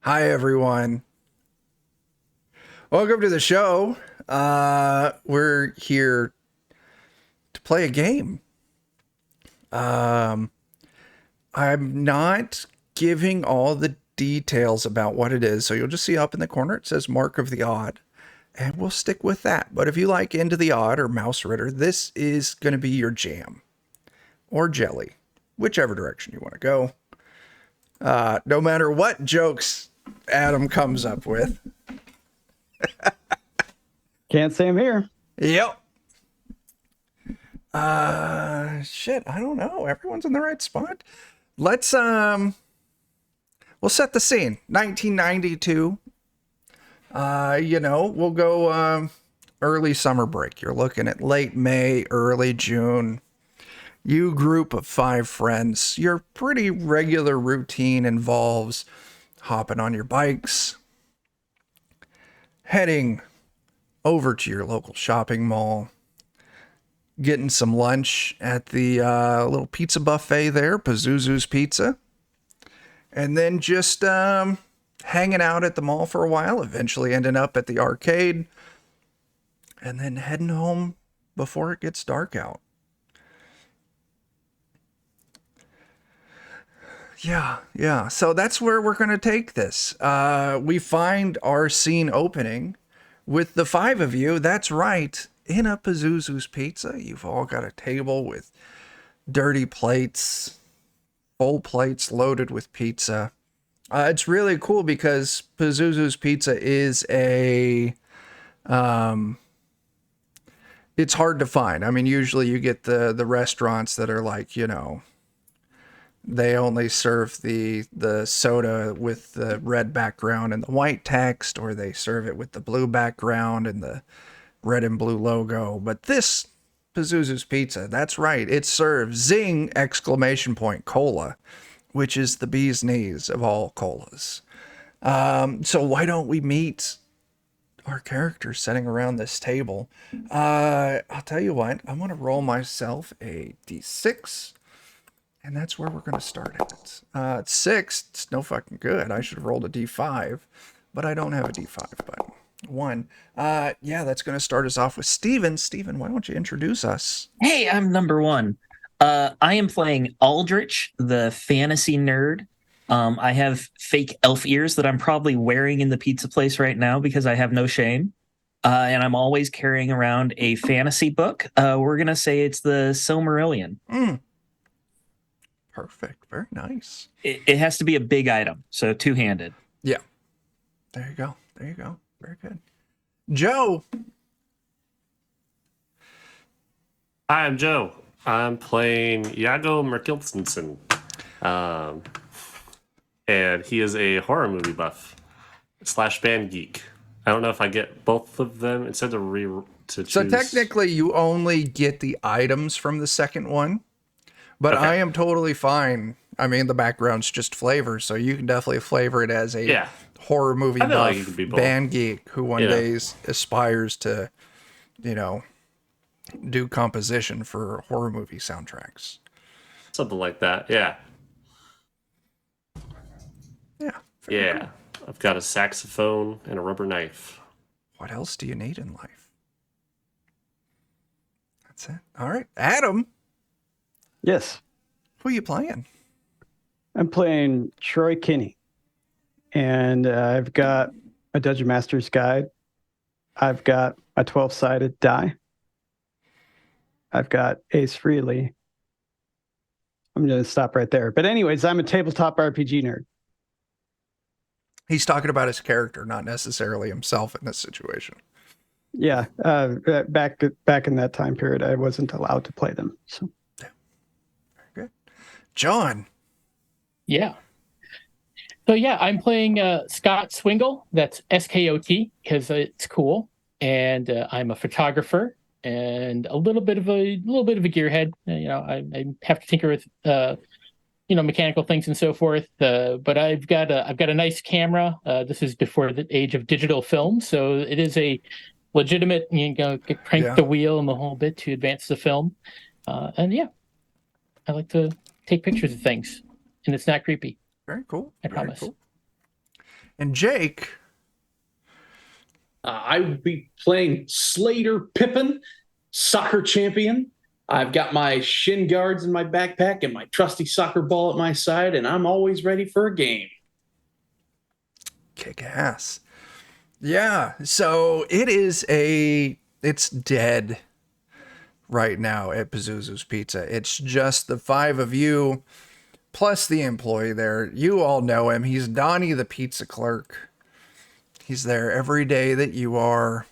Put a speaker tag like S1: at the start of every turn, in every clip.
S1: Hi, everyone. Welcome to the show. We're here to play a game. Um, I'm not giving all the details about what it is, so you'll just see up in the corner it says Mark of the Odd, and we'll stick with that. But if you like Into the Odd or Mouse Ritter, this is going to be your jam or jelly, whichever direction you want to go. No matter what jokes Adam comes up with.
S2: Can't say I'm here.
S1: Yep. Shit, I don't know. Everyone's in the right spot. Let's we'll set the scene. 1992. We'll go early summer break. You're looking at late May, early June. You group of 5 friends. Your pretty regular routine involves hopping on your bikes, heading over to your local shopping mall, getting some lunch at the little pizza buffet there, Pazuzu's Pizza, and then just hanging out at the mall for a while, eventually ending up at the arcade, and then heading home before it gets dark out. Yeah. So that's where we're going to take this. We find our scene opening with the 5 of you. That's right. In a Pazuzu's Pizza, you've all got a table with dirty plates, full plates loaded with pizza. It's really cool because Pazuzu's Pizza is it's hard to find. I mean, usually you get the restaurants that are like, they only serve the soda with the red background and the white text, or they serve it with the blue background and the red and blue logo. But this Pazuzu's Pizza, that's right, it serves Zing exclamation point cola, which is the bee's knees of all colas. So why don't we meet our characters sitting around this table? I'll tell you what, I'm gonna roll myself a d6. And that's where we're going to start it. It's 6. It's no fucking good. I should have rolled a d5, but I don't have a d5. But 1. That's going to start us off with Steven. Steven, why don't you introduce us?
S3: Hey, I'm number one. I am playing Aldrich, the fantasy nerd. I have fake elf ears that I'm probably wearing in the pizza place right now because I have no shame. And I'm always carrying around a fantasy book. We're going to say it's the Silmarillion.
S1: Perfect. Very nice.
S3: It has to be a big item, so two-handed.
S1: Yeah. There you go. Very good. Joe.
S4: Hi, I'm Joe. I'm playing Iago Merkilsensen. And he is a horror movie buff / band geek. I don't know if I get both of them instead of to choose.
S1: So technically you only get the items from the second one, but okay. I am totally fine. I mean, the background's just flavor, so you can definitely flavor it as a horror movie buff band geek who one day aspires to, do composition for horror movie soundtracks.
S4: Something like that, yeah.
S1: Yeah.
S4: Cool. I've got a saxophone and a rubber knife.
S1: What else do you need in life? That's it. All right. Adam.
S2: Yes.
S1: Who are you playing?
S2: I'm playing Troy Kinney. And I've got a Dungeon Master's Guide. I've got a 12-sided die. I've got Ace Frehley. I'm going to stop right there. But anyways, I'm a tabletop RPG nerd.
S1: He's talking about his character, not necessarily himself in this situation.
S2: Yeah. Back in that time period, I wasn't allowed to play them. So.
S1: Yeah. Very good. John.
S5: Yeah. So I'm playing Scott Swingle. That's SKOT because it's cool, and I'm a photographer and a little bit of a gearhead. I have to tinker with mechanical things and so forth. But I've got a nice camera. This is before the age of digital film, so it is a legitimate. Crank the wheel and the whole bit to advance the film. I like to take pictures of things, and it's not creepy.
S1: Very cool.
S5: I promise.
S1: Cool. And Jake,
S6: I would be playing Slater Pippin, soccer champion. I've got my shin guards in my backpack and my trusty soccer ball at my side, and I'm always ready for a game.
S1: kick ass. Yeah, so it's dead right now at Pazuzu's Pizza. It's just the five of you plus the employee there. You all know him. He's Donnie the pizza clerk. He's there every day that you are.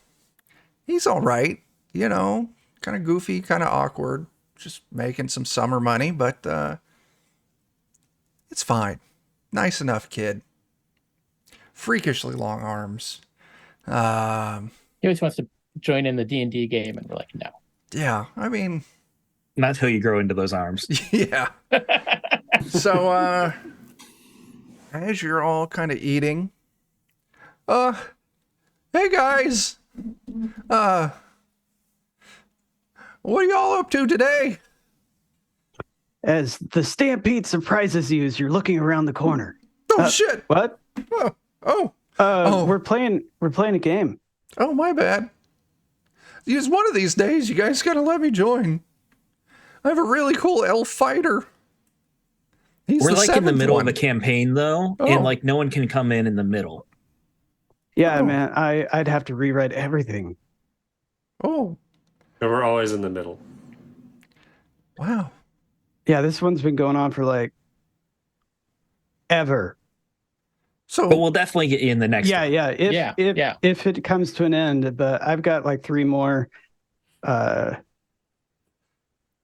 S1: He's all right, kind of goofy, kind of awkward, just making some summer money, but it's fine. Nice enough kid. Freakishly long arms.
S5: He always wants to join in the D&D game, and we're like, no.
S1: Yeah, I mean,
S3: Not till you grow into those arms.
S1: yeah. So, as you're all kind of eating, hey guys, what are y'all up to today?
S2: As the Stampede surprises you as you're looking around the corner.
S1: Oh shit!
S2: What?
S1: Oh,
S2: We're playing a game.
S1: oh, my bad. Use one of these days, you guys gotta let me join. I have a really cool elf fighter. He's
S3: We're
S1: the
S3: like in the
S1: seventh
S3: middle
S1: one.
S3: of a campaign though,
S1: Oh.
S3: and like no one can come in the middle.
S2: Yeah,
S1: Oh.
S2: man, I'd have to rewrite everything.
S1: Oh,
S4: And we're always in the middle.
S1: wow.
S2: Yeah, this one's been going on for like ever.
S1: So,
S3: But we'll definitely get you in the next
S2: Yeah,
S3: one.
S2: yeah. If it comes to an end, but I've got like 3 more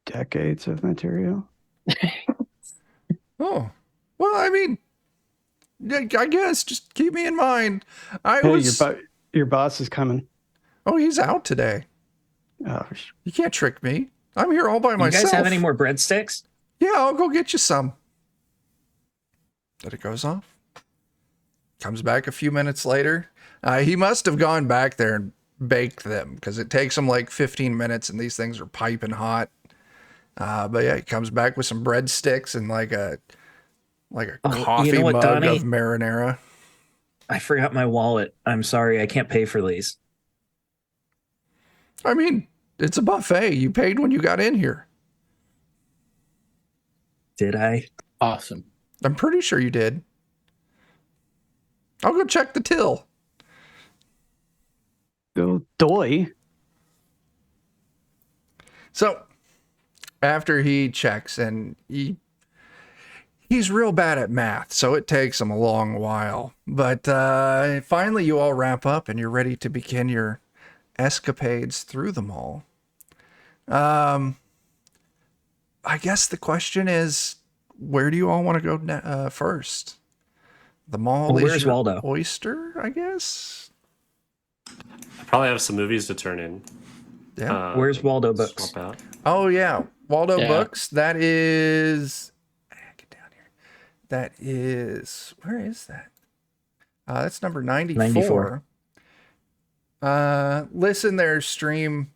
S2: decades of material.
S1: oh, well, I mean, I guess just keep me in mind.
S2: Hey, your boss is coming.
S1: Oh, he's out today.
S2: Oh,
S1: You can't trick me. I'm here all by
S3: You
S1: myself.
S3: guys have any more breadsticks?
S1: Yeah, I'll go get you some. Then it goes off. Comes back a few minutes later. He must have gone back there and baked them because it takes him like 15 minutes and these things are piping hot. But yeah, he comes back with some breadsticks and like a coffee
S3: you know what,
S1: mug
S3: Donnie?
S1: of marinara.
S3: I forgot my wallet. I'm sorry, I can't pay for these.
S1: I mean, it's a buffet. You paid when you got in here.
S3: Did I?
S5: Awesome.
S1: I'm pretty sure you did. I'll go check the till.
S2: go doy.
S1: So after he checks and he's real bad at math, so it takes him a long while. But finally you all wrap up and you're ready to begin your escapades through the mall. I guess the question is, where do you all want to go first? The mall
S3: Well,
S1: is
S3: where's
S1: your
S3: Waldo?
S1: oyster, I guess.
S4: I probably have some movies to turn in.
S1: Yeah.
S3: Where's Waldo Books?
S4: Swap out.
S1: Oh yeah, Waldo
S5: Yeah.
S1: Books. That is. Get down here. That is. Where is that? That's number 94.
S3: 94.
S1: Listen there, stream.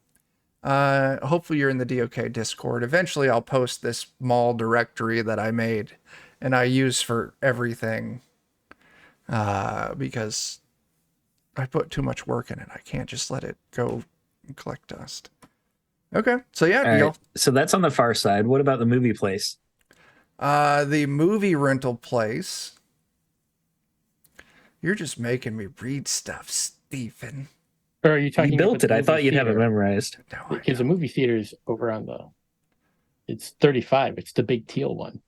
S1: Hopefully you're in the DOK Discord. Eventually I'll post this mall directory that I made and I use for everything. Because I put too much work in it. I can't just let it go and collect dust. Okay. So yeah,
S3: All
S1: deal.
S3: right. So that's on the far side. What about the movie place?
S1: The movie rental place. You're just making me read stuff, Stephen.
S5: Or are you talking
S3: You built
S5: about
S3: it.
S5: the
S3: I thought
S5: movie
S3: you'd have it
S5: theater?
S3: memorized.
S1: No, I
S5: Because the
S1: don't.
S5: movie theater's over on it's 35. It's the big teal one.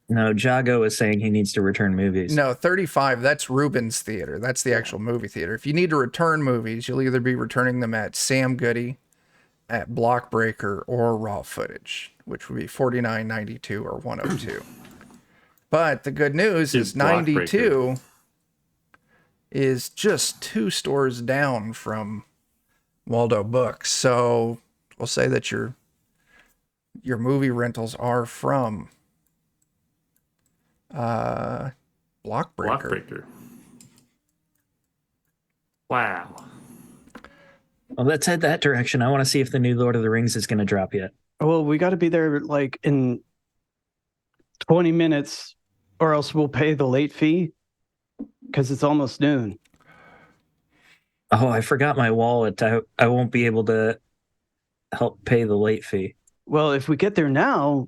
S3: No, Jago is saying he needs to return movies.
S1: No, 35, that's Rubens Theater. That's the actual movie theater. If you need to return movies, you'll either be returning them at Sam Goody, at Blockbreaker, or Raw Footage, which would be $49.92 or $102. But the good news
S4: Dude,
S1: is 92 is just 2 stores down from Waldo Books. So we'll say that your movie rentals are from Blockbreaker.
S4: Blockbreaker. Wow.
S3: Well, let's head that direction. I want to see if the new Lord of the Rings is going to drop yet.
S2: Well, we got to be there like in 20 minutes or else we'll pay the late fee. because it's almost noon.
S3: Oh, I forgot my wallet. I won't be able to help pay the late fee.
S2: Well, if we get there now,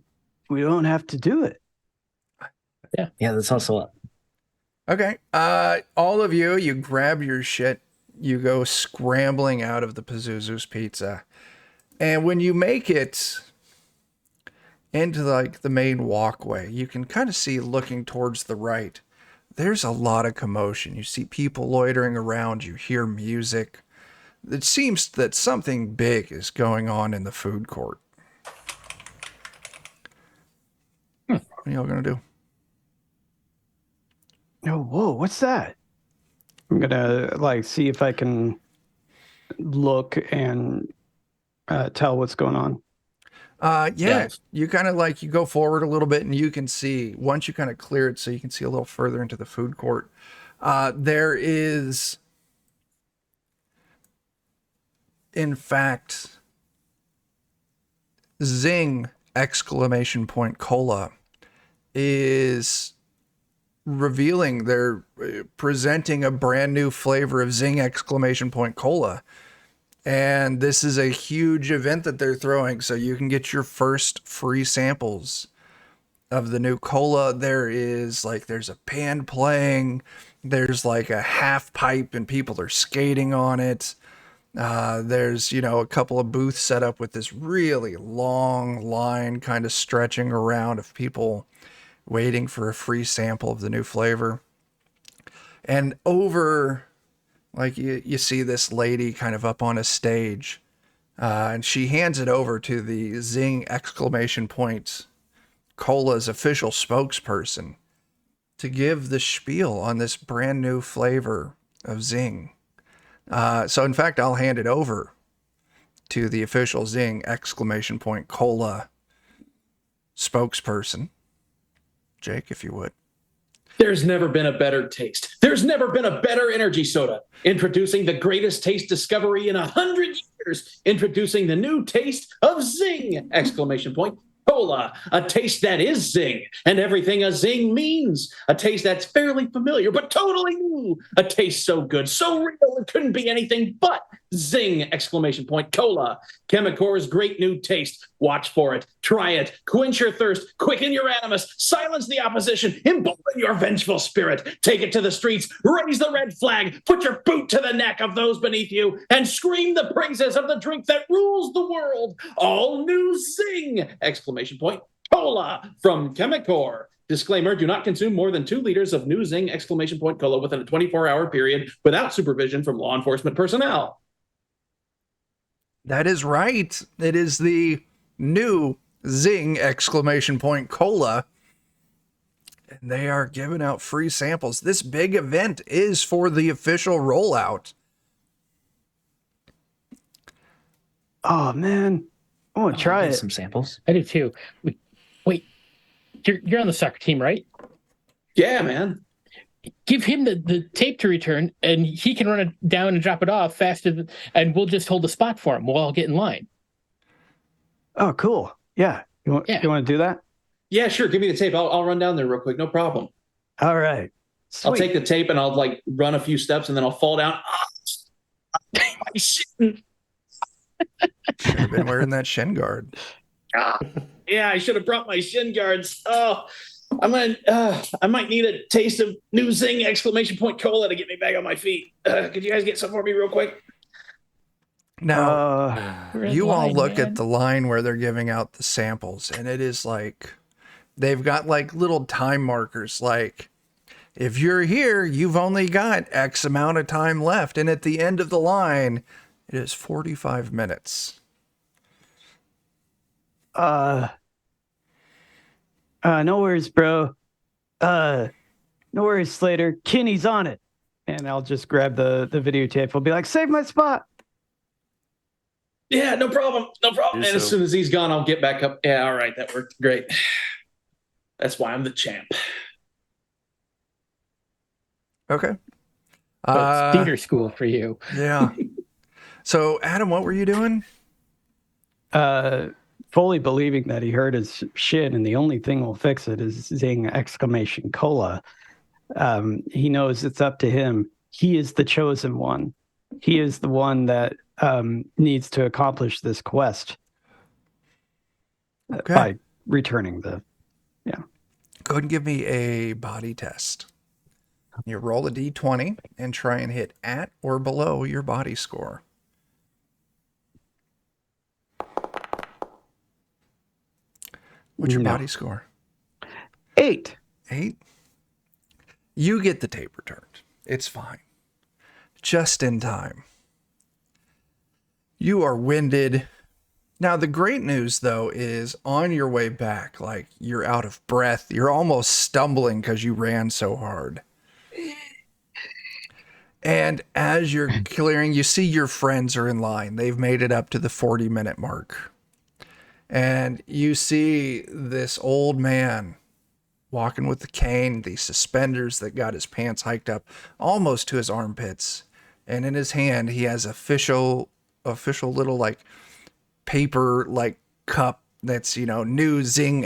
S2: we don't have to do it.
S3: Yeah, that's also
S1: Okay. All of you grab your shit. You go scrambling out of the Pazuzu's Pizza. And when you make it into like the main walkway, you can kind of see looking towards the right. There's a lot of commotion. You see people loitering around. You hear music. It seems that something big is going on in the food court. What are y'all gonna do?
S2: Oh, whoa, what's that? I'm gonna like see if I can look and tell what's going on.
S1: Yeah, you kind of like you go forward a little bit and you can see once you kind of clear it so you can see a little further into the food court. There is, in fact, Zing exclamation point cola is revealing they're presenting a brand new flavor of Zing exclamation point cola. And this is a huge event that they're throwing, so you can get your first free samples of the new cola. There's a band playing, there's like a half pipe and people are skating on it. There's, a couple of booths set up with this really long line kind of stretching around of people waiting for a free sample of the new flavor. And over, like you see this lady kind of up on a stage, and she hands it over to the Zing exclamation point Cola's official spokesperson to give the spiel on this brand new flavor of Zing. So in fact, I'll hand it over to the official Zing exclamation point Cola spokesperson. Jake, if you would.
S6: There's never been a better taste. There's never been a better energy soda. Introducing the greatest taste discovery in 100 years. Introducing the new taste of Zing! Exclamation point. Cola, a taste that is Zing, and everything a Zing means. A taste that's fairly familiar, but totally new. A taste so good, so real, it couldn't be anything but Zing! Exclamation point. Cola, Chemicor's great new taste. Watch for it, try it, quench your thirst, quicken your animus, silence the opposition, embolden your vengeful spirit. Take it to the streets, raise the red flag, put your boot to the neck of those beneath you, and scream the praises of the drink that rules the world. All new Zing! Exclamation point. Cola from Chemicor. Disclaimer, do not consume more than 2 liters of new Zing! Exclamation point cola within a 24-hour period without supervision from law enforcement personnel.
S1: That is right. It is the new Zing exclamation point cola. And they are giving out free samples. This big event is for the official rollout.
S2: Oh man, I want to try it.
S3: some samples.
S5: I do too. Wait, you're on the soccer team, right?
S6: Yeah, man.
S5: Give him the tape to return, and he can run it down and drop it off faster, and we'll just hold the spot for him. We'll all get in line.
S2: Oh, cool. Yeah. You want to do that?
S6: Yeah, sure. Give me the tape. I'll run down there real quick. No problem.
S2: All right. Sweet.
S6: I'll take the tape and I'll like run a few steps and then I'll fall down. My shin.
S1: Should have been wearing that shin guard.
S6: Yeah, I should have brought my shin guards. Oh, I might need a taste of new Zing exclamation point cola to get me back on my feet. Could you guys get some for me real quick?
S1: Now, you all look at the line where they're giving out the samples, and it is like they've got like little time markers. Like, if you're here, you've only got X amount of time left. And at the end of the line, it is 45 minutes.
S2: No worries, bro. No worries, Slater. Kenny's on it. And I'll just grab the videotape. I'll be like, save my spot.
S6: Yeah, no problem. No problem. And as soon as he's gone, I'll get back up. Yeah, all right. That worked great. That's why I'm the champ.
S1: Okay.
S5: It's theater school for you.
S1: Yeah. So, Adam, what were you doing?
S2: Fully believing that he hurt his shin, and the only thing will fix it is Zing exclamation cola. he knows it's up to him. He is the chosen one. He is the one that needs to accomplish this quest
S1: Okay.
S2: by returning the.
S1: Go ahead and give me a body test. You roll a d20 and try and hit at or below your body score. What's your
S2: No.
S1: body score?
S2: 8.
S1: 8? You get the tape returned. It's fine. Just in time. You are winded. Now, the great news, though, is on your way back, like, you're out of breath. You're almost stumbling because you ran so hard. And as you're clearing, you see your friends are in line. They've made it up to the 40-minute mark. And you see this old man walking with the cane, the suspenders that got his pants hiked up almost to his armpits. And in his hand, he has official little, like, paper, like, cup that's, new Zing !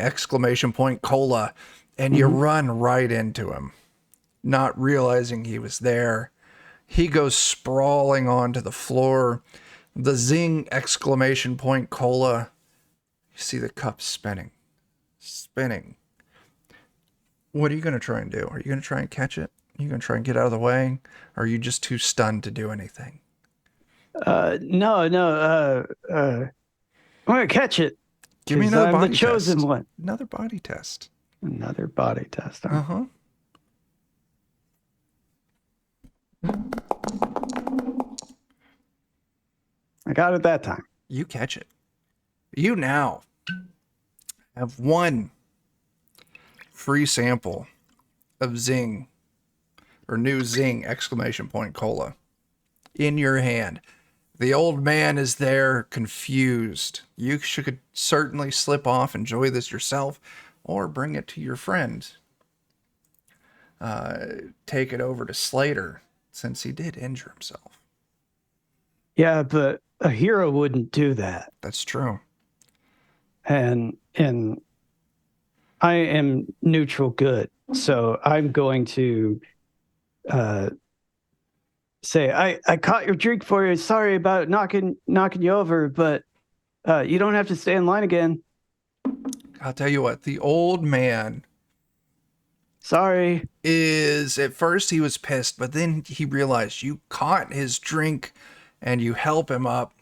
S1: Cola. And you run right into him, not realizing he was there. He goes sprawling onto the floor. The Zing ! Cola. You see the cup spinning. What are you going to try and do? Are you going to try and catch it? Are you going to try and get out of the way? Or are you just too stunned to do anything?
S2: No. I'm gonna catch it.
S1: Give me
S2: 'cause
S1: another
S2: I'm
S1: body
S2: the chosen
S1: test.
S2: one.
S1: Another body test.
S2: Another body test. Huh?
S1: Uh-huh.
S2: I got it that time.
S1: You catch it. You now have one free sample of Zing or new Zing ! Cola in your hand. The old man is there, confused. You could certainly slip off, enjoy this yourself, or bring it to your friend. Take it over to Slater, since he did injure himself.
S2: Yeah, but a hero wouldn't do that.
S1: That's true.
S2: And I am neutral good, so I'm going to say I caught your drink for you. Sorry about knocking you over, but you don't have to stay in line again.
S1: I'll tell you what, the old man
S2: Sorry.
S1: is, at first he was pissed, but then he realized you caught his drink and you help him up.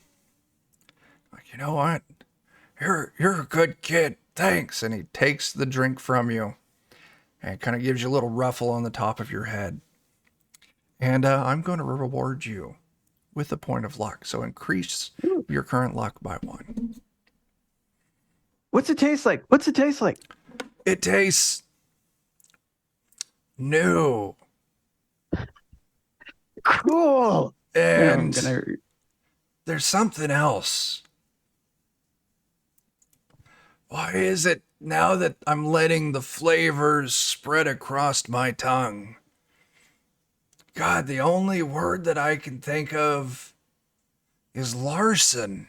S1: Like, you know what? You're a good kid. Thanks. And he takes the drink from you and kind of gives you a little ruffle on the top of your head. And I'm going to reward you with a point of luck. So increase your current luck by 1.
S2: What's it taste like?
S1: It tastes new.
S2: Cool.
S1: And
S2: I'm gonna...
S1: there's something else. Why is it now that I'm letting the flavors spread across my tongue? God, the only word that I can think of is Larson.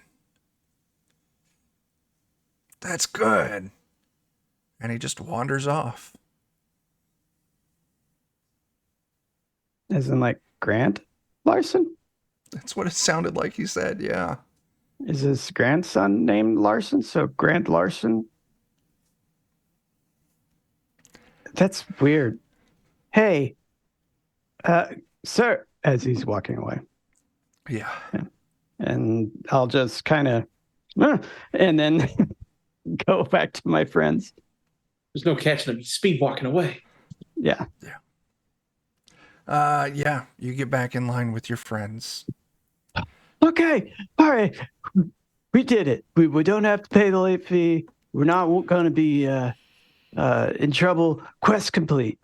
S1: That's good. And he just wanders off.
S2: As in, like, Grant Larson?
S1: That's what it sounded like he said, yeah.
S2: Is his grandson named Larson? So Grant Larson? That's weird. Hey, sir, as he's walking away.
S1: Yeah.
S2: And I'll just kind of, and then go back to my friends.
S6: There's no catching him. He's speed walking away.
S2: Yeah.
S1: Yeah, you get back in line with your friends.
S2: Okay. All right. We did it. We don't have to pay the late fee. We're not going to be in trouble. Quest complete.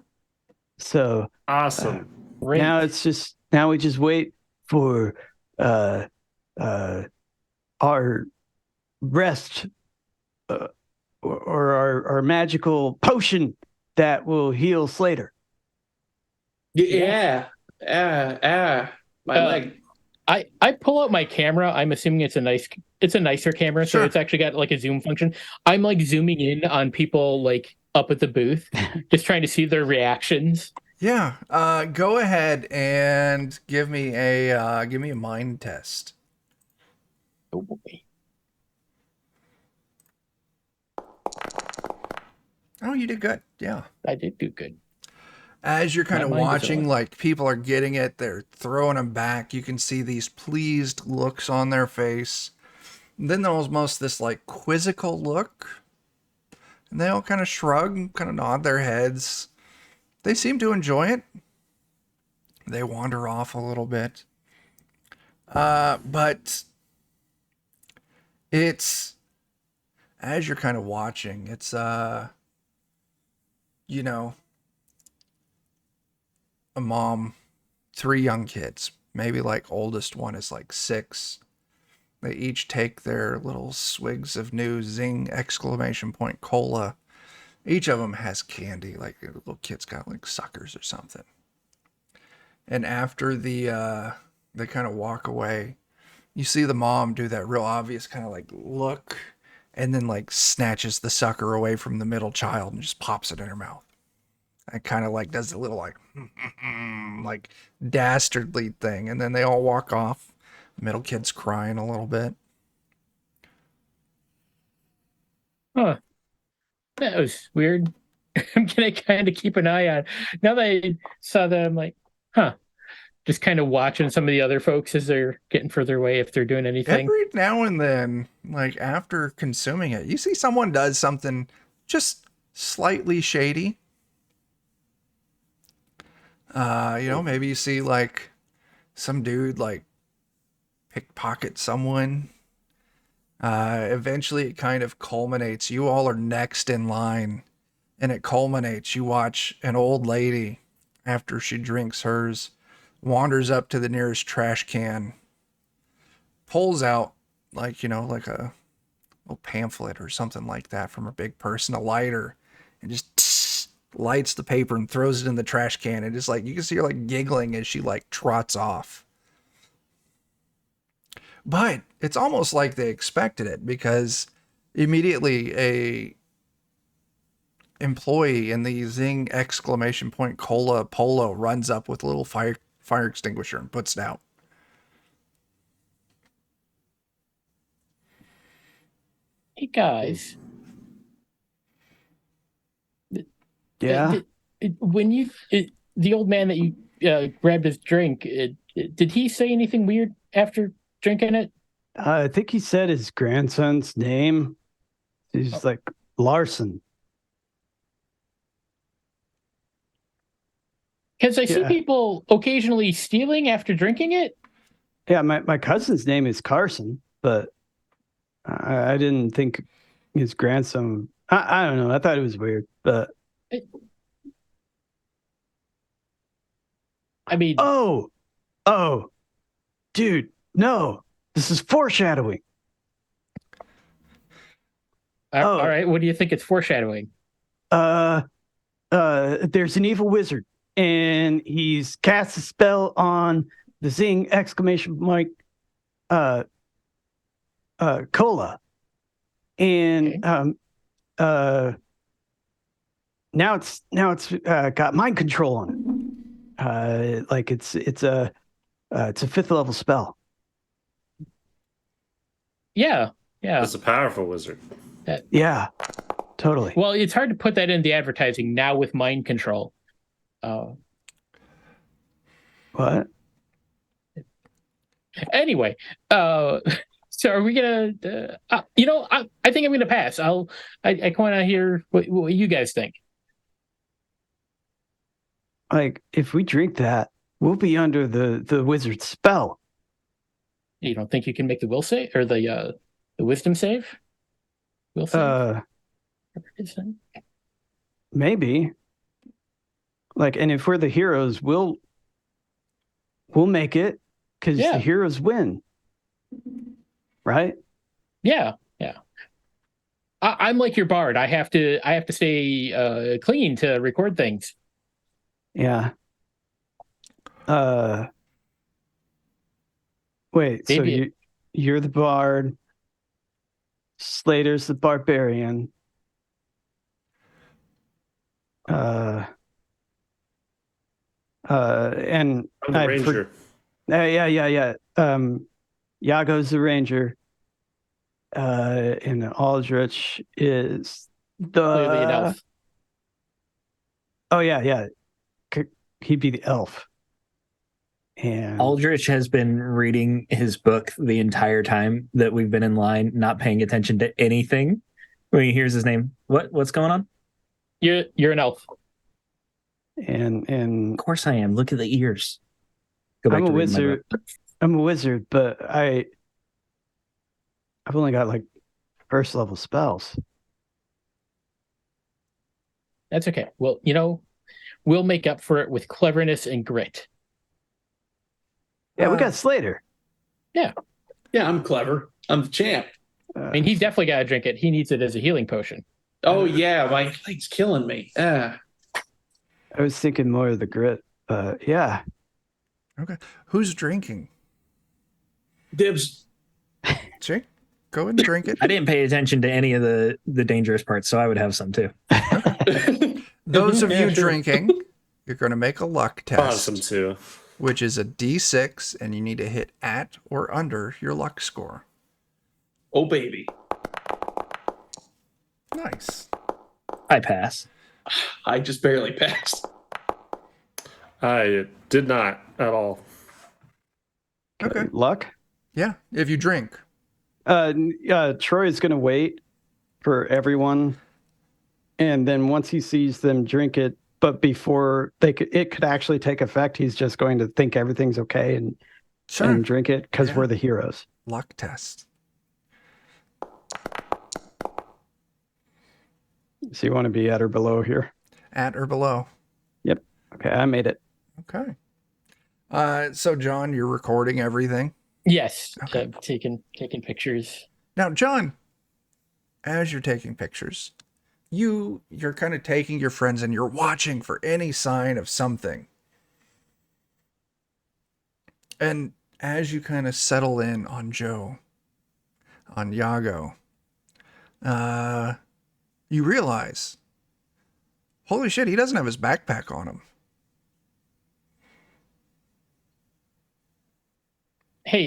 S2: So
S4: Awesome.
S5: Great.
S2: now we just wait for our rest or our magical potion that will heal Slater.
S6: Yeah. My leg.
S5: I pull out my camera. I'm assuming it's a nicer camera, so
S1: Sure.
S5: it's actually got like a zoom function. I'm like zooming in on people like up at the booth, just trying to see their reactions.
S1: Yeah. Go ahead and give me a mind test.
S5: Oh boy,
S1: Oh, you did good. Yeah.
S5: I did do good.
S1: As you're kind
S5: My
S1: of
S5: mind is
S1: watching,
S5: on.
S1: like people are getting it, they're throwing them back. You can see these pleased looks on their face. And then there's almost this like quizzical look. And they all kind of shrug, kind of nod their heads. They seem to enjoy it. They wander off a little bit. But it's as you're kind of watching, it's you know, a mom, three young kids. Maybe like oldest one is like 6. They each take their little swigs of new Zing exclamation point cola. Each of them has candy, like the little kid's got like suckers or something. And after they kind of walk away, you see the mom do that real obvious kind of like look, and then like snatches the sucker away from the middle child and just pops it in her mouth. And kind of like does a little like like dastardly thing, and then they all walk off. The middle kid's crying a little bit.
S5: Huh. That was weird. I'm gonna kind of keep an eye on. Now that I saw that, I'm like, huh. Just kind of watching some of the other folks as they're getting further away if they're doing anything.
S1: Every now and then, like after consuming it, you see someone does something just slightly shady. Maybe you see like some dude like pickpocket someone. Eventually, it kind of culminates. You all are next in line, and it culminates. You watch an old lady, after she drinks hers, wanders up to the nearest trash can, pulls out, like a little pamphlet or something like that from her big purse and a lighter, and just lights the paper and throws it in the trash can. And just like you can see her like giggling as she like trots off. But it's almost like they expected it, because immediately a employee in the Zing exclamation point cola polo runs up with a little fire extinguisher and puts it out.
S5: Hey guys,
S2: Yeah.
S5: when the old man that you grabbed his drink, did he say anything weird after drinking it?
S2: I think he said his grandson's name. He's like Larson.
S5: Because I see
S2: Yeah.
S5: people occasionally stealing after drinking it.
S2: Yeah, my cousin's name is Carson, but I didn't think his grandson. I don't know. I thought it was weird, but
S5: I mean,
S2: oh, dude, no, this is foreshadowing.
S5: all right. What do you think it's foreshadowing?
S2: Uh, there's an evil wizard, and he's cast a spell on the Zing exclamation point, uh, cola, and
S5: Okay.
S2: now it's got mind control on it. Like it's a 5th level spell.
S5: Yeah, yeah.
S4: That's a powerful wizard.
S2: Yeah, totally.
S5: Well, it's hard to put that in the advertising now with mind control.
S2: What?
S5: Anyway, so are we gonna? I think I'm gonna pass. I want to hear what you guys think.
S2: Like if we drink that, we'll be under the wizard's spell.
S5: You don't think you can make the will save or the wisdom save? Will save.
S2: Maybe. Like, and if we're the heroes, we'll make it because the heroes win, right?
S5: Yeah, yeah. I'm like your bard. I have to stay clean to record things.
S2: Yeah. Wait.
S5: Maybe
S2: So you're the bard. Slater's the barbarian. And
S4: I'm the ranger.
S2: yeah. Yago's the ranger. And Aldrich is
S5: Clearly an
S2: the.
S5: elf.
S2: Oh yeah. He'd be the elf. And
S3: Aldrich has been reading his book the entire time that we've been in line, not paying attention to anything. When he hears his name, what's going on?
S5: You're an elf.
S2: and
S3: Of course I am. Look at the ears. Go back
S2: I'm a
S3: to reading my
S2: wizard.
S3: book.
S2: I'm a wizard, but I've only got like first level spells.
S5: That's okay. Well, we'll make up for it with cleverness and grit.
S2: Yeah, we got Slater.
S6: Yeah, I'm clever. I'm the champ.
S5: I mean, he's definitely got to drink it. He needs it as a healing potion.
S6: Oh yeah, my leg's killing me.
S2: I was thinking more of the grit, but yeah.
S1: Okay. Who's drinking?
S6: Dibs.
S1: Jake, go ahead and drink it.
S3: I didn't pay attention to any of the dangerous parts, so I would have some too.
S1: Those of
S6: Yeah,
S1: you
S6: sure.
S1: drinking, you're going to make a luck
S4: Awesome
S1: test,
S4: too.
S1: which is a D6, and you need to hit at or under your luck score.
S6: Oh baby,
S1: Nice.
S3: I pass.
S6: I just barely passed.
S4: I did not at all.
S1: Okay.
S2: Luck.
S1: Yeah, if you drink.
S2: Troy is going to wait for everyone, and then once he sees them drink it, but before it could actually take effect, he's just going to think everything's okay and drink it because
S1: Yeah.
S2: we're the heroes.
S1: Luck test.
S2: So you want to be at or below here?
S1: At or below.
S2: Yep. Okay, I made it.
S1: Okay. So John, you're recording everything.
S5: Yes,
S1: Okay.
S5: taking pictures.
S1: Now, John, as you're taking pictures, you're kind of taking your friends and you're watching for any sign of something. And as you kind of settle in on Joe, on Yago, you realize, holy shit, he doesn't have his backpack on him.
S5: Hey,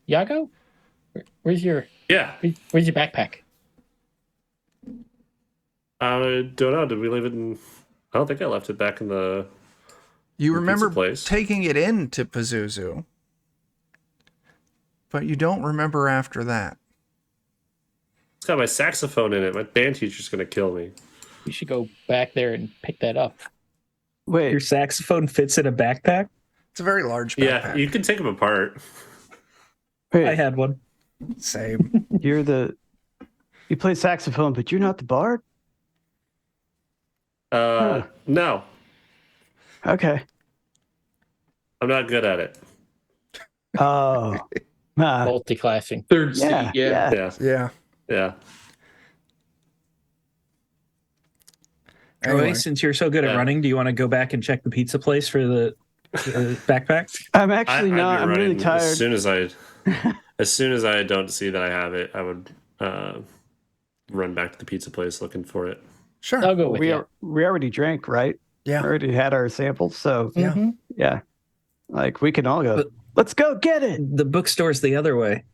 S5: Yago, where's your
S4: Yeah.
S5: backpack?
S4: I don't know. Did we leave it in? I don't think I left it back in the.
S1: You
S4: The
S1: remember
S4: pizza place.
S1: taking it into Pazuzu, but you don't remember after that.
S4: It's got my saxophone in it. My band teacher's gonna kill me.
S5: You should go back there and pick that up.
S2: Wait,
S3: Your saxophone fits in a backpack?
S1: It's a very large backpack.
S4: Yeah, you can take them apart.
S2: wait.
S3: I had one.
S1: Same.
S2: You play saxophone, but you're not the bard?
S4: No,
S2: Okay.
S4: I'm not good at it.
S2: Oh.
S5: Multi-classing.
S6: Third seat.
S2: Yeah.
S6: Yeah.
S4: Yeah,
S1: Yeah.
S4: yeah.
S3: Troy,
S1: Anyway,
S3: since you're so good at
S4: Yeah.
S3: running, do you want to go back and check the pizza place for the backpack?
S2: I'm actually
S4: I'd
S2: not.
S4: be
S2: I'm really
S4: running
S2: tired.
S4: As soon as I don't see that I have it, I would run back to the pizza place looking for it.
S1: sure.
S5: I'll go with
S2: we
S5: you.
S2: we already drank, right?
S1: Yeah.
S2: We already had our samples, so
S1: Yeah.
S5: Mhm.
S2: yeah. Like we can all go.
S3: But-
S2: Let's go get it.
S3: The bookstore's the other way.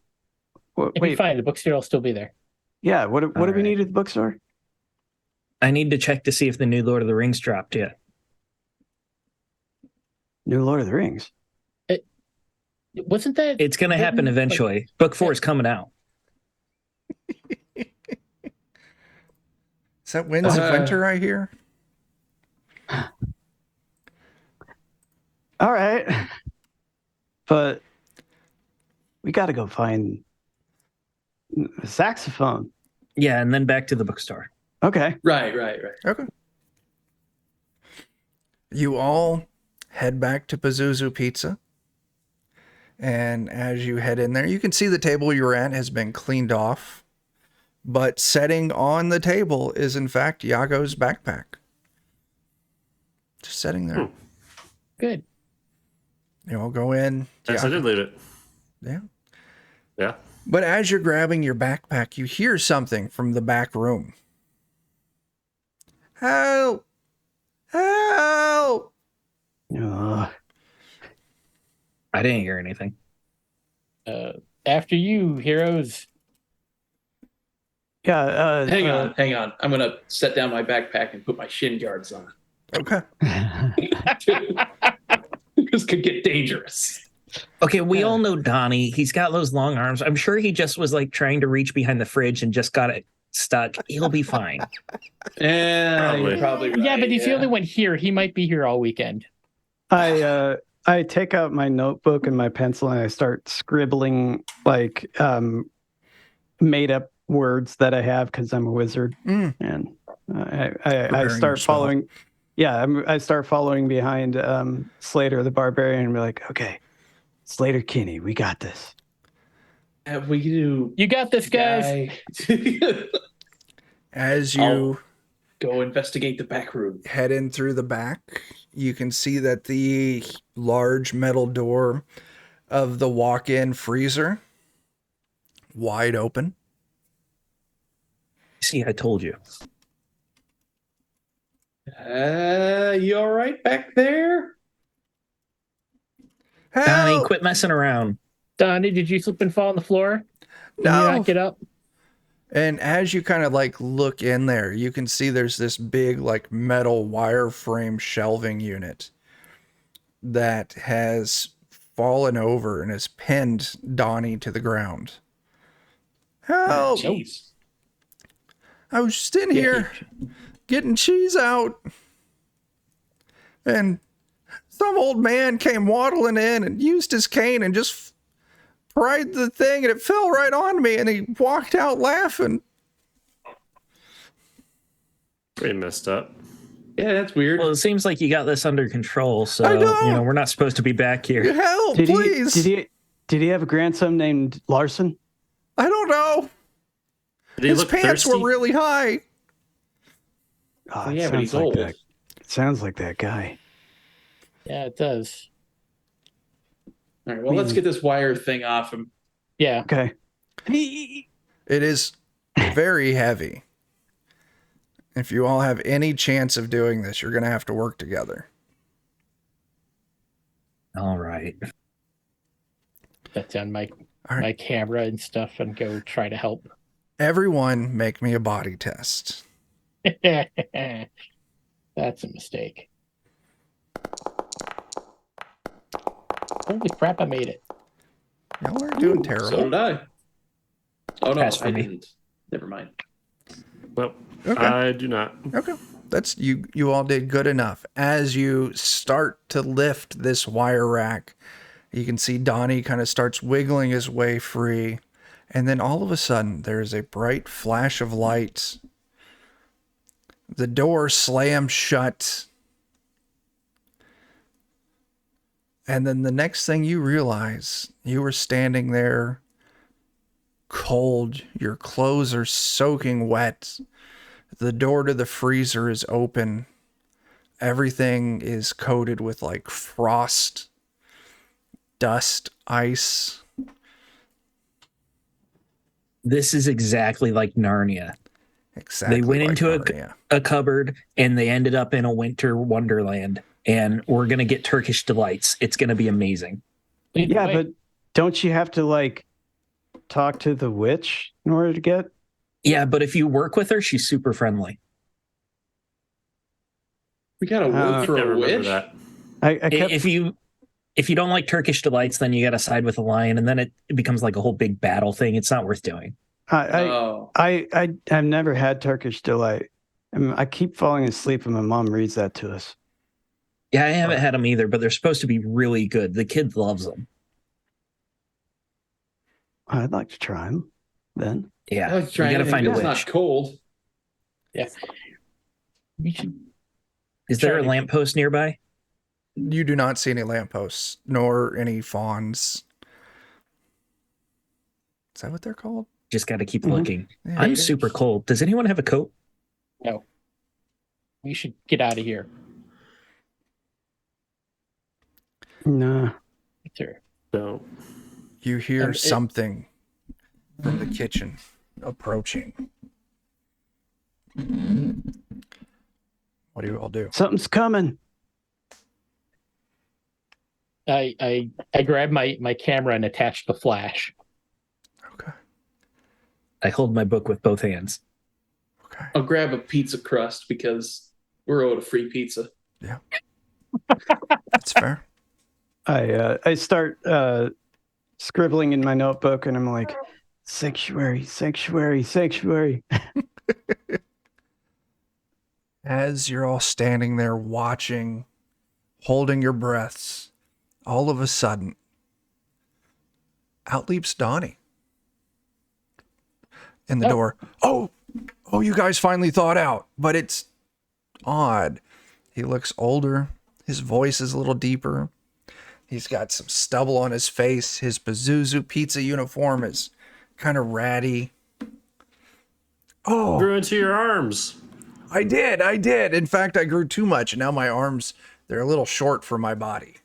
S5: It'll be
S2: Wait,
S5: fine. The bookstore will still be there.
S2: yeah. What do we
S3: Alright.
S2: need at the bookstore?
S3: I need to check to see if the new Lord of the Rings dropped yet.
S2: New Lord of the Rings.
S5: Wasn't that?
S3: It's going to happen eventually. Book 4 is coming out.
S1: Is that Winds of Winter I hear?
S2: All right, but we got to go find the saxophone.
S3: Yeah, and then back to the bookstore.
S2: Okay.
S6: Right.
S1: Okay. You all head back to Pazuzu Pizza. And as you head in there, you can see the table you were at has been cleaned off. But setting on the table is, in fact, Yago's backpack. Just sitting there.
S5: Good.
S1: You all go in.
S4: Yes, I did leave it.
S1: Yeah.
S4: Yeah.
S1: But as you're grabbing your backpack, you hear something from the back room. Help! Help!
S3: I didn't hear anything.
S5: After you, heroes.
S2: Yeah.
S6: Hang on. I'm gonna set down my backpack and put my shin guards on.
S1: Okay.
S6: This could get dangerous.
S3: Okay, we all know Donnie. He's got those long arms. I'm sure he just was like trying to reach behind the fridge and just got it stuck. He'll be fine.
S6: Yeah, you're probably right.
S5: Yeah, but he's the only one here. He might be here all weekend.
S2: I take out my notebook and my pencil and I start scribbling like made up words that I have because I'm a wizard, and I
S1: Preparing
S2: start
S1: yourself.
S2: following. Yeah, I start following behind Slater the barbarian and be like, okay, Slater Kinney, we got this.
S6: We do.
S5: You got this, guys.
S1: As you
S6: Go investigate the back room.
S1: head in through the back, you can see that the large metal door of the walk-in freezer wide open.
S3: See, I told you.
S6: You all right back there?
S3: Donnie,
S1: Help!
S3: quit messing around.
S5: Donnie, did you slip and fall on the floor? Can you
S1: No.
S5: not get up?
S1: And as you kind of like look in there, you can see there's this big like metal wireframe shelving unit that has fallen over and has pinned Donnie to the ground. Help!
S6: Jeez.
S1: I was just in here getting cheese out. And some old man came waddling in and used his cane and just pried the thing and it fell right on me and he walked out laughing.
S4: Pretty messed up.
S6: Yeah, that's weird.
S3: Well, it seems like you got this under control, so
S1: I know.
S3: we're not supposed to be back here.
S1: Help, please.
S2: Did he have a grandson named Larson?
S1: I don't know.
S4: Did he
S1: His
S4: look
S1: pants
S4: thirsty?
S1: were really high.
S2: Oh,
S6: Yeah, but he's
S2: like
S6: old.
S2: that. It sounds like that guy.
S5: Yeah, it does.
S6: All right, well, let's get this wire thing off him.
S5: Yeah.
S2: Okay.
S1: It is very heavy. If you all have any chance of doing this, you're going to have to work together.
S3: All right.
S5: Set down my
S1: All right.
S5: my camera and stuff and go try to help.
S1: Everyone make me a body test.
S5: That's a mistake. Holy crap, I made it.
S1: Y'all are doing
S6: So
S1: terrible.
S6: did I. Oh, no,
S3: Pass for
S6: I
S3: me.
S6: didn't. Never mind.
S4: Well,
S1: Okay.
S4: I do not.
S1: Okay. That's you all did good enough. As you start to lift this wire rack, you can see Donnie kind of starts wiggling his way free. And then all of a sudden there's a bright flash of light. The door slams shut. And then the next thing you realize, you were standing there cold. Your clothes are soaking wet. The door to the freezer is open. Everything is coated with like frost, dust, ice.
S3: This is exactly like Narnia.
S1: Exactly.
S3: They went
S1: like
S3: into
S1: Narnia.
S3: a cupboard and they ended up in a winter wonderland. And we're going to get Turkish delights. It's going to be amazing.
S5: Lead the
S2: Yeah,
S5: way.
S2: but don't you have to like talk to the witch in order to get?
S3: Yeah, but if you work with her, she's super friendly.
S6: We got to work
S2: Uh,
S6: for
S4: I
S6: a
S4: remember
S6: witch.
S4: that.
S2: I kept
S3: If you don't like Turkish delights, then you got to side with the lion, and then it becomes like a whole big battle thing. It's not worth doing.
S6: Oh.
S2: I've never had Turkish delight. I keep falling asleep and my mom reads that to us.
S3: Yeah, I haven't had them either, but they're supposed to be really good. The kid loves them.
S2: I'd like to try them then.
S3: Yeah,
S6: I like to try
S3: you got to
S6: anything
S3: find a
S6: that's
S3: witch.
S6: not cold.
S5: Yeah. We should
S3: Is there a
S5: try-
S3: lamppost nearby?
S1: You do not see any lampposts, nor any fawns. Is that what they're called?
S3: Just got to keep
S2: Mhm.
S3: looking.
S1: Yeah.
S3: I'm super cold. Does anyone have a coat?
S5: we should get out of here.
S2: Nah.
S5: Sure.
S4: So,
S1: You hear
S5: It-
S1: something from the kitchen approaching. What do you all do?
S2: Something's coming.
S5: I grabbed my camera and attached the flash.
S1: Okay.
S3: I hold my book with both hands.
S1: Okay.
S6: I'll grab a pizza crust because we're owed a free pizza.
S1: Yeah. That's fair.
S2: I start scribbling in my notebook, and I'm like, sanctuary, sanctuary, sanctuary.
S1: As you're all standing there watching, holding your breaths, all of a sudden, out leaps Donnie in the door. Oh, you guys finally thawed out, but it's odd. He looks older. His voice is a little deeper. He's got some stubble on his face. His Pazuzu pizza uniform is kind of ratty. Oh,
S4: Grew into your arms.
S1: I did. In fact, I grew too much, and now my arms, they're a little short for my body.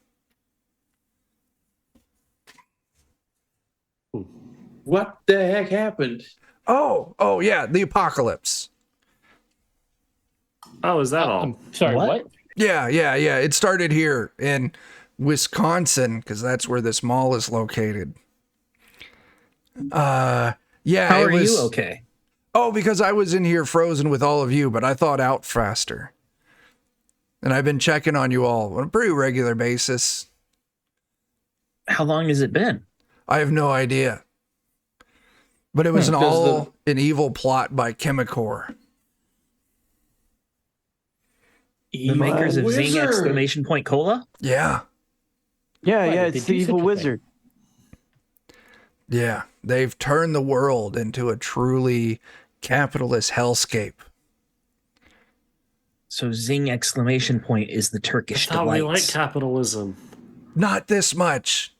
S6: What the heck happened?
S1: Oh yeah, the apocalypse.
S4: Oh, is that all?
S5: I'm sorry, what?
S1: Yeah. It started here in Wisconsin because that's where this mall is located. Yeah.
S3: How
S1: it
S3: are
S1: was,
S3: you okay?
S1: Oh, because I was in here frozen with all of you, but I thawed out faster. And I've been checking on you all on a pretty regular basis.
S3: How long has it been?
S1: I have no idea. But it was an evil plot by Chemicore.
S3: The makers of Zing
S6: Wizard.
S3: exclamation point cola?
S1: Yeah.
S2: Yeah,
S5: Why
S2: yeah,
S5: did they
S2: it's the
S5: do
S2: evil
S5: such a thing?
S2: wizard.
S1: Yeah. They've turned the world into a truly capitalist hellscape.
S3: So Zing exclamation point is the Turkish
S4: I thought we
S3: delights.
S4: like capitalism.
S1: Not this much.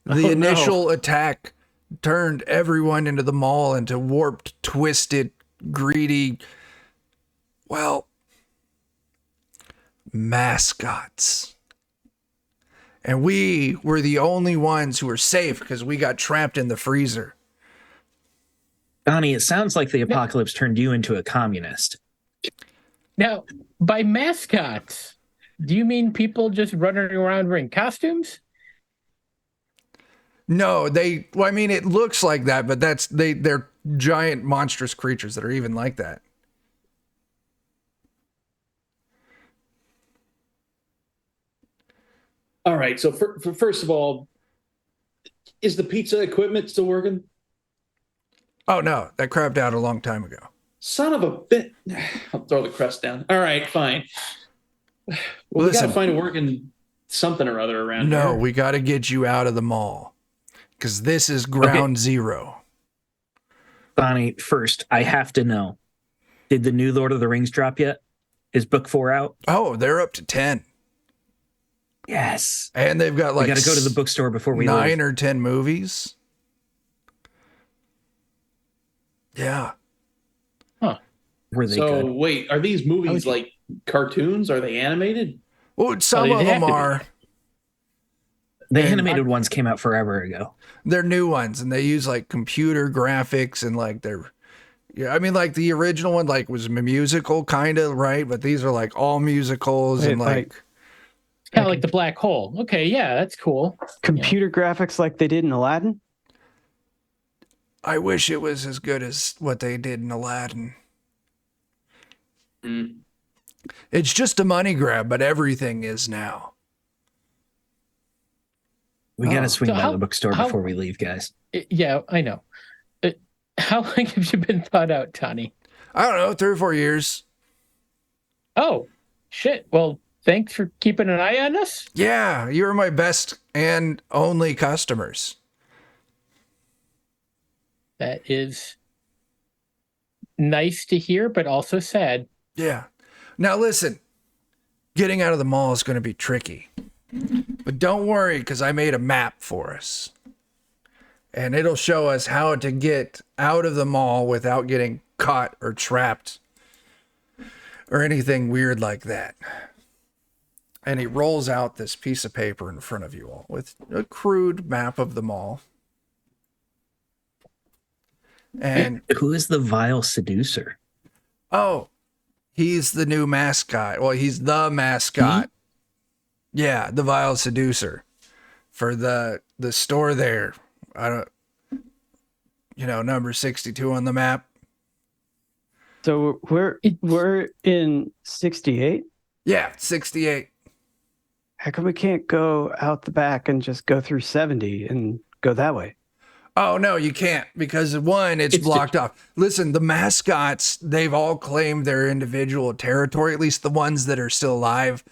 S4: Oh,
S1: The
S4: no.
S1: initial attack turned everyone into the mall into warped, twisted, greedy, well, mascots. And we were the only ones who were safe because we got trapped in the freezer.
S3: Donnie, it sounds like the apocalypse turned you into a communist.
S5: Now, by mascots, do you mean people just running around wearing costumes?
S1: No, it looks like that, but they're giant monstrous creatures that are even like that.
S6: All right. So first of all, is the pizza equipment still working?
S1: Oh no, that crapped out a long time ago.
S6: Son of a bit. I'll throw the crust down. All right, fine. Well, we
S1: Listen.
S6: gotta find a working something or other around
S1: No,
S6: here.
S1: we got to get you out of the mall because this is ground zero.
S3: Donnie, first, I have to know, did the new Lord of the Rings drop yet? Is book 4 out?
S1: Oh, they're up to 10.
S3: Yes.
S1: And they've got
S3: We
S1: like
S3: got to go to the bookstore before we
S1: 9
S3: leave.
S1: or 10 movies. Yeah.
S3: Were they
S6: So
S3: good?
S6: wait, are these movies like cartoons? Are they animated?
S1: Well, some
S5: they'd
S1: of them
S5: have to be.
S1: are.
S3: The
S1: and
S3: animated ones came out forever ago.
S1: They're new ones, and they use like computer graphics and like they're. Yeah, I mean, like the original one, like was musical kind of, right? But these are like all musicals and like
S5: It's kind of like the black hole. Okay, yeah, that's cool.
S2: Computer graphics like they did in Aladdin.
S1: I wish it was as good as what they did in Aladdin.
S6: Mm.
S1: It's just a money grab, but everything is now.
S3: We got
S2: Oh.
S3: to swing
S5: So
S3: by
S5: how-
S3: the bookstore
S5: how-
S3: before we leave, guys.
S5: Yeah, I know. How long have you been thought out, Tony?
S1: I don't know, 3 or 4 years.
S5: Oh, shit. Well, thanks for keeping an eye on us.
S1: Yeah, you were my best and only customers.
S5: That is nice to hear, but also sad.
S1: Yeah. Now listen, getting out of the mall is going to be tricky. But don't worry, because I made a map for us. And it'll show us how to get out of the mall without getting caught or trapped or anything weird like that. And he rolls out this piece of paper in front of you all with a crude map of the mall. And
S3: Who is the vile seducer?
S1: oh, he's the new mascot. Well, he's the mascot. Yeah, the Vile Seducer for the store there. I don't, number 62 on the map.
S2: So we're in 68.
S1: Yeah, 68.
S2: How come we can't go out the back and just go through 70 and go that way?
S1: Oh, no, you can't because one, it's blocked off. Listen, the mascots, they've all claimed their individual territory, at least the ones that are still alive.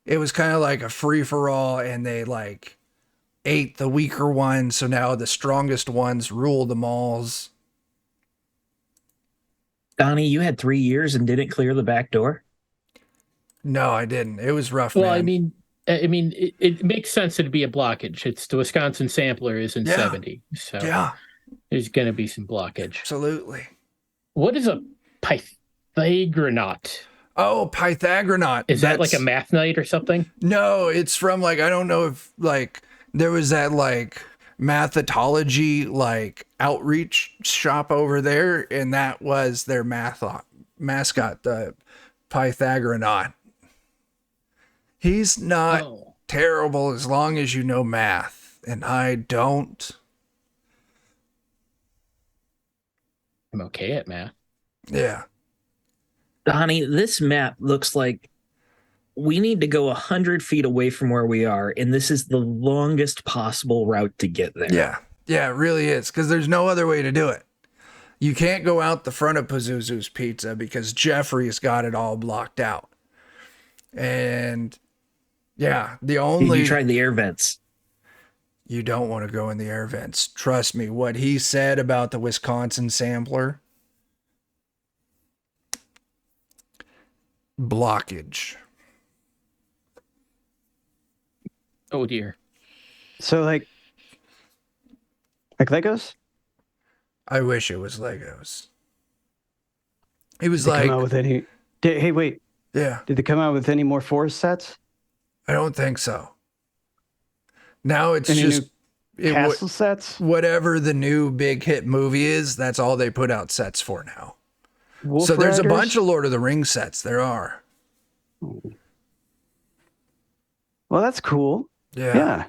S1: It was kind of like a free for all, and they like ate the weaker ones. So now the strongest ones rule the malls.
S3: Donnie, you had 3 years and didn't clear the back door?
S1: No, I didn't. It was rough,
S5: Well,
S1: man.
S5: it makes sense to be a blockage. It's the Wisconsin sampler is in 70, so
S1: Yeah,
S5: there's going to be some blockage.
S1: absolutely.
S5: What is a Pythagorenaut?
S1: Oh, Pythagorenaut.
S5: Is that like a math night or something?
S1: No, it's from like, I don't know if like there was that like mathology like outreach shop over there, and that was their mascot, the Pythagorenaut. He's not terrible as long as you know math, and I don't.
S5: I'm okay at math.
S1: Yeah.
S3: Donnie, this map looks like we need to go 100 feet away from where we are, and this is the longest possible route to get there.
S1: Yeah. Yeah, it really is, because there's no other way to do it. You can't go out the front of Pazuzu's Pizza because Jeffrey's got it all blocked out. And yeah,
S3: You tried the air vents.
S1: You don't want to go in the air vents. Trust me, what he said about the Wisconsin sampler. Blockage.
S5: Oh dear.
S2: So like Legos?
S1: I wish it was Legos. It was
S2: Did they
S1: like,
S2: come out with any? Hey, wait.
S1: yeah,
S2: Did they come out with any more forest sets?
S1: I don't think so. Now it's
S2: Any
S1: just
S2: castle sets?
S1: whatever the new big hit movie is, that's all they put out sets for now.
S2: Wolf
S1: So there's a
S2: Riders?
S1: bunch of Lord of the Rings sets. There are.
S2: Well, that's cool. Yeah.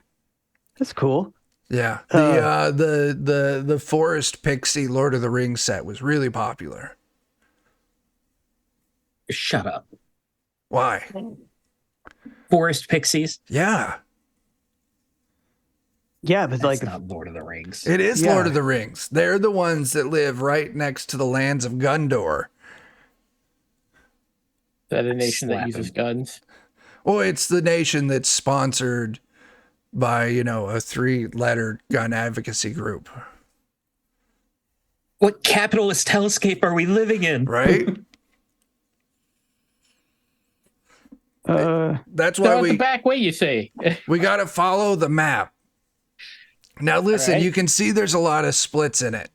S2: That's cool.
S1: Yeah. The Forest Pixie Lord of the Rings set was really popular.
S3: Shut up.
S1: Why?
S3: Forest Pixies?
S1: Yeah.
S2: Yeah, but
S3: That's
S2: like
S3: not Lord of the Rings.
S1: It is
S2: Yeah.
S1: Lord of the Rings. They're the ones that live right next to the lands of Gondor.
S5: Is that a nation that
S3: Slap
S5: uses
S3: him.
S5: guns?
S1: Well, it's the nation that's sponsored by, a 3-letter gun advocacy group,
S3: What capitalist hellscape are we living in?
S1: right? That's why
S5: Go out the back way, you say.
S1: we got to follow the map. Now, listen,
S5: right.
S1: you can see there's a lot of splits in it.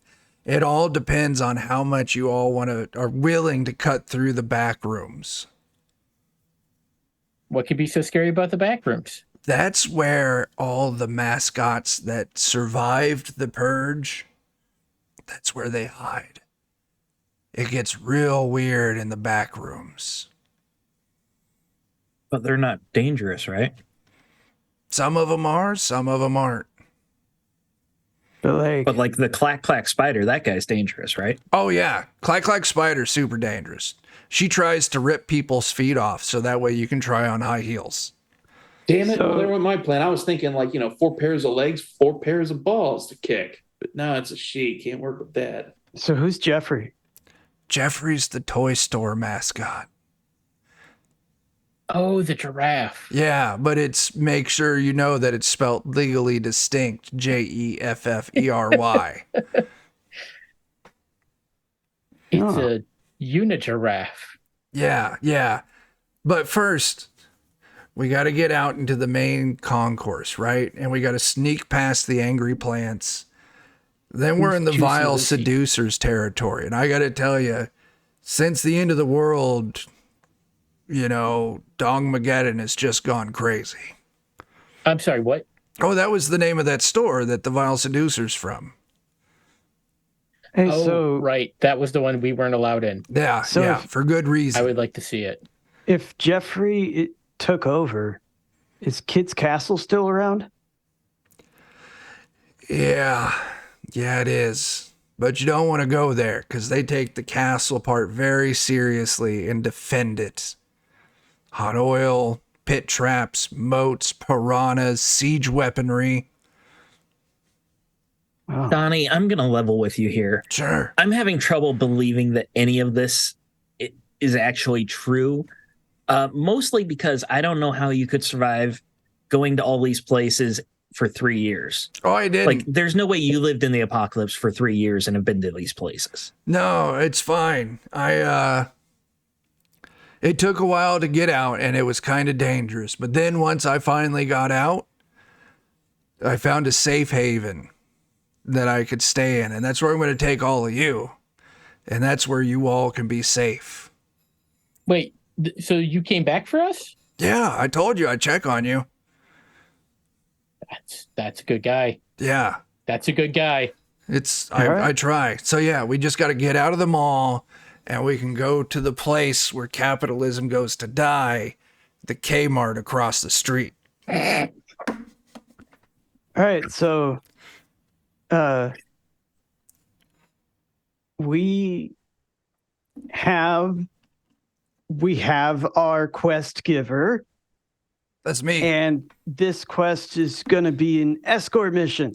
S1: It all depends on how much you all are willing to cut through the back rooms.
S5: What could be so scary about the back rooms?
S1: That's where all the mascots that survived the purge, that's where they hide. It gets real weird in the back rooms.
S3: But they're not dangerous, right?
S1: Some of them are, some of them aren't.
S2: But
S3: But like the Clack Clack Spider, that guy's dangerous, right?
S1: Oh yeah, Clack Clack Spider's super dangerous. She tries to rip people's feet off so that way you can try on high heels.
S6: Damn it.
S2: So-
S6: Well, there went my plan. I was thinking 4 pairs of legs, 4 pairs of balls to kick. But now it's a she. Can't work with that.
S2: So who's Jeffrey?
S1: Jeffrey's the toy store mascot.
S5: Oh, the giraffe.
S1: Yeah, but make sure you know that it's spelt legally distinct, Jeffery.
S5: It's a unigiraffe.
S1: Yeah. But first, we got to get out into the main concourse, right? And we got to sneak past the angry plants. Then we're in the
S5: Juicy
S1: vile
S5: Lucy.
S1: seducers territory. And I got to tell you, since the end of the world, Dongmageddon has just gone crazy.
S5: I'm sorry, what?
S1: Oh, that was the name of that store that the vile seducers from.
S2: Hey,
S5: Oh,
S2: so
S5: right. That was the one we weren't allowed in.
S1: Yeah,
S2: So
S1: yeah,
S2: if-
S1: for good reason.
S5: I would like to see it.
S2: if Jeffrey took over, Is Kid's Castle still around?
S1: Yeah, yeah, it is. But you don't want to go there because they take the castle part very seriously and defend it. Hot oil, pit traps, moats, piranhas, siege weaponry.
S2: Oh.
S3: Donnie, I'm going to level with you here.
S1: Sure.
S3: I'm having trouble believing that any of this is actually true. Mostly because I don't know how you could survive going to all these places for 3 years.
S1: Oh, I didn't.
S3: Like, there's no way you lived in the apocalypse for 3 years and have been to these places.
S1: No, it's fine. It took a while to get out and it was kind of dangerous. But then once I finally got out, I found a safe haven that I could stay in. And that's where I'm going to take all of you. And that's where you all can be safe.
S5: Wait, so you came back for us?
S1: Yeah, I told you I'd check on you.
S5: That's a good guy.
S1: Yeah.
S5: That's a good guy.
S1: I try. So yeah, we just got to get out of the mall and we can go to the place where capitalism goes to die, the Kmart across the street.
S2: All right, so we have our quest giver,
S1: That's me.
S2: and this quest is going to be an escort mission.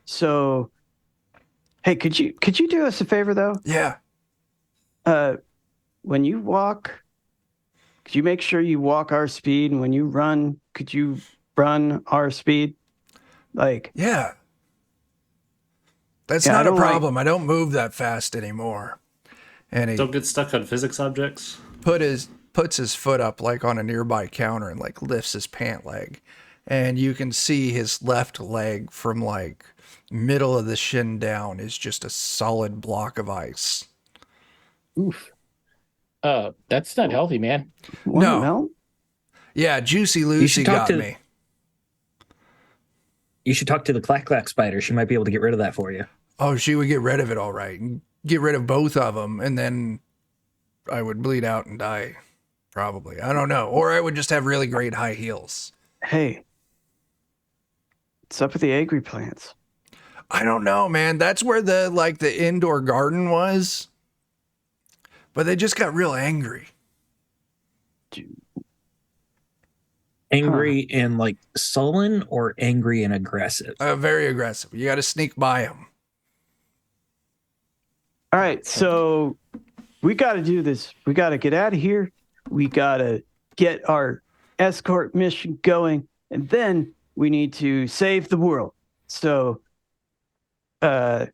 S2: So, hey, could you do us a favor though?
S1: Yeah.
S2: When you walk, could you make sure you walk our speed, and when you run, could you run our speed? Like,
S1: Yeah. That's
S2: Yeah, I
S1: not a
S2: don't like-
S1: problem. I don't move that fast anymore. And he
S4: Don't get stuck on physics objects.
S1: puts his foot up like on a nearby counter and like lifts his pant leg. And you can see his left leg from like middle of the shin down is just a solid block of ice.
S5: Oof. That's not healthy, man.
S2: wanna
S1: No.
S2: melt?
S1: Yeah, Juicy
S3: You
S1: Lucy
S3: should talk
S1: got
S3: to-
S1: me.
S3: You should talk to the Clack Clack spider. She might be able to get rid of that for you.
S1: Oh, she would get rid of it all right. Get rid of both of them, and then I would bleed out and die. Probably. I don't know. Or I would just have really great high heels.
S2: Hey, what's up with the agri plants?
S1: I don't know, man. That's where the indoor garden was. But they just got real angry.
S3: Angry and like sullen, or angry and aggressive?
S1: Very aggressive. You got to sneak by them.
S2: All right, so we got to do this. We got to get out of here. We got to get our escort mission going, and then we need to save the world. So, let's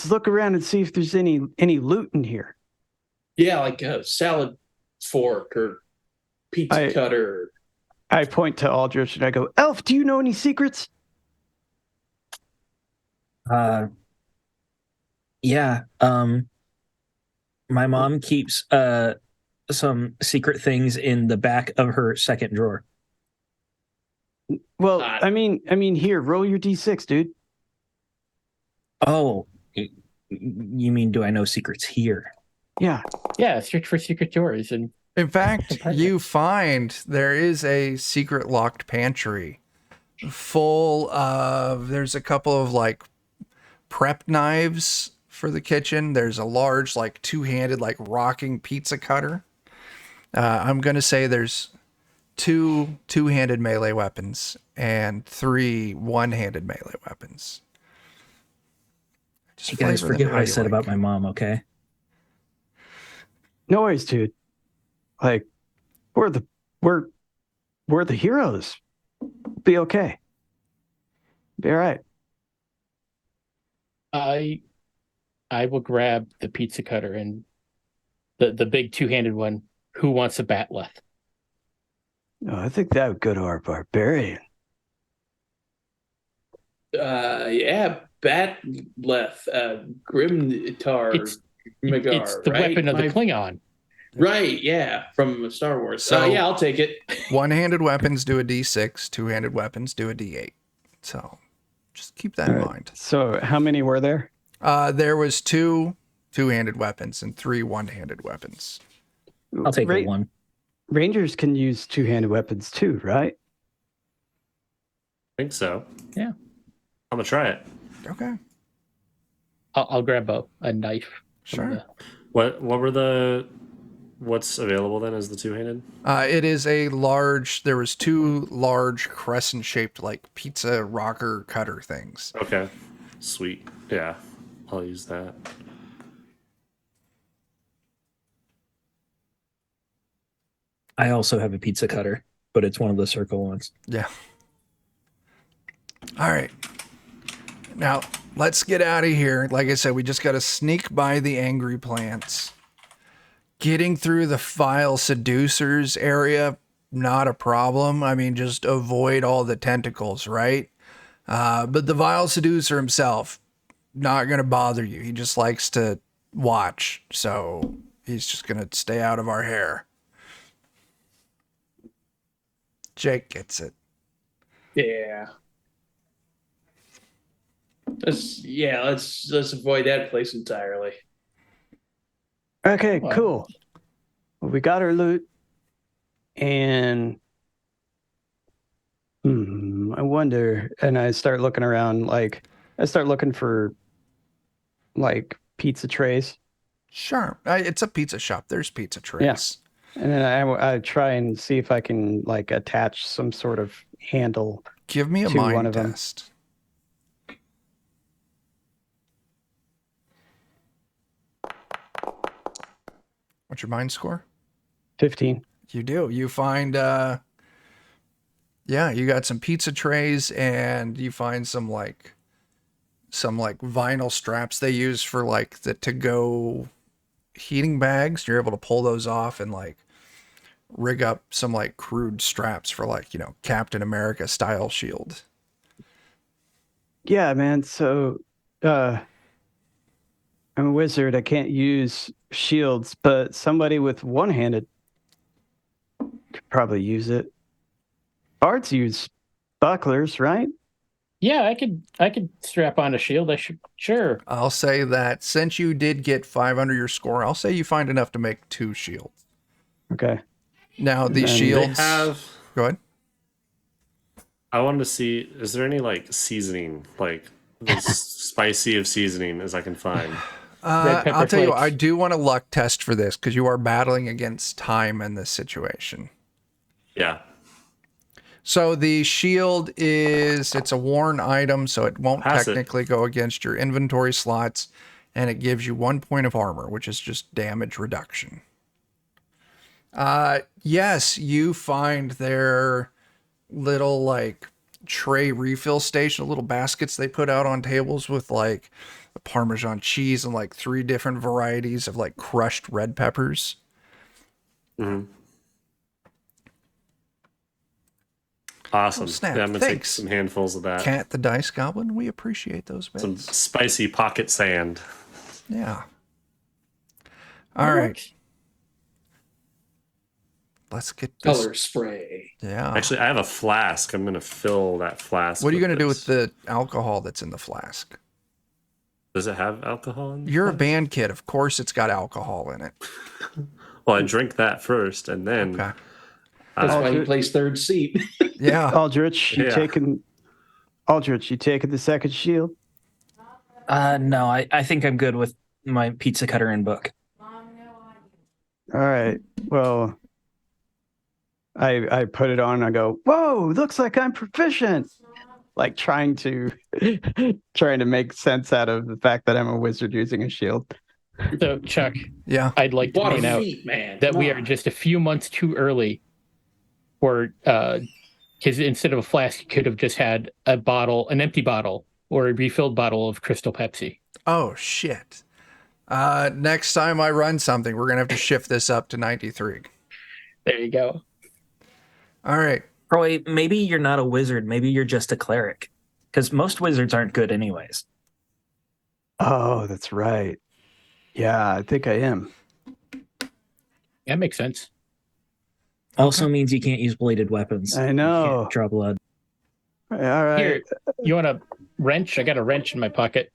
S2: look around and see if there's any loot in here.
S6: Yeah, like a salad fork or pizza cutter.
S2: I point to Aldrich and I go, Elf, do you know any secrets?
S3: Yeah. My mom keeps some secret things in the back of her second drawer.
S2: Well, I mean, here, roll your D6, dude.
S3: Oh, you mean, do I know secrets here?
S2: Yeah.
S5: Yeah, search for secret doors. And
S1: In fact,
S5: Perfect.
S1: you find there is a secret locked pantry full of, there's a couple of like prep knives for the kitchen. There's a large, like two-handed, like rocking pizza cutter. I'm going to say there's two-handed melee weapons and 3 one-handed melee weapons. Just
S3: You guys
S1: flavor them
S3: forget
S1: how
S3: what I
S1: you
S3: said
S1: like.
S3: about my mom, okay?
S2: No worries, dude. Like, we're the heroes. Be okay. Be all right.
S5: I will grab the pizza cutter and the big two-handed one. Who wants a batleth?
S2: No, I think that would go to our barbarian.
S6: Yeah, Batleth, Grimtar,
S5: It's
S6: Magar,
S5: it's the
S6: right?
S5: weapon of the Klingon.
S6: Right, yeah, from Star Wars.
S1: So-
S6: Yeah, I'll take it.
S1: One-handed weapons do a D6, two-handed weapons do a D8. So just keep that in
S2: All right.
S1: mind.
S2: So, how many were there?
S1: There was 2 two-handed weapons and 3 one-handed weapons.
S3: I'll take
S2: rate,
S3: the one.
S2: Rangers can use two-handed weapons too, right?
S4: I think so.
S5: Yeah.
S4: I'm gonna try it.
S1: Okay.
S5: I'll grab a knife. from
S1: Sure.
S4: What's available then as the two-handed?
S1: It is a large. There was two large crescent-shaped like pizza rocker cutter things.
S4: Okay. Sweet. Yeah. I'll use that.
S3: I also have a pizza cutter, but it's one of the circle ones.
S1: Yeah. All right. Now let's get out of here. Like I said, we just got to sneak by the angry plants. Getting through the vile seducers area, not a problem. I mean, just avoid all the tentacles, right? But the vile seducer himself, not going to bother you. He just likes to watch. So he's just going to stay out of our hair. Jake gets it.
S6: Yeah. Let's avoid that place entirely.
S2: Okay,
S5: Well-
S2: cool. Well, we got our loot, and I wonder. And I start looking around. Like, I start looking for like pizza trays,
S1: Sure. It's a pizza shop. There's pizza trays.
S2: and then I try and see if I can like attach some sort of handle.
S1: Give me a
S2: To one
S1: mind
S2: of 'em.
S1: test. What's your mind score?
S2: 15.
S1: You do. You find, yeah, you got some pizza trays and you find some like vinyl straps they use for like the to-go heating bags. You're able to pull those off and like rig up some like crude straps for like, Captain America style shield.
S2: Yeah, man. So, I'm a wizard. I can't use shields, but somebody with one-handed could probably use it. Bards use bucklers, right?
S5: Yeah, I could strap on a shield. Sure.
S1: I'll say that since you did get 5 under your score, I'll say you find enough to make 2 shields.
S2: Okay.
S1: Now these
S2: Then-
S4: They
S1: shields.
S4: have.
S1: Go ahead.
S4: I wanted to see. Is there any like seasoning, like as spicy of seasoning as I can find?
S5: Red pepper
S1: I'll tell you what, I
S5: flakes.
S1: do want a luck test for this because you are battling against time in this situation.
S4: Yeah.
S1: So the shield it's a worn item, so it won't
S4: Pass it.
S1: technically go against your inventory slots, and it gives you 1 point of armor, which is just damage reduction. Yes, you find their little like tray refill station, little baskets they put out on tables with like the Parmesan cheese and like 3 different varieties of like crushed red peppers.
S4: Awesome.
S1: Oh, snap.
S4: Yeah, I'm gonna take
S1: Thanks.
S4: some handfuls of that.
S1: Cat the Dice Goblin, we appreciate those
S4: Some
S1: bits.
S4: spicy pocket sand.
S1: Yeah. All right. Let's get this.
S6: Color spray.
S1: Yeah.
S4: Actually, I have a flask. I'm gonna fill that flask.
S1: What are you going to do
S4: this.
S1: with the alcohol that's in the flask?
S4: Does it have alcohol in?
S1: You're a band kid. Of course it's got alcohol in it.
S4: Well, I drink that first, and then
S1: Okay.
S6: That's why
S2: Oh,
S6: he plays third seat.
S1: Yeah.
S2: Aldrich, you
S4: Yeah.
S2: taking the second shield?
S3: No, I think I'm good with my pizza cutter and book.
S2: All right. Well, I put it on and I go, whoa, looks like I'm proficient. Like trying to make sense out of the fact that I'm a wizard using a shield.
S5: So, Chuck,
S1: Yeah.
S5: I'd like to
S6: What
S5: point
S6: a
S5: out
S6: feat, man.
S5: that
S6: Come
S5: we
S6: on.
S5: are just a few months too early for because instead of a flask, you could have just had an empty bottle or a refilled bottle of Crystal Pepsi.
S1: Oh, shit. Next time I run something, we're going to have to shift this up to 93.
S5: There you go.
S1: All right.
S3: Roy, maybe you're not a wizard. Maybe you're just a cleric. Because most wizards aren't good anyways.
S2: Oh, that's right. Yeah, I think I am.
S5: That makes sense.
S3: Also means you can't use bladed weapons.
S2: I
S3: You
S2: know.
S3: can't draw blood.
S2: All right.
S5: Here, you want a wrench? I got a wrench in my pocket.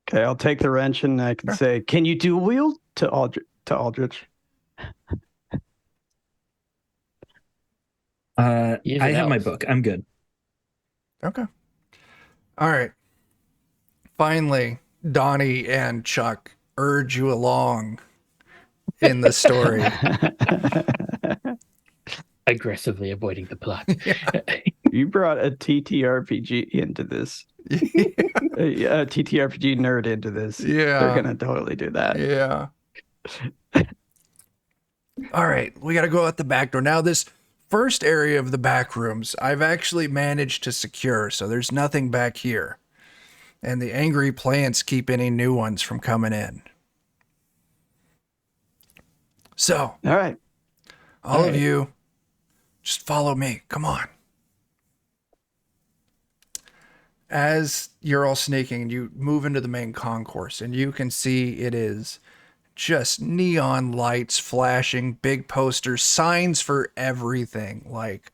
S2: Okay, I'll take the wrench and I can say, "Can you dual wield?" to Aldrich.
S5: He is
S3: I
S5: an
S3: have my
S5: elf.
S3: book. I'm good.
S1: Okay. All right. Finally, Donnie and Chuck urge you along in the story.
S5: Aggressively avoiding the plot.
S2: You brought a TTRPG into this. A TTRPG nerd into this.
S1: Yeah.
S2: They're gonna totally do that.
S1: Yeah. All right, we got to go out the back door. Now, this first area of the back rooms, I've actually managed to secure, so there's nothing back here. And the angry plants keep any new ones from coming in. So,
S2: All right.
S1: all of you, just follow me. Come on. As you're all sneaking, you move into the main concourse, and you can see it is just neon lights flashing, big posters, signs for everything, like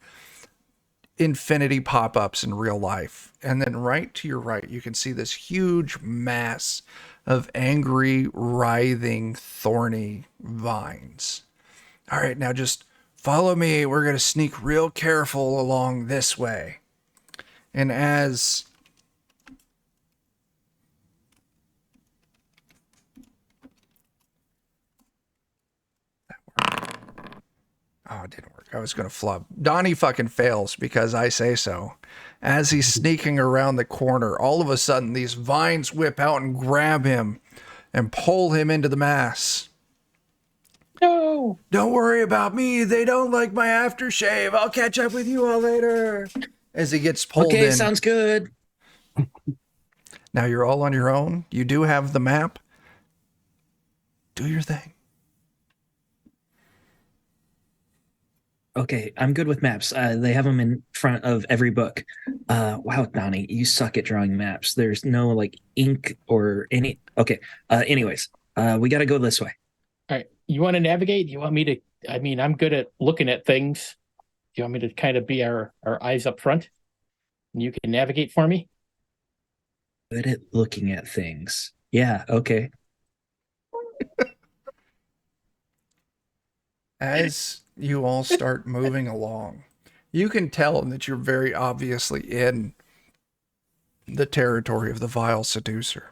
S1: infinity pop-ups in real life. And then right to your right, you can see this huge mass of angry, writhing, thorny vines. All right, now just follow me. We're going to sneak real careful along this way. And as oh, it didn't work. I was going to flub. Donnie fucking fails because I say so. As he's sneaking around the corner, all of a sudden these vines whip out and grab him and pull him into the mass.
S5: No.
S1: Don't worry about me. They don't like my aftershave. I'll catch up with you all later. As he gets pulled
S3: Okay,
S1: in.
S3: sounds good.
S1: Now you're all on your own. You do have the map. Do your thing.
S3: Okay, I'm good with maps. They have them in front of every book. Wow, Donnie, you suck at drawing maps. There's no like ink or any. Okay. Anyways, we got to go this way.
S5: All right. You want to navigate? You want me to? I mean, I'm good at looking at things. Do you want me to kind of be our eyes up front? And you can navigate for me?
S3: Good at looking at things. Yeah. Okay.
S1: As you all start moving along, you can tell that you're very obviously in the territory of the vile seducer.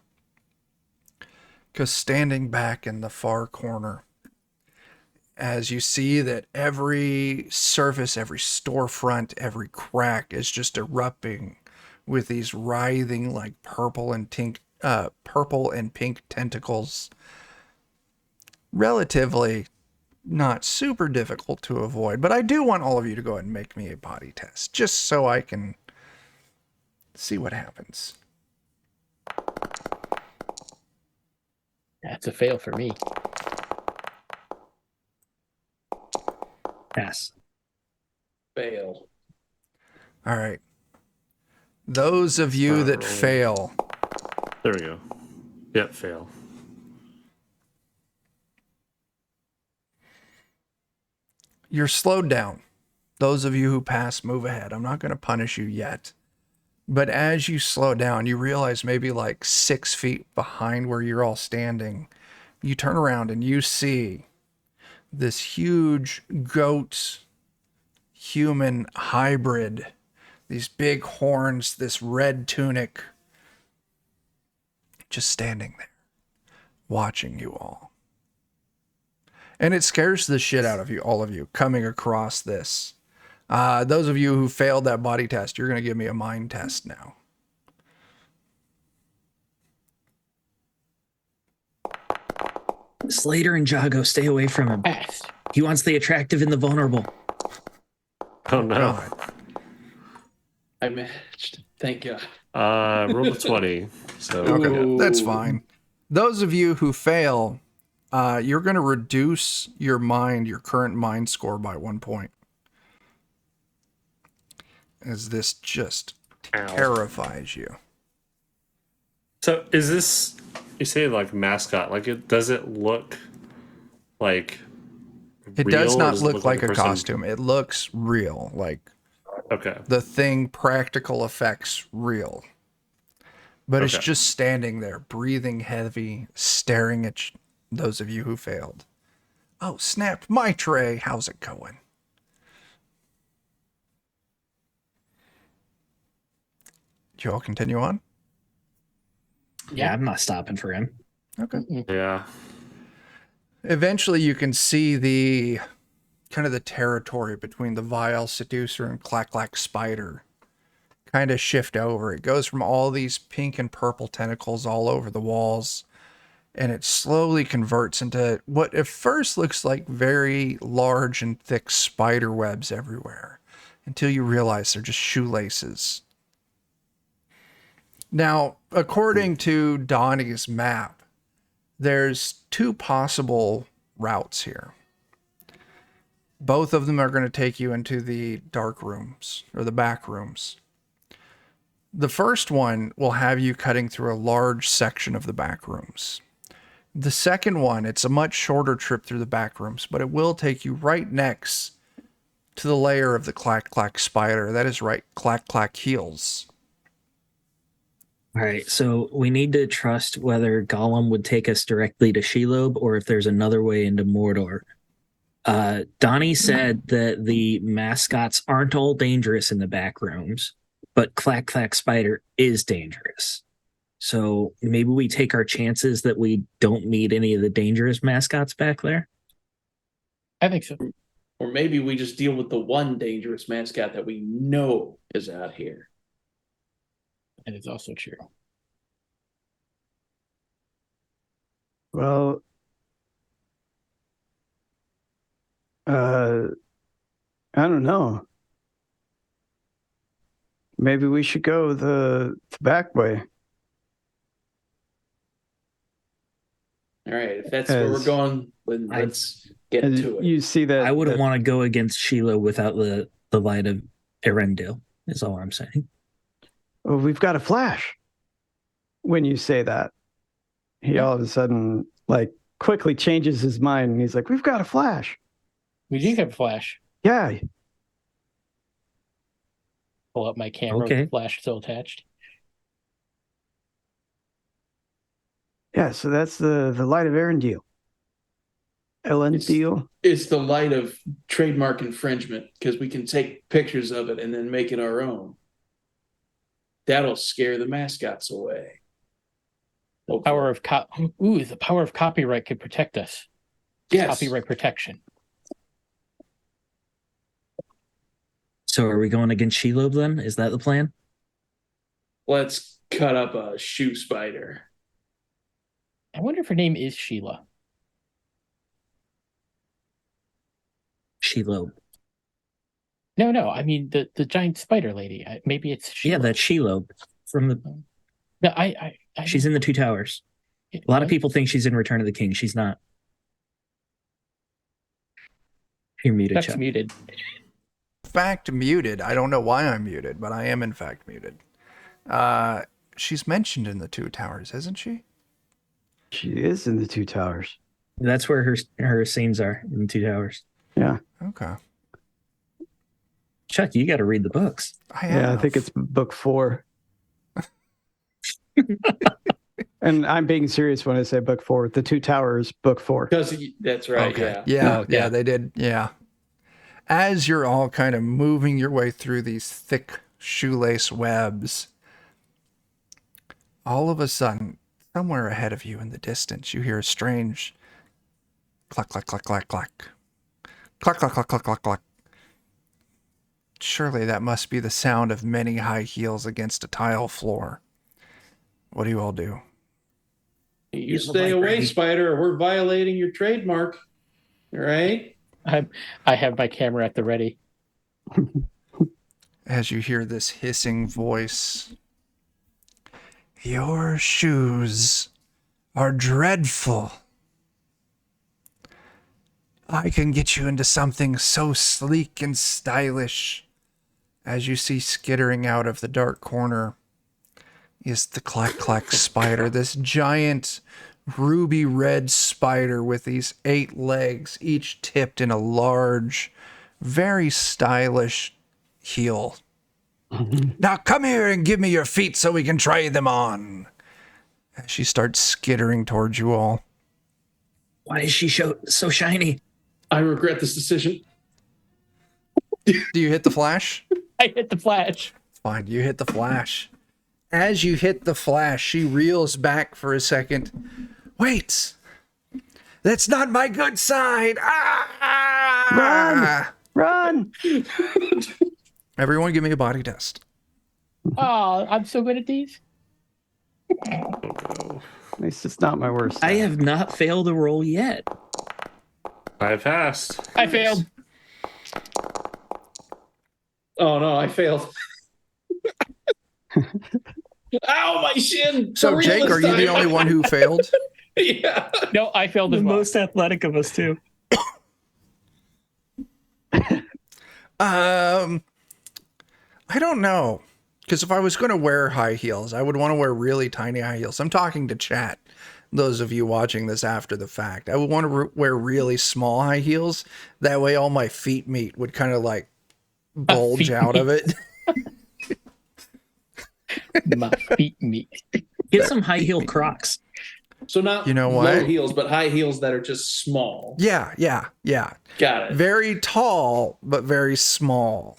S1: Because standing back in the far corner, as you see that every surface, every storefront, every crack is just erupting with these writhing like purple and pink tentacles, relatively not super difficult to avoid, but I do want all of you to go ahead and make me a body test, just so I can see what happens.
S5: That's a fail for me.
S3: Pass.
S6: Fail.
S1: All right. Those of you that fail,
S4: There we go. Yep, fail.
S1: you're slowed down. Those of you who pass, move ahead. I'm not going to punish you yet. But as you slow down, you realize maybe like 6 feet behind where you're all standing, you turn around and you see this huge goat human hybrid, these big horns, this red tunic, just standing there, watching you all. And it scares the shit out of you, all of you, coming across this. Those of you who failed that body test, you're going to give me a mind test now.
S3: Slater and Jago, stay away from him.
S5: Pass.
S3: He wants the attractive and the vulnerable.
S4: Oh no.
S1: God.
S6: I managed. Thank God.
S4: Roll a 20. So
S1: Okay, that's fine. Those of you who fail, you're going to reduce your current mind score by 1 point. As this just terrifies you.
S4: So is this, you say like mascot, like does it look like
S1: It
S4: real,
S1: does
S4: or
S1: not
S4: does it
S1: look like a
S4: person?
S1: costume. It looks real, like
S4: Okay.
S1: the thing, practical effects real. But it's
S4: Okay.
S1: just standing there, breathing heavy, staring at those of you who failed. Oh, snap. My tray. How's it going? You all continue on?
S3: Yeah, I'm not stopping for him.
S1: Okay.
S4: Yeah.
S1: Eventually, you can see the kind of the territory between the vile seducer and clack clack spider kind of shift over. It goes from all these pink and purple tentacles all over the walls, and it slowly converts into what at first looks like very large and thick spider webs everywhere, until you realize they're just shoelaces. Now, according to Donnie's map, there's two possible routes here. Both of them are going to take you into the dark rooms or the back rooms. The first one will have you cutting through a large section of the back rooms. The second one, it's a much shorter trip through the back rooms, but it will take you right next to the lair of the clack clack spider. That is right, clack clack heels.
S3: All right, so we need to trust whether Gollum would take us directly to Shelob or if there's another way into Mordor. Donnie said that the mascots aren't all dangerous in the back rooms, but Clack Clack Spider is dangerous. So maybe we take our chances that we don't meet any of the dangerous mascots back there.
S5: I think so.
S6: Or maybe we just deal with the one dangerous mascot that we know is out here.
S5: And it's also true.
S2: Well, I don't know. Maybe we should go the back way.
S6: All right, if that's where we're going, then let's get
S2: And
S6: to it.
S2: you see that
S3: I wouldn't
S2: that-
S3: want to go against Sheila without the light of Erendil, is all I'm saying.
S2: Oh, we've got a flash. When you say that, he all of a sudden like quickly changes his mind and he's like, "We've got a flash."
S5: We do have a flash.
S2: Yeah.
S5: Pull up my camera with
S3: Okay.
S5: the flash still attached.
S2: Yeah, so that's the light of Erendil. Elendil.
S6: It's the light of trademark infringement because we can take pictures of it and then make it our own. That'll scare the mascots away.
S5: Power of the power of copyright could protect us.
S6: Yes.
S5: Copyright protection.
S3: So are we going against Shelob then? Is that the plan?
S6: Let's cut up a shoe spider.
S5: I wonder if her name is Sheila.
S3: Shelob.
S5: No. I mean the giant spider lady. Maybe it's Sheila.
S3: Yeah, that's Shelob from the.
S5: No, I
S3: She's in the Two Towers. A lot of people think she's in Return of the King. She's not. You're muted,
S5: Chuck's
S3: Chuck.
S5: muted.
S1: In fact, muted. I don't know why I'm muted, but I am in fact muted. She's mentioned in the Two Towers, isn't she?
S2: She is in the Two Towers.
S3: That's where her scenes are in the Two Towers.
S2: Yeah.
S1: Okay.
S3: Chuck, you got to read the books.
S2: Yeah, I think it's book 4. And I'm being serious when I say book 4. The Two Towers, book 4.
S6: Because that's right.
S1: Okay.
S6: Yeah.
S1: Yeah, they did. Yeah. As you're all kind of moving your way through these thick shoelace webs, all of a sudden, somewhere ahead of you in the distance, you hear a strange clack, clack, clack, clack, clack. Clack, clack, clack, clack, clack, clack. Surely that must be the sound of many high heels against a tile floor. What do you all do?
S6: You stay away, spider, or we're violating your trademark. All right?
S5: I have my camera at the ready.
S1: As you hear this hissing voice, your shoes are dreadful. I can get you into something so sleek and stylish. As you see skittering out of the dark corner is the Clack Clack spider, this giant ruby red spider with these 8 legs, each tipped in a large, very stylish heel. Now come here and give me your feet so we can try them on. As she starts skittering towards you all.
S3: Why is she so shiny?
S6: I regret this decision.
S1: Do you hit the flash?
S5: I hit the flash.
S1: Fine, you hit the flash. As you hit the flash, she reels back for a second. Wait! That's not my good side! Ah!
S2: Run!
S1: Everyone give me a body test.
S5: Oh, I'm so good at these.
S2: At least it's not my worst.
S3: I have not failed a roll yet.
S4: I passed.
S5: I failed.
S6: Oh no, I failed. Ow, my shin!
S1: So,
S6: For real
S1: Jake,
S6: this
S1: are you the
S6: time.
S1: only one who failed?
S6: Yeah.
S5: No, I failed
S3: The
S5: as well.
S3: most athletic of us, too.
S1: I don't know. Because if I was going to wear high heels, I would want to wear really tiny high heels. I'm talking to chat, those of you watching this after the fact. I would want to wear really small high heels. That way all my feet meat would kind of like bulge
S5: feet
S1: out of it.
S5: My feet meet.
S3: Get some high heel Crocs.
S6: So not
S1: You know
S6: low
S1: what?
S6: heels, but high heels that are just small.
S1: Yeah.
S6: Got it.
S1: Very tall, but very small.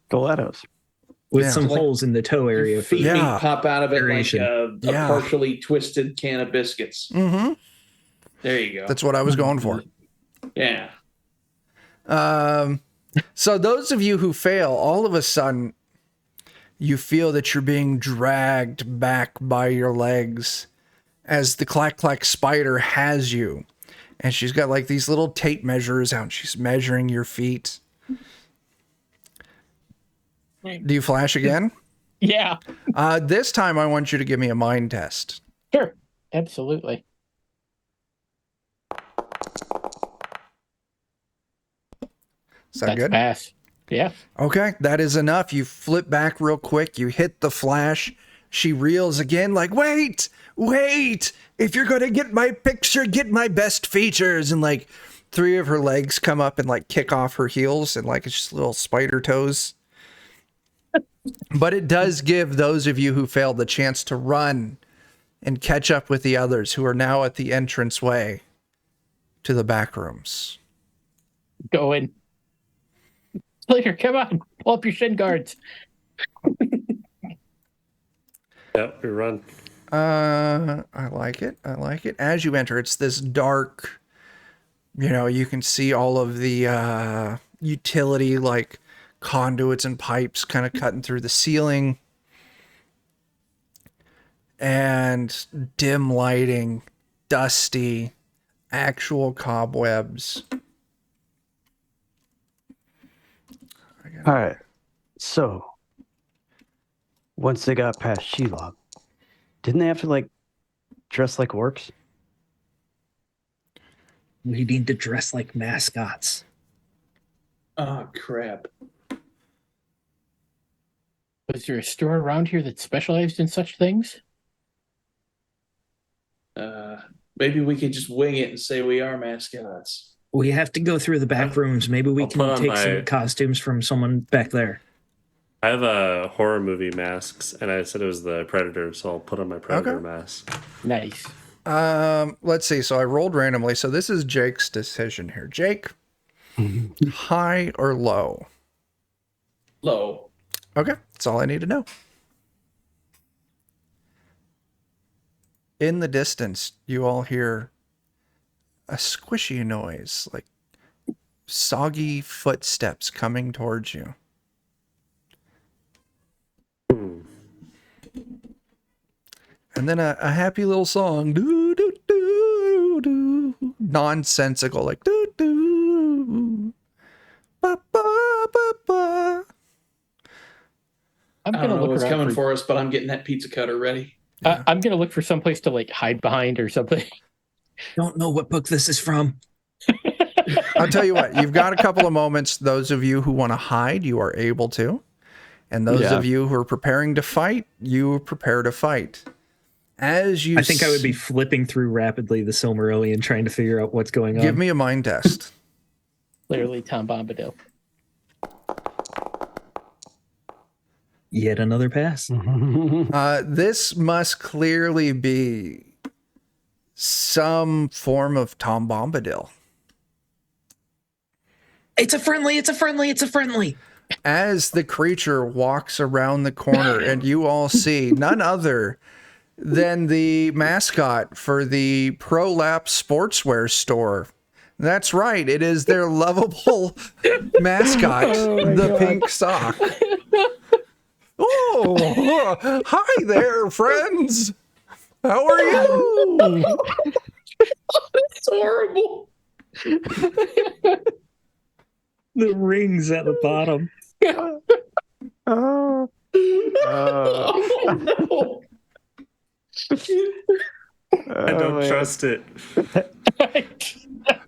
S2: Stilettos.
S3: With
S1: Yeah.
S3: some
S6: Like-
S3: holes in the toe area.
S6: Your
S3: For
S6: feet
S1: Yeah.
S6: pop out of it like
S3: Variation.
S6: a
S1: Yeah.
S6: partially twisted can of biscuits.
S1: Mm-hmm.
S6: There you go.
S1: That's what I was going for.
S6: Yeah.
S1: So those of you who fail, all of a sudden, you feel that you're being dragged back by your legs as the clack clack spider has you. And she's got like these little tape measures out. And she's measuring your feet. Do you flash again?
S5: Yeah,
S1: This time I want you to give me a mind test.
S5: sure. Absolutely.
S1: Is that
S5: That's
S1: good?
S5: pass. Yeah.
S1: Okay, that is enough. You flip back real quick. You hit the flash. She reels again, like, wait. If you're going to get my picture, get my best features. And like 3 of her legs come up and like kick off her heels and like it's just little spider toes. But it does give those of you who failed the chance to run and catch up with the others who are now at the entranceway to the back rooms.
S5: Go in. Later, come on. Pull up your shin guards.
S4: Yep, we run.
S1: I like it. As you enter, it's this dark, you can see all of the utility like conduits and pipes kind of cutting through the ceiling and dim lighting, dusty, actual cobwebs.
S2: All right. So, once they got past Shelob, didn't they have to like dress like orcs?
S3: We need to dress like mascots.
S6: Oh crap.
S5: Was there a store around here that specialized in such things?
S6: Maybe we could just wing it and say we are mascots.
S3: We have to go through the back rooms. Maybe we
S4: I'll put
S3: can
S4: on
S3: take
S4: my-
S3: some costumes from someone back there.
S4: I have a horror movie masks, and I said it was the Predator, so I'll put on my Predator
S1: Okay.
S4: mask.
S5: Nice.
S1: Let's see. So I rolled randomly. So this is Jake's decision here. Jake, high or low?
S6: Low.
S1: Okay, that's all I need to know. In the distance, you all hear a squishy noise, like soggy footsteps coming towards you. And then a happy little song, doo doo doo doo, nonsensical, like doo doo, ba ba ba ba.
S5: I'm
S6: I don't
S5: gonna
S6: know
S5: look
S6: what's
S5: around
S6: coming
S5: for,
S6: for us, but I'm getting that pizza cutter ready.
S5: I'm gonna look for someplace to like hide behind or something.
S3: Don't know what book this is from.
S1: I'll tell you what, you've got a couple of moments. Those of you who want to hide, you are able to. And those
S2: Yeah.
S1: of you who are preparing to fight, you prepare to fight. As you
S3: I think I would be flipping through rapidly the Silmarillion trying to figure out what's going on.
S1: give me a mind test.
S5: Clearly, Tom Bombadil.
S3: Yet another pass.
S1: This must clearly be some form of Tom Bombadil.
S3: It's a friendly.
S1: as the creature walks around the corner, and you all see none other than the mascot for the ProLap Sportswear store. That's right. It is their lovable mascot, the pink sock. Oh, hi there, friends. How are you?
S6: It's horrible.
S3: The rings at the bottom.
S2: Oh.
S6: Oh, no.
S4: I don't
S2: man.
S4: trust it.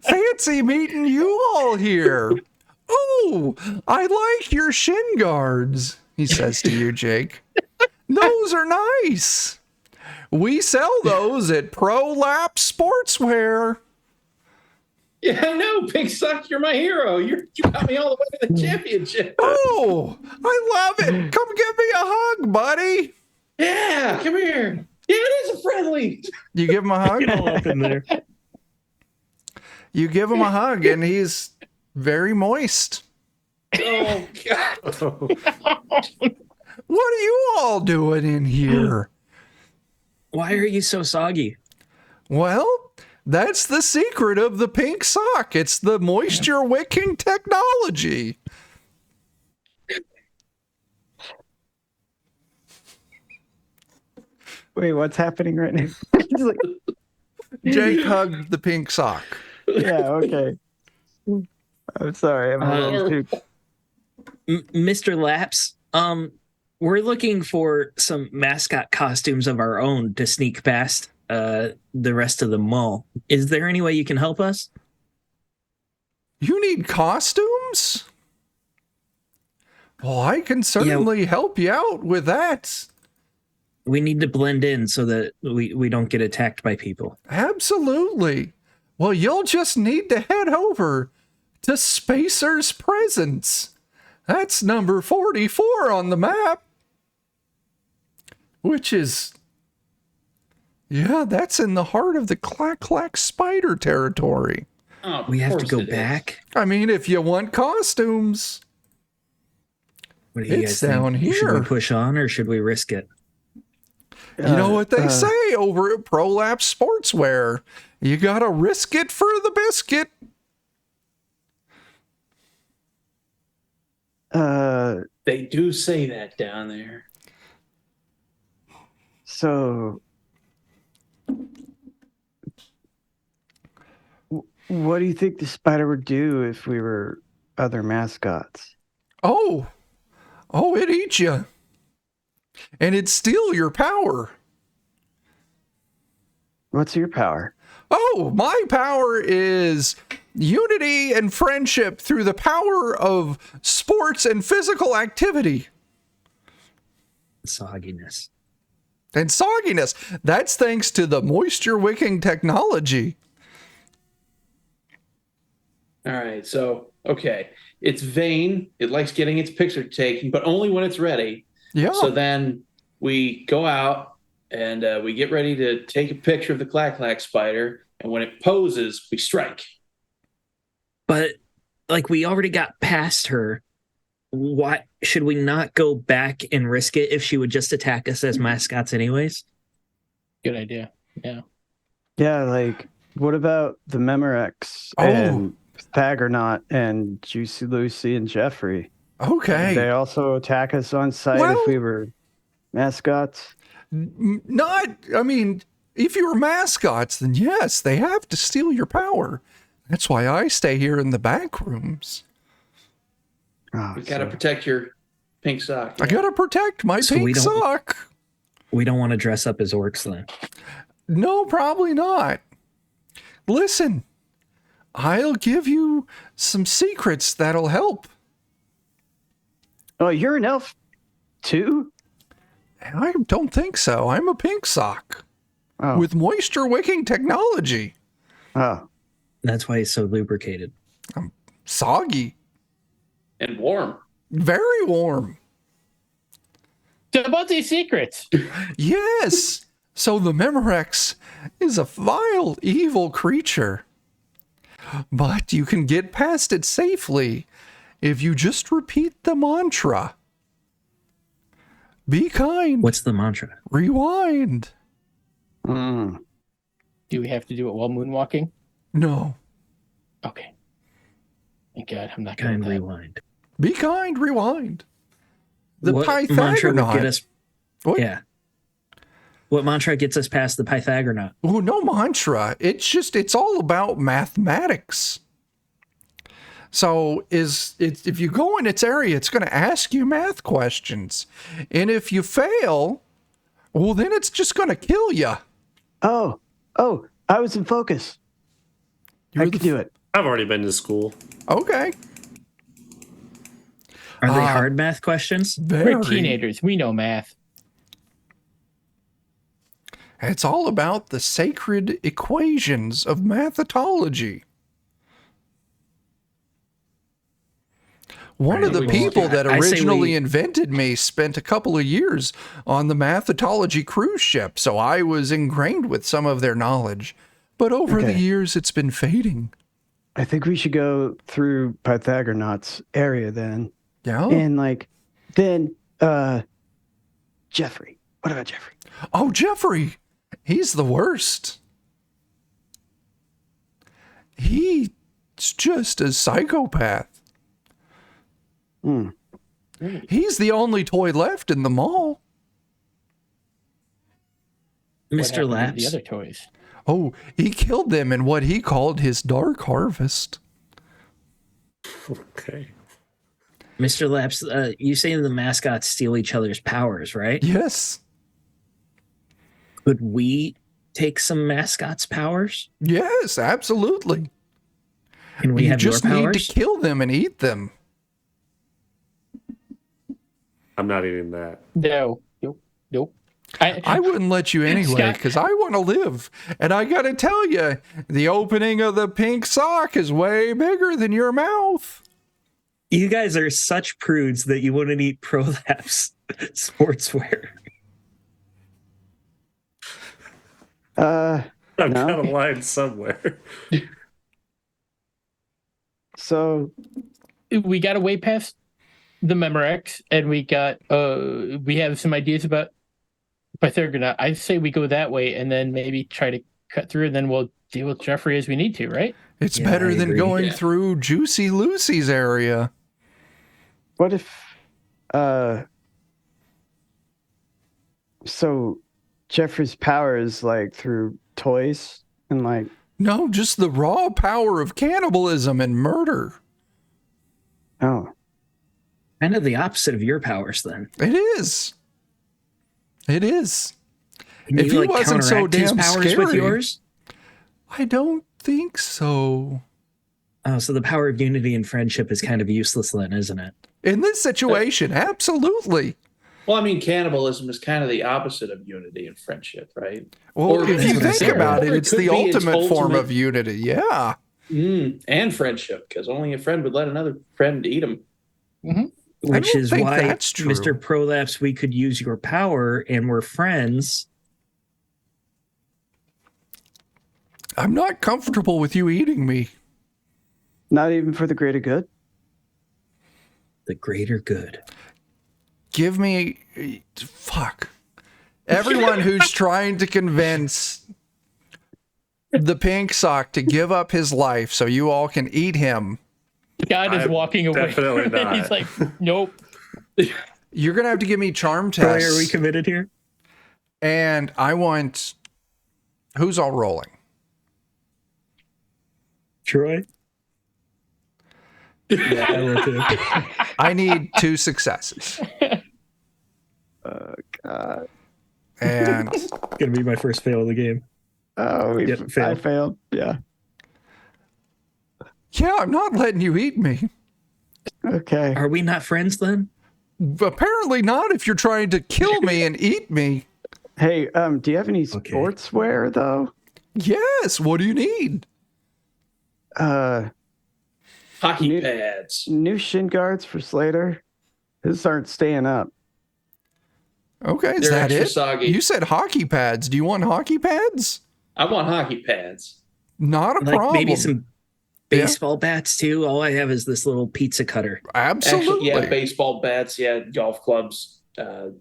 S1: Fancy meeting you all here. Oh, I like your shin guards, he says to you, Jake. Those are nice. We sell those at ProLap Sportswear.
S6: Yeah, I know. Pink Sock, you're my hero. You got me all the way to the championship.
S1: Oh, I love it. Come give me a hug, buddy.
S6: Yeah, come here. Yeah, it is a friendly.
S1: You give him a hug?
S3: Get all up in there.
S1: You give him a hug, and he's very moist.
S6: Oh, God.
S1: What are you all doing in here?
S3: Why are you so soggy?
S1: Well, that's the secret of the pink sock. It's the moisture wicking technology.
S2: Wait, what's happening right now? He's like,
S1: Jake hugged the pink sock.
S2: yeah, okay. I'm sorry. I'm a little too.
S3: Mr. Laps, we're looking for some mascot costumes of our own to sneak past the rest of the mall. Is there any way you can help us?
S1: You need costumes? Well, I can certainly help you out with that.
S3: We need to blend in so that we don't get attacked by people.
S1: Absolutely. Well, you'll just need to head over to Spacer's Presence. That's number 44 on the map. Which is... yeah, that's in the heart of the Clack Clack Spider territory.
S6: Oh,
S3: We have to
S6: of
S3: go
S6: course it is.
S3: back.
S1: I mean, if you want costumes,
S3: What do you
S1: It's
S3: guys
S1: down
S3: think? Should we
S1: here.
S3: push on or should we risk it?
S1: you know what they say over at ProLap Sportswear. You gotta risk it for the biscuit.
S6: They do say that down there.
S2: So, what do you think the spider would do if we were other mascots?
S1: Oh, it'd eat you. And it'd steal your power.
S2: What's your power?
S1: Oh, my power is unity and friendship through the power of sports and physical activity.
S3: Sogginess.
S1: And sogginess. That's thanks to the moisture wicking technology.
S6: All right, so okay, it's vain. It likes getting its picture taken, but only when it's ready.
S1: Yeah.
S6: So then we go out and we get ready to take a picture of the Clack Clack spider, and when it poses, we strike.
S3: But like we already got past her. Why should we not go back and risk it if she would just attack us as mascots anyways?
S5: Good idea. Yeah.
S2: Yeah, like, what about the Memorex and Thagonaut and Juicy Lucy and Jeffrey?
S1: Okay.
S2: They also attack us on sight
S1: Well-
S2: if we were mascots.
S1: I mean, if you were mascots, then yes, they have to steal your power. That's why I stay here in the back rooms.
S2: Oh,
S6: We got to
S2: so-
S6: protect your pink sock.
S1: I gotta protect my
S3: So we
S1: pink
S3: don't-
S1: sock.
S3: We don't want to dress up as orcs then.
S1: No, probably not. Listen, I'll give you some secrets that'll help.
S2: Oh, you're an elf too?
S1: I don't think so. I'm a pink sock
S2: Oh,
S1: with moisture wicking technology.
S2: oh.
S3: That's why it's so lubricated.
S1: Soggy,
S6: And warm.
S1: very warm.
S5: So about these secrets.
S1: Yes. So the Memorex is a vile, evil creature. But you can get past it safely if you just repeat the mantra. Be kind.
S3: What's the mantra?
S1: Rewind.
S2: Mm.
S5: Do we have to do it while moonwalking?
S1: No.
S5: Okay. Thank God, I'm not
S3: Kind
S5: going to.
S3: rewind.
S1: Be kind. Rewind. The
S3: What mantra would
S1: Pythagorean.
S3: get us?
S1: What?
S3: Yeah. What mantra gets us past the Pythagorean?
S1: Oh, no mantra. It's all about mathematics. So if you go in its area, it's going to ask you math questions. And if you fail, well, then it's just going to kill you.
S2: Oh, I was in focus. I could do it.
S4: I've already been to school.
S1: Okay.
S3: Are they hard math questions?
S5: We're teenagers. We know math.
S1: It's all about the sacred equations of mathology. One of the people that originally invented me spent a couple of years on the mathology cruise ship, so I was ingrained with some of their knowledge. But over the years, it's been fading.
S2: I think we should go through Pythagorean's area then.
S1: Yeah.
S2: And then Jeffrey. What about Jeffrey?
S1: Oh, Jeffrey. He's the worst. He's just a psychopath. He's the only toy left in the mall.
S3: Mr.
S5: What happened to
S3: Laps.
S5: the other toys.
S1: Oh, he killed them in what he called his dark harvest.
S4: Okay.
S3: Mr. Laps, you say the mascots steal each other's powers, right?
S1: Yes.
S3: Could we take some mascots' powers?
S1: Yes, absolutely.
S3: Can we
S1: You
S3: have your
S1: just need to
S3: powers?
S1: kill them and eat them.
S4: I'm not eating that.
S5: No. Nope.
S1: I wouldn't let you anyway
S5: Scott-
S1: because I want to live. And I got to tell you, the opening of the pink sock is way bigger than your mouth.
S3: You guys are such prudes that you wouldn't eat Prolapse sportswear.
S4: I've
S2: No.
S4: got a line somewhere.
S2: So
S5: We got to way past the Memorex, and we have some ideas about Pythagorean. I say we go that way, and then maybe try to cut through, and then we'll deal with Jeffrey as we need to, right?
S1: It's
S3: Yeah,
S1: better
S3: I
S1: than
S3: agree.
S1: going
S6: Yeah.
S1: through Juicy Lucy's area.
S2: what if so Jeffrey's power is through toys and
S1: No, just the raw power of cannibalism and murder.
S2: oh.
S3: Kind of the opposite of your powers, then.
S1: It is. It is.
S3: Can
S1: If
S3: you,
S1: he wasn't so
S3: counteract his
S1: damn
S3: powers with
S1: scary.
S3: yours?
S1: I don't think so.
S3: Oh, so the power of unity and friendship is kind of useless then, isn't it?
S1: In this situation, absolutely.
S6: Well, I mean, cannibalism is kind of the opposite of unity and friendship, right?
S1: Well,
S6: Or
S1: if you
S6: that's
S1: think
S6: what I
S1: about
S6: said.
S1: it,
S6: Or it
S1: it's
S6: could
S1: the
S6: be its
S1: ultimate form
S6: ultimate-
S1: of unity. Yeah.
S6: And friendship, because only a friend would let another friend eat him.
S3: Which
S1: don't
S3: is
S1: think
S3: why,
S1: that's true.
S3: Mr. Prolapse, we could use your power and we're friends.
S1: I'm not comfortable with you eating me.
S2: Not even for the greater good?
S3: The greater good.
S1: Give me. Fuck. Everyone who's trying to convince the pink sock to give up his life so you all can eat him,
S5: God is
S4: I'm
S5: walking away.
S4: definitely not.
S5: He's like, nope.
S1: you're going to have to give me charm
S3: Troy,
S1: tests.
S3: are we committed here?
S1: And I want. Who's all rolling?
S3: Troy? Yeah, I will too.
S1: I need 2 successes.
S2: God.
S1: And
S3: Gonna be my first fail of the game.
S2: Oh,
S3: Yep,
S2: I
S3: failed.
S2: failed. Yeah.
S1: yeah, I'm not letting you eat me.
S2: Okay.
S3: Are we not friends then?
S1: Apparently not if you're trying to kill me and eat me.
S2: Hey, do you have any
S3: Okay.
S2: sportswear though?
S1: Yes, what do you need?
S6: Hockey
S2: New-
S6: pads.
S2: New shin guards for Slater. His aren't staying up.
S1: Okay, is
S6: They're
S1: that
S6: extra
S1: it?
S6: soggy.
S1: You said hockey pads. Do you want hockey pads?
S6: I want hockey pads.
S1: Not a
S3: Like
S1: problem.
S3: maybe some baseball bats too. All I have is this little pizza cutter.
S1: Absolutely.
S6: Actually, yeah, baseball bats, yeah, golf clubs,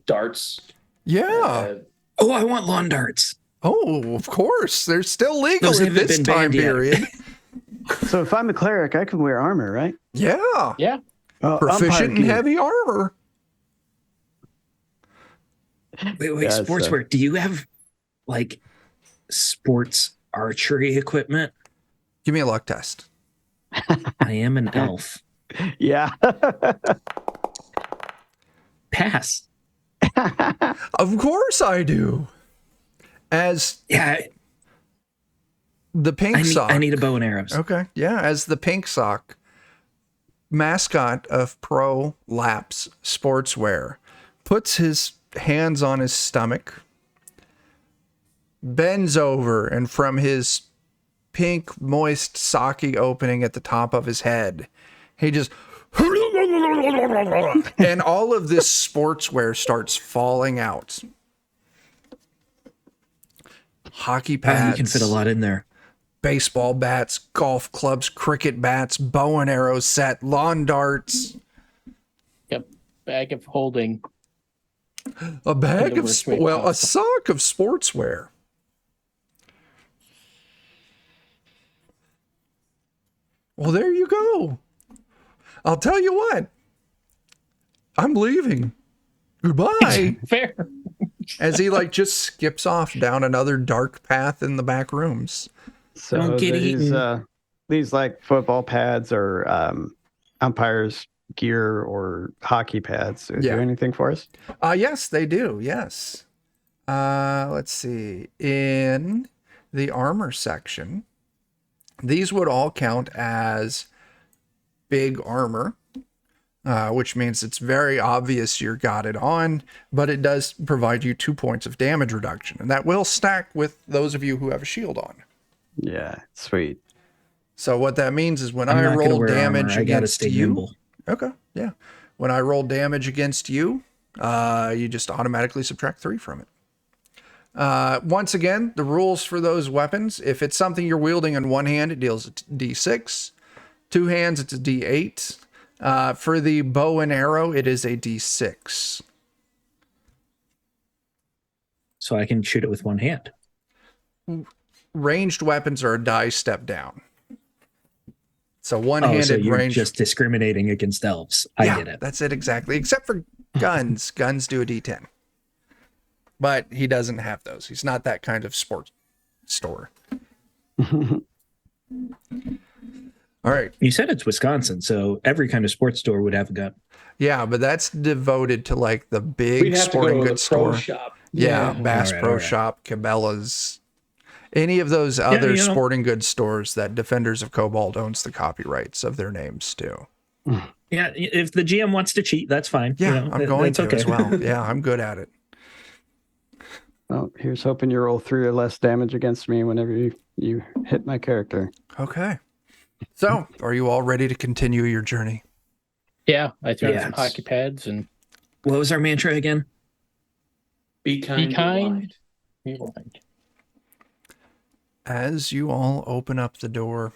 S6: darts.
S1: Yeah.
S3: Oh, I want lawn darts.
S1: Oh, of course. They're still legal
S3: Those
S1: at
S3: haven't
S1: this
S3: been
S1: time
S3: banned yet.
S1: period.
S2: So if I'm a cleric, I can wear armor, right?
S1: Yeah.
S5: Yeah.
S1: Proficient in heavy armor.
S3: Wait,
S2: Yeah, it's,
S3: sportswear. Do you have like sports archery equipment?
S1: Give me a luck test.
S3: I am an elf.
S2: Yeah.
S3: Pass.
S1: Of course I do. As
S3: Yeah,
S1: the pink sock.
S3: I need a bow and arrows.
S1: Okay. Yeah. As the pink sock mascot of Pro Laps Sportswear puts his hands on his stomach, bends over, and from his pink, moist, socky opening at the top of his head, he just. And all of this sportswear starts falling out. Hockey pads.
S3: You can fit a lot in there.
S1: Baseball bats, golf clubs, cricket bats, bow and arrow set, lawn darts.
S5: Yep. Bag of holding.
S1: A bag
S5: the
S1: of,
S5: worst way
S1: a
S5: possible.
S1: sock of sportswear. Well, there you go. I'll tell you what. I'm leaving. Goodbye.
S5: Fair.
S1: As he just skips off down another dark path in the back rooms.
S2: So
S3: Don't get
S2: these like football pads or umpires gear or hockey pads. Do
S1: Yeah.
S2: anything for us?
S1: Yes, they do. Yes. Let's see. In the armor section, these would all count as big armor, which means it's very obvious you got it on, but it does provide you 2 points of damage reduction, and that will stack with those of you who have a shield on.
S2: Yeah, sweet.
S1: So what that means is when
S3: I'm
S1: I
S3: not gonna
S1: roll
S3: wear
S1: damage
S3: armor. I gotta
S1: against
S3: stay
S1: you,
S3: nimble.
S1: okay, yeah. When I roll damage against you, you just automatically subtract 3 from it. Once again, the rules for those weapons: if it's something you're wielding in one hand, it deals a D6. 2 hands, it's a D8. For the bow and arrow, it is a D6.
S3: So I can shoot it with one hand.
S1: Ranged weapons are a die step down. So
S3: Oh,
S1: one-handed
S3: so you're
S1: ranged.
S3: just discriminating against elves. I
S1: Yeah,
S3: get it.
S1: that's it exactly. Except for guns. Guns do a D10. But he doesn't have those. He's not that kind of sports store. All right.
S3: You said it's Wisconsin, so every kind of sports store would have a gun.
S1: Yeah, but that's devoted to like the big
S6: We'd have to
S1: sporting
S6: go to the
S1: goods
S6: pro
S1: store.
S6: shop.
S1: Yeah,
S2: Yeah.
S1: Bass
S3: All right,
S1: Pro
S3: all right.
S1: Shop, Cabela's, any of those other
S3: you know.
S1: sporting goods stores that Defenders of Cobalt owns the copyrights of their names too.
S3: Yeah, if the GM wants to cheat, that's fine.
S1: Yeah,
S3: You know,
S1: I'm going
S3: that's
S1: to
S3: okay.
S1: as well. Yeah, I'm good at it.
S2: Well, here's hoping you roll 3 or less damage against me whenever you hit my character.
S1: Okay. So, are you all ready to continue your journey?
S5: Yeah. I threw in
S3: Yeah.
S5: some hockey pads and
S3: What was our mantra again?
S6: Be kind.
S5: be kind.
S6: rewind.
S5: Rewind.
S1: As you all open up the door,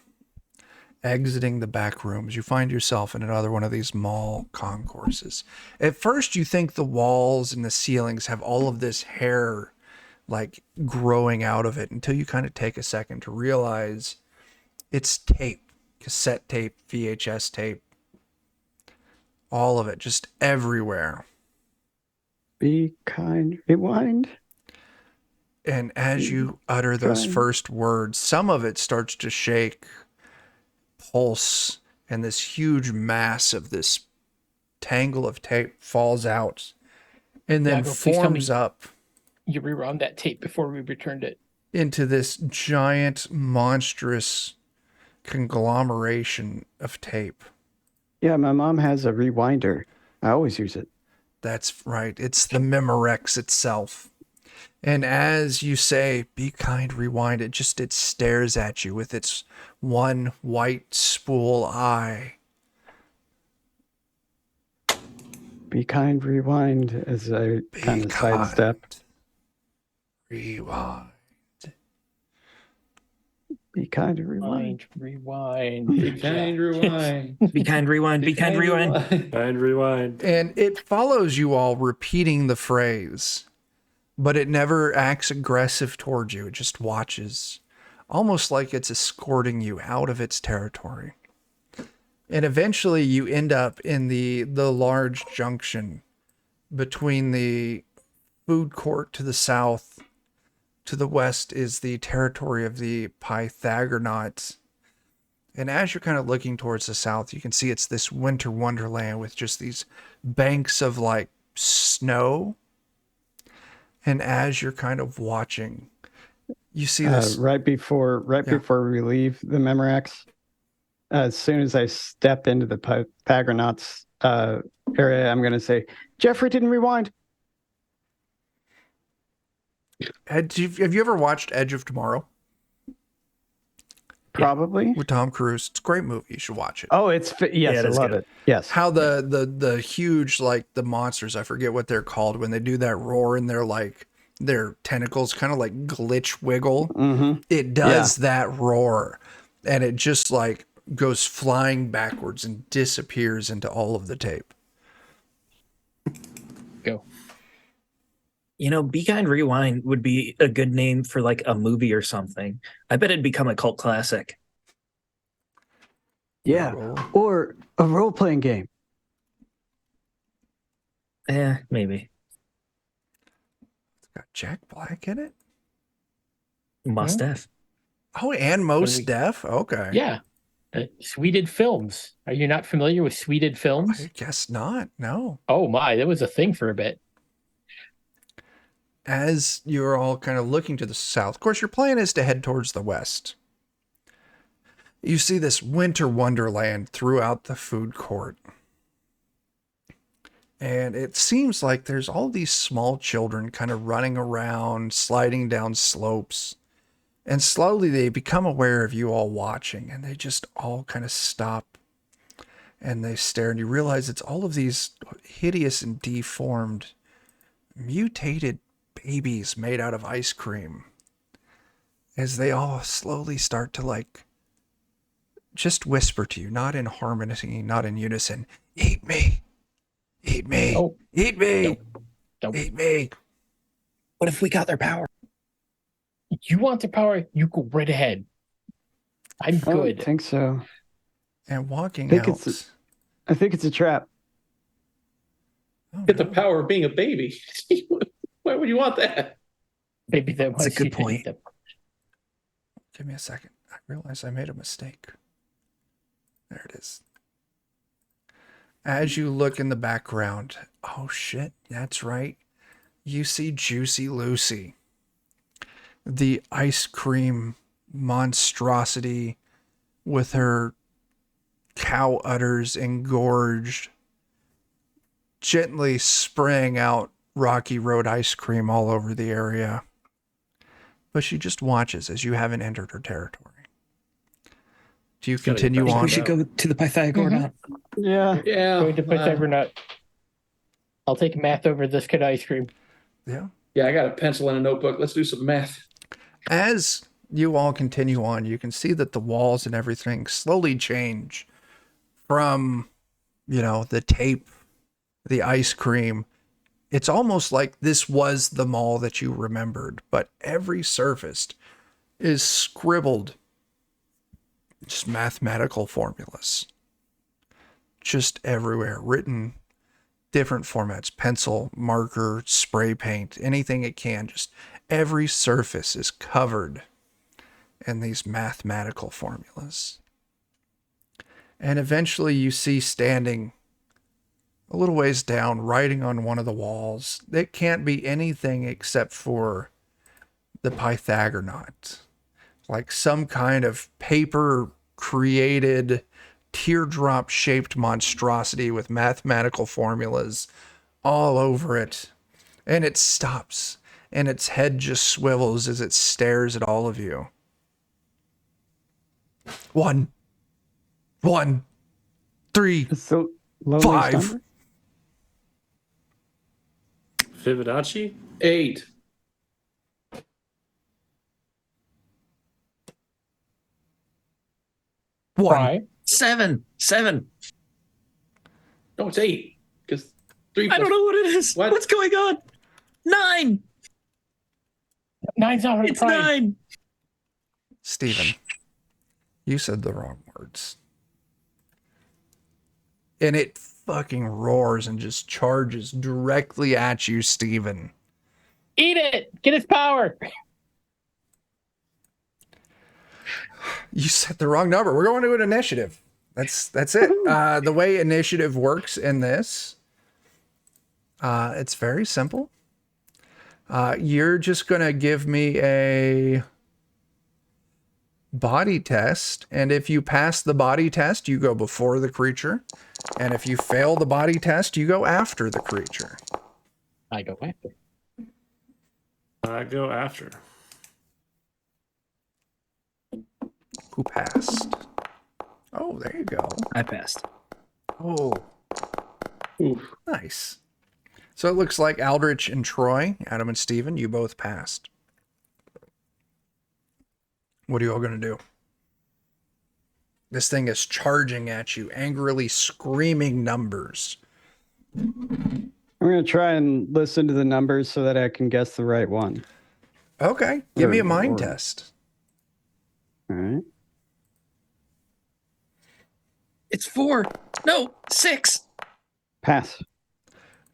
S1: exiting the back rooms, you find yourself in another one of these mall concourses. At first, you think the walls and the ceilings have all of this hair growing out of it until you kind of take a second to realize it's tape, cassette tape, VHS tape, all of it just everywhere.
S2: Be kind, rewind.
S1: And as you utter those
S2: Trying.
S1: first words, some of it starts to shake, pulse, and this huge mass of this tangle of tape falls out and then
S5: Yago, please tell
S1: forms
S5: me-
S1: up
S5: You rewound that tape before we returned it.
S1: into this giant, monstrous conglomeration of tape.
S2: Yeah, my mom has a rewinder. I always use it.
S1: That's right. It's the Memorex itself. And as you say, be kind, rewind, it stares at you with its one white spool eye.
S2: Be kind, rewind as I
S1: Be
S2: kind of
S1: kind.
S2: sidestep.
S1: Rewind.
S2: Be kind and rewind.
S5: Rewind.
S6: Be
S5: Good
S6: kind,
S5: job.
S6: rewind.
S3: Be kind, rewind. Be kind, rewind.
S4: And rewind.
S1: And it follows you all repeating the phrase, but it never acts aggressive towards you. It just watches, almost like it's escorting you out of its territory. And eventually you end up in the large junction between the food court to the south. To the west is the territory of the Pythagornauts. And as you're kind of looking towards the south, you can see it's this winter wonderland with just these banks of like snow. And as you're kind of watching, you see this
S2: Right before we leave the Memorex, as soon as I step into the Pythagornauts area, I'm going to say, Jeffrey didn't rewind.
S1: Have you ever watched Edge of Tomorrow
S2: Probably.
S1: with Tom Cruise? It's a great movie. You should watch it.
S2: Oh, yes,
S3: Yeah,
S2: I
S3: that's
S2: love
S3: good.
S2: it. Yes.
S1: How the huge, like the monsters, I forget what they're called, when they do that roar and they're like their tentacles kind of like glitch wiggle.
S2: Mm-hmm.
S1: It does that roar, and it just like goes flying backwards and disappears into all of the tape.
S5: Go.
S3: You know, Be Kind, Rewind would be a good name for like a movie or something. I bet it'd become a cult classic.
S2: Yeah.
S1: Roll.
S2: Or a role-playing game.
S3: Maybe.
S1: It's got Jack Black in it.
S3: Must have.
S1: Oh, and Mos Def. Okay.
S5: Yeah. Sweded Films. Are you not familiar with Sweded Films?
S1: I guess not. No.
S5: Oh my, that was a thing for a bit.
S1: As you're all kind of looking to the south, of course, your plan is to head towards the west. You see this winter wonderland throughout the food court. And it seems like there's all these small children kind of running around, sliding down slopes. And slowly they become aware of you all watching, and they just all kind of stop and they stare, and you realize it's all of these hideous and deformed, mutated babies made out of ice cream, as they all slowly start to like just whisper to you, not in harmony, not in unison, eat me, eat me,
S5: Oh.
S1: eat me,
S5: Nope.
S1: eat me.
S3: What if we got their power?
S5: You want the power? You go right ahead. I'm
S2: I
S5: good.
S2: don't think so.
S1: And walking
S2: Think
S1: out.
S2: I think it's a trap.
S1: Oh,
S6: Get the
S1: no.
S6: power of being a baby. Why would you want that?
S5: Maybe that
S3: That's a
S5: was
S3: good point.
S1: Give me a second. I realize I made a mistake. There it is. As you look in the background, oh shit, that's right. You see Juicy Lucy, the ice cream monstrosity with her cow udders engorged, gently spraying out Rocky Road ice cream all over the area. But she just watches as you haven't entered her territory. Do you
S4: gotta get
S1: continue
S4: back
S1: on?
S3: We should go to the Pythagorean.
S2: Yeah.
S6: Yeah.
S5: Going to Pythagorean. I'll take math over this kid ice cream.
S1: Yeah.
S6: Yeah, I got a pencil and a notebook. Let's do some math.
S1: As you all continue on, you can see that the walls and everything slowly change from, the tape, the ice cream. It's almost like this was the mall that you remembered, but every surface is scribbled. Just mathematical formulas. Just everywhere. Written different formats. Pencil, marker, spray paint, anything it can. Just every surface is covered in these mathematical formulas. And eventually you see standing a little ways down, writing on one of the walls. It can't be anything except for the Pythagorean. Like some kind of paper created teardrop shaped monstrosity with mathematical formulas all over it. And it stops, and its head just swivels as it stares at all of you. 1, 3,
S2: It's the loneliest
S1: 5.
S2: number.
S4: Fibonacci?
S6: 8.
S1: 1.
S5: Try.
S3: 7.
S6: No, it's 8. Because 3
S3: I don't know what it is.
S6: What?
S3: What's going on? 9.
S5: Nine's not
S3: It's
S5: trying.
S3: 9.
S1: Steven, you said the wrong words. And it fucking roars and just charges directly at you, Steven.
S5: Eat it. Get its power.
S1: You said the wrong number. We're going to an initiative. That's it. The way initiative works in this, it's very simple. You're just going to give me a body test, and if you pass the body test, you go before the creature, and if you fail the body test, you go after the creature.
S5: I go after.
S4: I go after.
S1: Who passed? Oh, there you go.
S3: I passed.
S1: Oh,
S6: Oof.
S1: nice. So it looks like Aldrich and Troy, Adam and Steven, you both passed. What are you all going to do? This thing is charging at you, angrily screaming numbers.
S2: I'm going to try and listen to the numbers so that I can guess the right one.
S1: Okay, give me a
S2: Or-
S1: mind test.
S2: All right.
S3: It's 4. No, 6.
S2: Pass.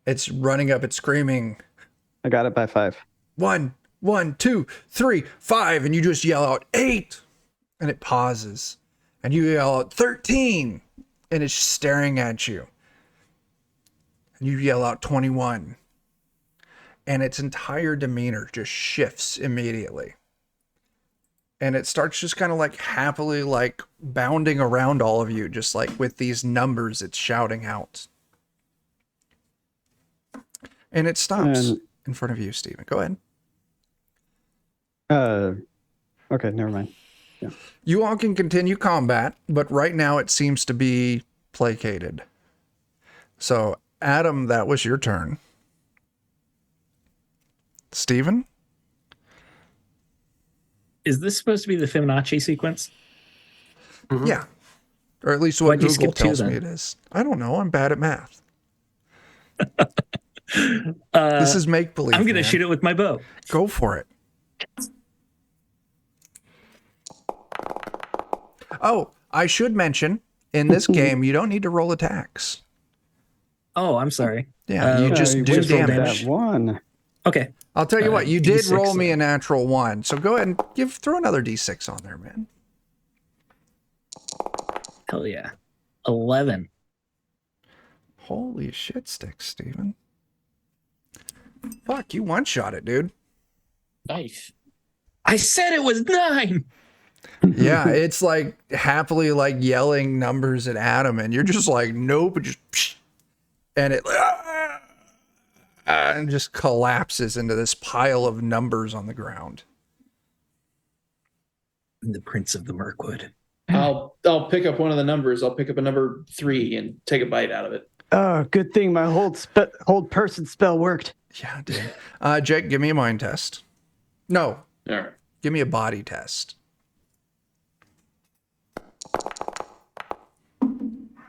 S1: It's running up, it's screaming,
S2: I got it by 5.
S1: 1, 1, 2, 3, 5, and you just yell out 8, and it pauses, and you yell out 13, and it's staring at you, and you yell out 21, and its entire demeanor just shifts immediately, and it starts just kind of like happily like bounding around all of you, just like with these numbers it's shouting out, and it stops
S2: And-
S1: in front of you, Steven. Go ahead.
S2: Okay, never mind.
S1: You all can continue combat, but right now it seems to be placated. So, Adam, that was your turn. Steven?
S3: Is this supposed to be the Fibonacci sequence?
S1: Yeah. Or at least what
S3: Why'd you
S1: Google
S3: skip 2
S1: tells me
S3: then?
S1: it is. I don't know. I'm bad at math. This is make believe.
S3: I'm going to shoot it with my bow.
S1: Go for it. Oh, I should mention in this game, you don't need to roll attacks.
S3: Oh, I'm sorry.
S1: Yeah, you just
S2: you
S1: do
S2: wasted
S1: damage.
S2: that one.
S3: Okay.
S1: I'll tell you what, you did
S3: D6
S1: roll me
S3: then.
S1: a natural 1. So go ahead and throw another D6 on there, man.
S3: Hell yeah. 11.
S1: Holy shit sticks, Steven. Fuck, you one-shot it, dude.
S5: Nice.
S3: I said it was 9.
S1: Yeah, it's like happily like yelling numbers at Adam, and you're just like, nope, just psh, and it and just collapses into this pile of numbers on the ground.
S3: The Prince of the Mirkwood.
S6: I'll pick up one of the numbers. I'll pick up a number 3 and take a bite out of it.
S2: Oh, good thing my hold person spell worked.
S1: Yeah, dude. Jake, give me a mind test. No,
S6: All right.
S1: give me a body test.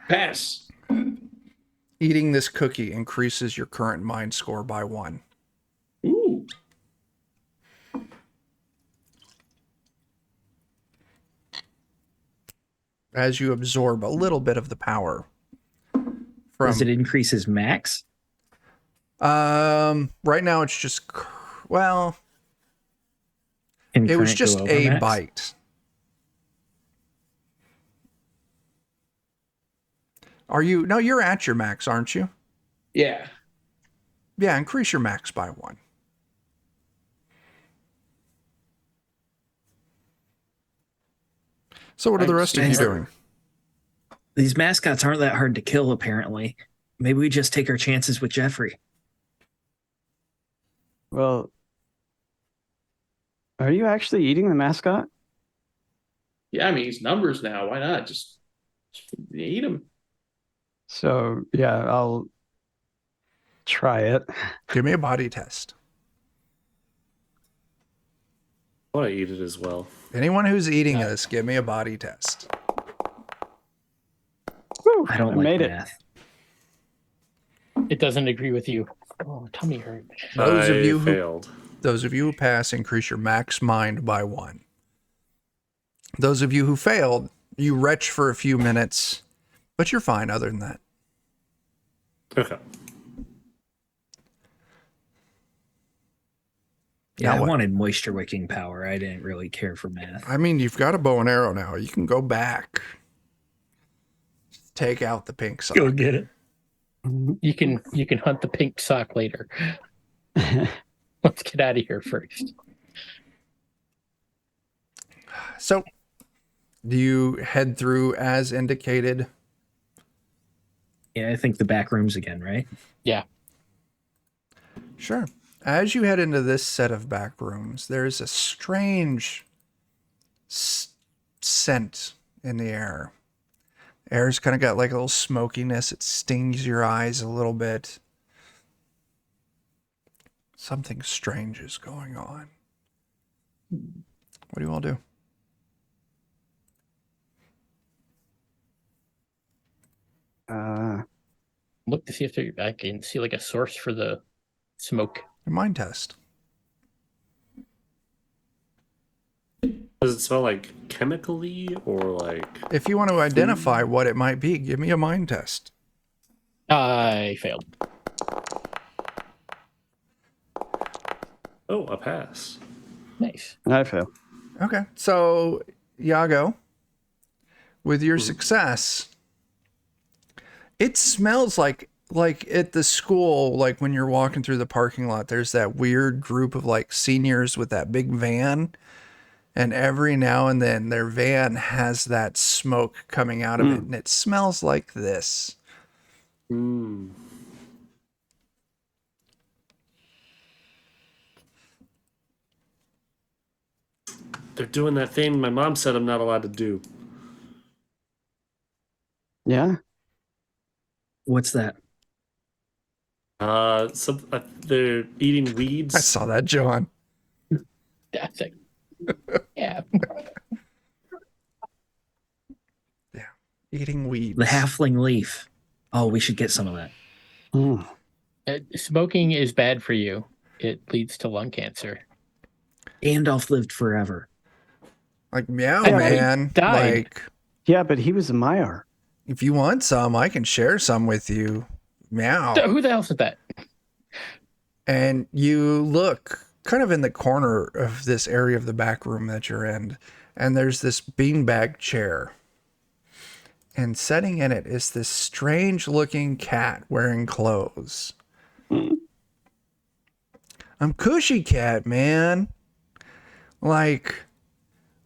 S6: Pass.
S1: Eating this cookie increases your current mind score by 1.
S6: Ooh.
S1: As you absorb a little bit of the power from
S3: Does it increase his max?
S1: right now it's just well,
S3: Can
S1: it was
S3: current
S1: just
S3: go over
S1: a
S3: max?
S1: bite. Are you? No, you're at your max, aren't you?
S6: Yeah.
S1: Yeah, increase your max by 1. So what are the rest of you
S3: Nice.
S1: doing?
S3: These mascots aren't that hard to kill, apparently. Maybe we just take our chances with Jeffrey.
S2: Well, are you actually eating the mascot?
S6: Yeah, I mean, he's numbers now. Why not? Just eat him.
S2: So, yeah, I'll try it.
S1: Give me a body test.
S4: I want to eat it as well.
S1: Anyone who's eating this, give me a body test.
S2: Whew,
S3: I don't
S2: I
S3: like
S2: made it.
S3: math.
S5: It doesn't agree with you. Oh, tummy hurt.
S1: Those of
S4: I
S1: you who
S4: failed.
S1: pass increase your max mind by 1. Those of you who failed, you retch for a few minutes, but you're fine other than that.
S4: Okay.
S3: Yeah,
S1: Now
S3: I
S1: what?
S3: wanted moisture wicking power. I didn't really care for math.
S1: I mean, you've got a bow and arrow now. You can go back. Take out the pink sock.
S3: Go get it.
S5: You can hunt the pink sock later. Let's get out of here first.
S1: So, do you head through as indicated?
S3: Yeah, I think the back rooms again, right?
S5: Yeah.
S1: Sure. As you head into this set of back rooms, there's a strange scent in the air. Air's kind of got like a little smokiness. It stings your eyes a little bit. Something strange is going on. What do you all do?
S5: Look to see if I can see like a source for the smoke.
S1: A mind test.
S4: Does it smell like chemically or like?
S1: If you want to identify what it might be, give me a mind test.
S5: I failed.
S4: Oh, a pass.
S5: Nice.
S2: I fail.
S1: Okay. So, Yago, with your success, it smells like at the school, like when you're walking through the parking lot, there's that weird group of like seniors with that big van. And every now and then their van has that smoke coming out of it, and it smells like this.
S4: Mm. They're doing that thing my mom said I'm not allowed to do.
S2: Yeah.
S3: What's that?
S4: They're eating weeds.
S1: I saw that, John.
S5: That's it. Yeah.
S1: Eating weeds.
S3: The halfling leaf. Oh, we should get some of that.
S2: Mm.
S5: Smoking is bad for you. It leads to lung cancer.
S3: Gandalf lived forever.
S1: Like, meow,
S5: I
S1: man.
S5: died.
S1: Like,
S2: Yeah, but he was a Maiar.
S1: if you want some, I can share some with you. Meow.
S5: Who the hell said that?
S1: And you look kind of in the corner of this area of the back room that you're in, and there's this beanbag chair. And sitting in it is this strange looking cat wearing clothes. I'm Cushy Cat, man. Like,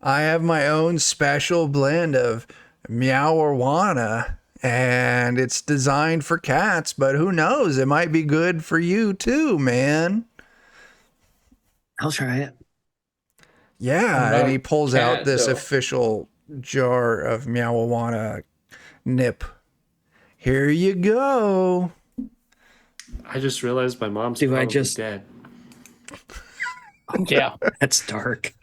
S1: I have my own special blend of Meowarwana, and it's designed for cats, but who knows? It might be good for you too, man.
S3: I'll try it.
S1: Yeah,
S6: I'm
S1: and
S6: not
S1: he pulls
S6: a
S1: out
S6: cat,
S1: this
S6: so-
S1: official jar of Meowarwana nip. Here you go.
S4: I just realized my mom's
S3: Do I
S4: probably
S3: just-
S4: dead.
S5: Yeah.
S3: That's dark.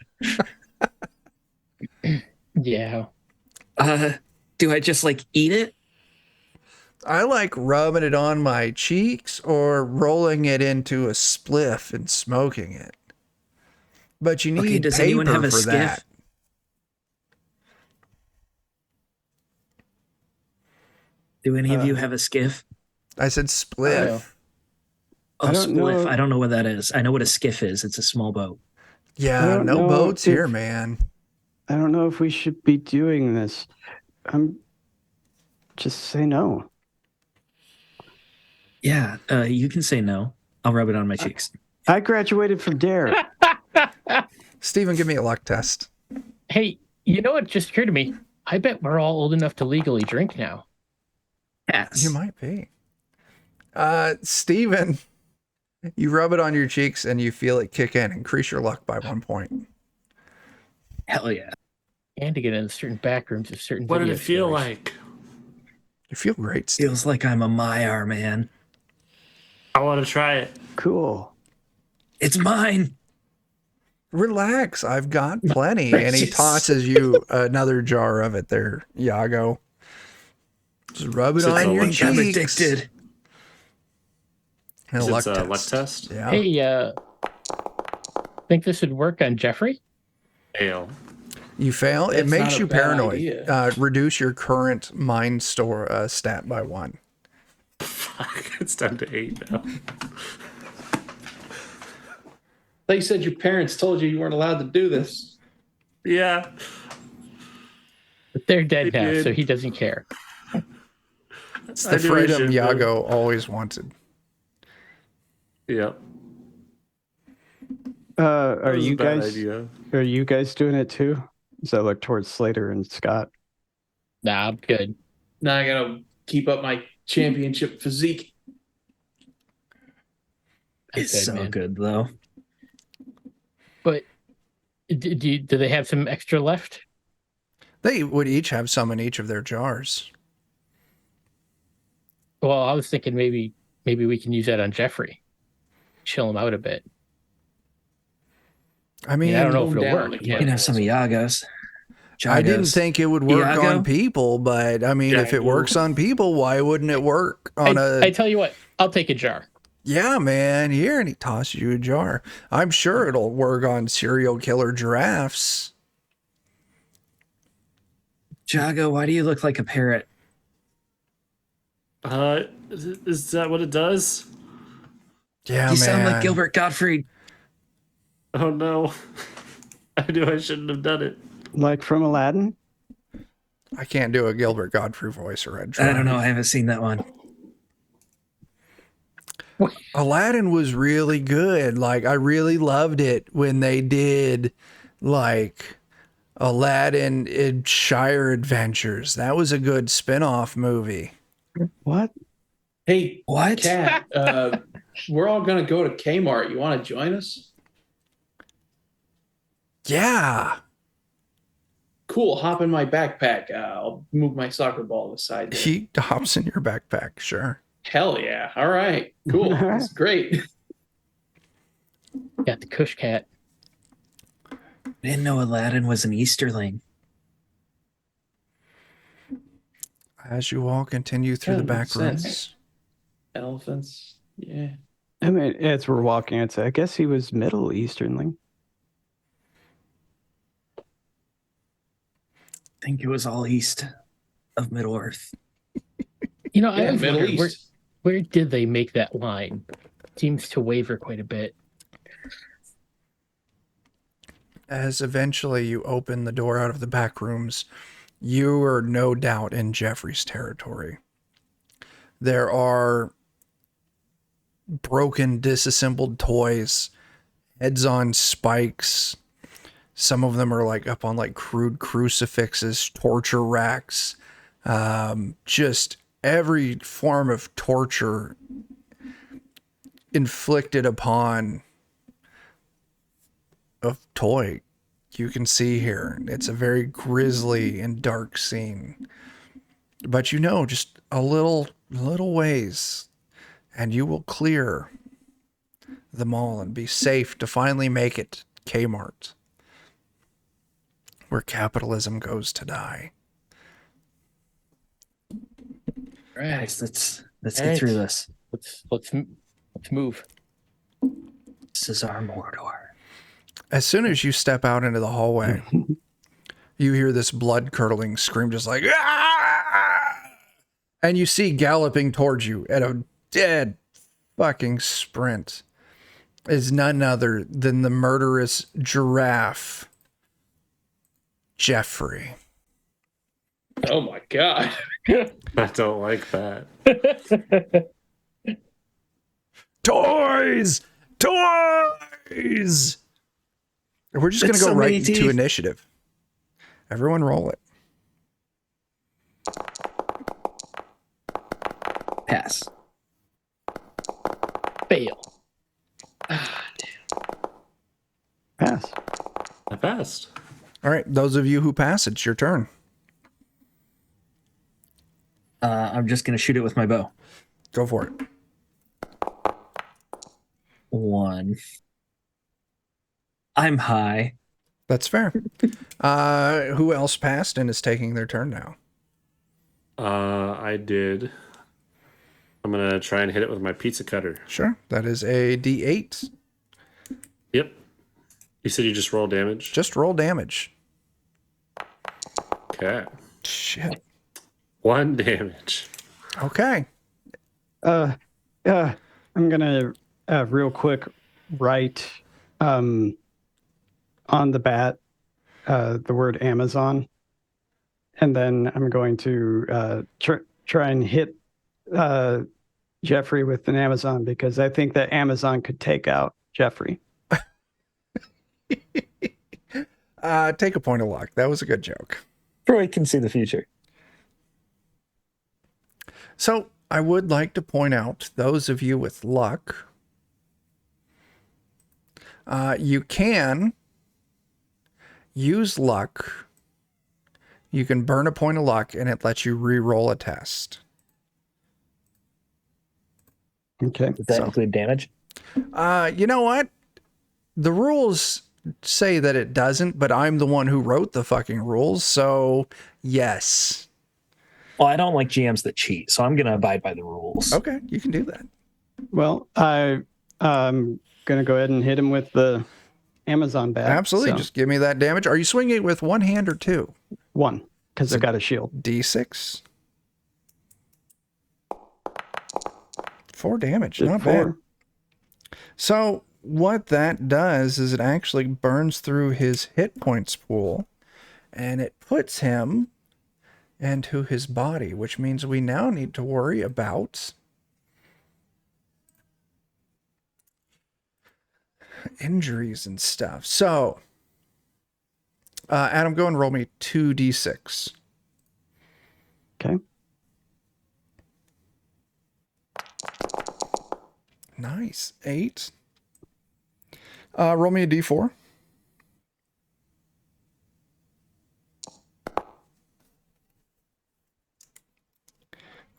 S5: Yeah.
S3: Do I just like eat it?
S1: I like rubbing it on my cheeks or rolling it into a spliff and smoking it. But you need
S3: Okay, does
S1: paper
S3: anyone have a
S1: for
S3: skiff?
S1: that.
S3: Do any of you have a skiff?
S1: I said spliff.
S3: Oh,
S2: I don't
S3: spliff.
S2: know.
S3: I don't know what that is. I know what a skiff is. It's a small boat.
S2: I
S1: Yeah,
S2: don't
S1: no
S2: know
S1: boats
S2: if-
S1: here, man.
S2: I don't know if we should be doing this. Just say no.
S3: Yeah, you can say no. I'll rub it on my cheeks.
S2: I graduated from Dare.
S1: Steven, give me a luck test.
S5: Hey, you know what just occurred to me? I bet we're all old enough to legally drink now.
S3: Yes.
S1: You might be. Steven, you rub it on your cheeks and you feel it kick in. Increase your luck by 1 point.
S3: Hell yeah.
S5: And to get in certain back rooms of certain
S4: What did
S5: video
S4: it feel
S5: stores.
S4: like?
S1: You feel great, Steven.
S3: Feels like I'm a Maiar, man.
S4: I want to try it.
S2: Cool.
S3: It's mine.
S1: Relax, I've got plenty. And he
S3: Precious.
S1: tosses you another jar of it there, Yago. Just rub it
S4: So it's
S1: on
S4: a
S1: your
S4: luck-
S3: I'm
S1: cheeks.
S3: addicted.
S1: And a
S4: It's
S1: luck
S4: a
S1: test.
S4: luck test.
S1: Yeah.
S5: Hey, think this would work on Jeffrey?
S4: Ale.
S1: You fail. It
S6: That's
S1: makes
S6: not a
S1: you
S6: bad
S1: paranoid.
S6: idea.
S1: Reduce your current mind store stat by 1.
S4: Fuck, it's down to 8 now.
S6: They said your parents told you weren't allowed to do this.
S4: Yeah.
S5: But they're dead
S4: They
S5: now,
S4: did.
S5: so he doesn't care.
S1: It's
S4: I
S1: the
S4: knew I
S1: freedom
S4: shouldn't have.
S1: Yago always wanted.
S4: Yep.
S2: Are
S4: That was a
S2: you
S4: bad
S2: guys
S4: idea.
S2: are you guys doing it too? So I look towards Slater and Scott.
S5: Nah, I'm good.
S6: Now I gotta keep up my championship physique.
S5: I'm
S3: It's
S5: good,
S3: so
S5: man.
S3: good though.
S5: But do they have some extra left?
S1: They would each have some in each of their jars.
S5: Well, I was thinking maybe we can use that on Jeffrey. Chill him out a bit.
S1: I mean,
S5: I don't know if
S6: Tone
S5: it'll
S6: down
S5: work.
S6: the
S3: You can have some of Yago's.
S1: I didn't
S3: Jagos.
S1: think it would work
S3: Iago?
S1: on people, but I mean, if it
S4: Jago.
S1: works on people, why wouldn't it work on
S5: I tell you what, I'll take a jar.
S1: Yeah, man, here, and he tosses you a jar. I'm sure it'll work on serial killer giraffes.
S3: Jago, why do you look like a parrot?
S4: Is that what it does?
S1: Yeah,
S3: You
S1: man.
S3: sound like Gilbert Gottfried.
S4: Oh no. I knew I shouldn't have done it.
S2: Like from Aladdin?
S1: I can't do a Gilbert Godfrey voice, or I'd
S3: I
S1: try.
S3: don't know. I haven't seen that one.
S1: Aladdin was really good. Like, I really loved it when they did, like, Aladdin in Shire Adventures. That was a good spin-off movie.
S2: What?
S6: Hey,
S3: What?
S6: Kat, we're all gonna go to Kmart. You want to join us?
S1: Yeah.
S6: Cool. Hop in my backpack. I'll move my soccer ball aside. There.
S1: He hops in your backpack, sure.
S6: Hell yeah! All right, cool.
S2: All right.
S6: That's great.
S5: Got the Kush Cat.
S3: I didn't know Aladdin was an Easterling.
S1: As you all continue through
S6: Yeah,
S1: the back
S6: makes sense.
S1: rooms,
S6: Elephants. Yeah.
S2: I mean, as we're walking, I'd say, I guess he was Middle Easternling.
S3: I think it was all east of Middle Earth.
S5: You know, I
S6: Yeah,
S5: always
S6: Middle
S5: wondered,
S6: East.
S5: where did they make that line? Seems to waver quite a bit.
S1: as eventually you open the door out of the back rooms, you are no doubt in Jeffrey's territory. There are broken, disassembled toys, heads on spikes. Some of them are like up on like crude crucifixes, torture racks, just every form of torture inflicted upon a toy you can see here. It's a very grisly and dark scene. But you know, just a little ways, and you will clear the mall and be safe to finally make it Kmart, where capitalism goes to die.
S5: Right.
S3: Guys, let's
S5: All
S3: get
S5: right.
S3: through this.
S5: Let's move.
S3: This is our Mordor.
S1: As soon as you step out into the hallway, you hear this blood-curdling scream, just like, "Ah!" And you see galloping towards you at a dead fucking sprint is none other than the murderous giraffe, Jeffrey.
S6: Oh my god.
S4: I don't like that.
S1: Toys! Toys! We're just going to
S3: That's
S1: go
S3: so
S1: right
S3: many
S1: into
S3: teeth.
S1: initiative. Everyone roll it.
S3: Pass.
S5: Fail.
S2: Pass.
S4: I passed.
S1: All right, those of you who pass, it's your turn.
S3: I'm just gonna shoot it with my bow.
S1: Go for it.
S3: 1. I'm high.
S1: That's fair. Who else passed and is taking their turn now?
S4: I did. I'm gonna try and hit it with my pizza cutter.
S1: Sure. That is a D8.
S4: Yep. You said you just roll damage?
S1: Just roll damage.
S4: Okay.
S1: Shit.
S4: 1 damage.
S1: Okay.
S2: I'm gonna real quick write on the bat the word Amazon, and then I'm going to try and hit Jeffrey with an Amazon because I think that Amazon could take out Jeffrey.
S1: Take a point of luck. That was a good joke.
S3: Troy can see the future.
S1: So I would like to point out, those of you with luck, you can use luck. You can burn a point of luck, and it lets you re-roll a test.
S2: Okay.
S3: Does that
S1: So-
S3: include damage?
S1: You know what? The rules say that it doesn't, but I'm the one who wrote the fucking rules, so yes.
S3: Well, I don't like GMs that cheat, so I'm going to abide by the rules.
S1: Okay, you can do that.
S2: Well, I'm gonna go ahead and hit him with the Amazon bat.
S1: Absolutely.
S2: So,
S1: Just give me that damage. Are you swinging it with one hand or two?
S2: 1 because I've got a shield.
S1: D6. 4 damage.
S2: Did
S1: Not
S2: 4.
S1: bad. So what that does is it actually burns through his hit points pool, and it puts him into his body, which means we now need to worry about injuries and stuff. So, Adam, go and roll me 2d6.
S2: Okay.
S1: Nice. 8. Roll me a d4.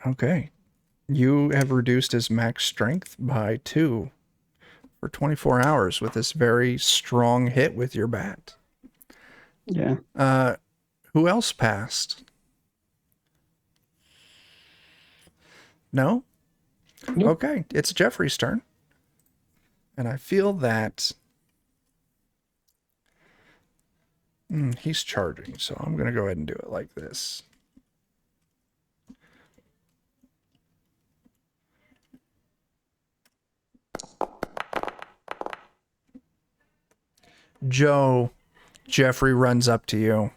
S1: Okay. You have reduced his max strength by 2 for 24 hours with this very strong hit with your bat.
S2: Yeah.
S1: Who else passed? No?
S5: Nope.
S1: Okay, it's Jeffrey's turn. And I feel that he's charging, so I'm going to go ahead and do it like this. Joe, Jeffrey runs up to you,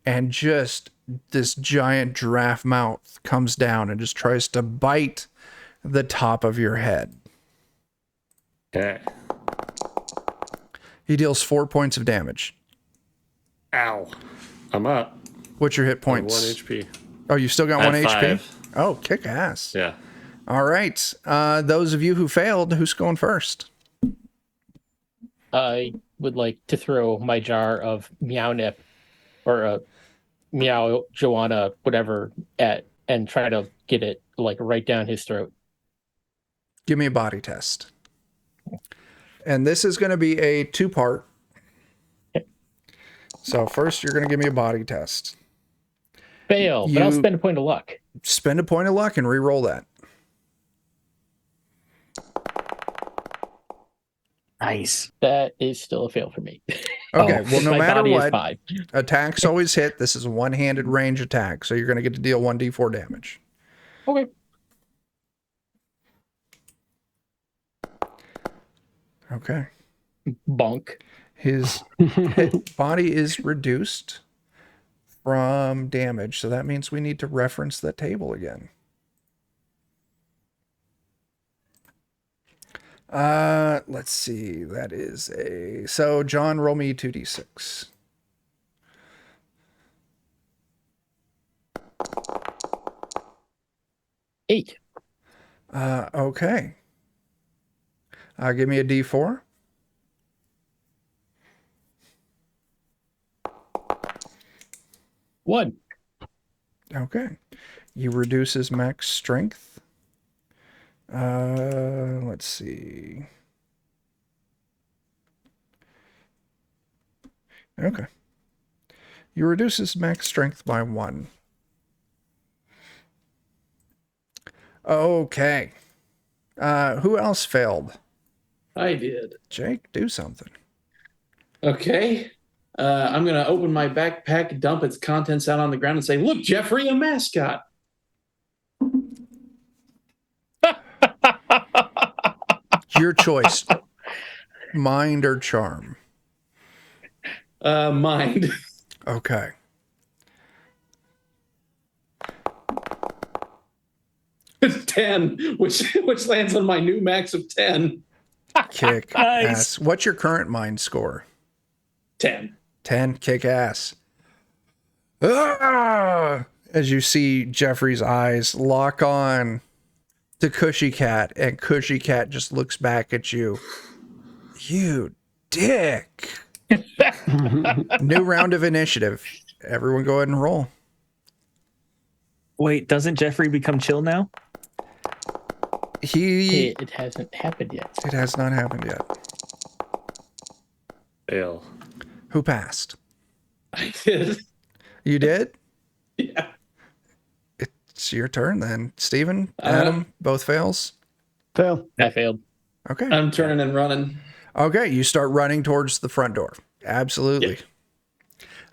S1: and just this giant giraffe mouth comes down and just tries to bite the top of your head.
S4: Okay.
S1: He deals 4 points of damage.
S4: Ow. I'm up.
S1: What's your hit
S4: I'm 1
S1: points?
S4: HP.
S1: Oh, you still got
S4: I
S1: 1
S4: have
S1: HP?
S4: 5.
S1: Oh, kick ass.
S4: Yeah.
S1: All right. Those of you who failed, who's going first?
S5: I would like to throw my jar of meow nip or meow Joanna, whatever, at and try to get it like right down his throat.
S1: Give me a body test. And this is going to be a 2-part. So first, you're going to give me a body test.
S5: Fail, but I'll
S1: You-
S5: spend a point of luck.
S1: Spend a point of luck and re-roll that.
S3: Nice.
S5: That is still a fail for me.
S1: Okay,
S3: Oh,
S1: well, no
S5: My
S1: matter
S5: body is
S1: what,
S5: 5.
S1: attacks always hit. This is a one-handed range attack, so you're going to get to deal 1d4 damage.
S5: Okay.
S1: Okay.
S5: Bonk.
S1: His body is reduced from damage, so that means we need to reference the table again. Let's see. That is a... So, John, roll me 2d6.
S5: Eight.
S1: Okay. Give me a d4.
S5: One.
S1: Okay. You reduce his max strength. Let's see. Okay. You reduce his max strength by 1. Okay. Who else failed?
S6: I did.
S1: Jake, do something.
S6: Okay. I'm going to open my backpack, dump its contents out on the ground, and say, "Look, Jeffrey, a mascot."
S1: Your choice. Mind or charm?
S6: Mind.
S1: Okay.
S6: It's 10, which lands on my new max of 10.
S1: Kick
S3: Nice.
S1: ass. What's your current mind score?
S6: 10.
S1: 10. Kick ass. Ah! As you see Jeffrey's eyes lock on to Cushy Cat, and Cushy Cat just looks back at you. You dick. New round of initiative. Everyone go ahead and roll.
S3: Wait, doesn't Jeffrey become chill now?
S5: It hasn't happened yet.
S1: It has not happened yet.
S4: Fail.
S1: Who passed?
S6: I did.
S1: You did?
S6: Yeah.
S1: It's your turn then. Steven, Adam, both fails.
S2: Fail.
S5: I failed.
S1: Okay.
S6: I'm turning and running.
S1: Okay, you start running towards the front door. Absolutely.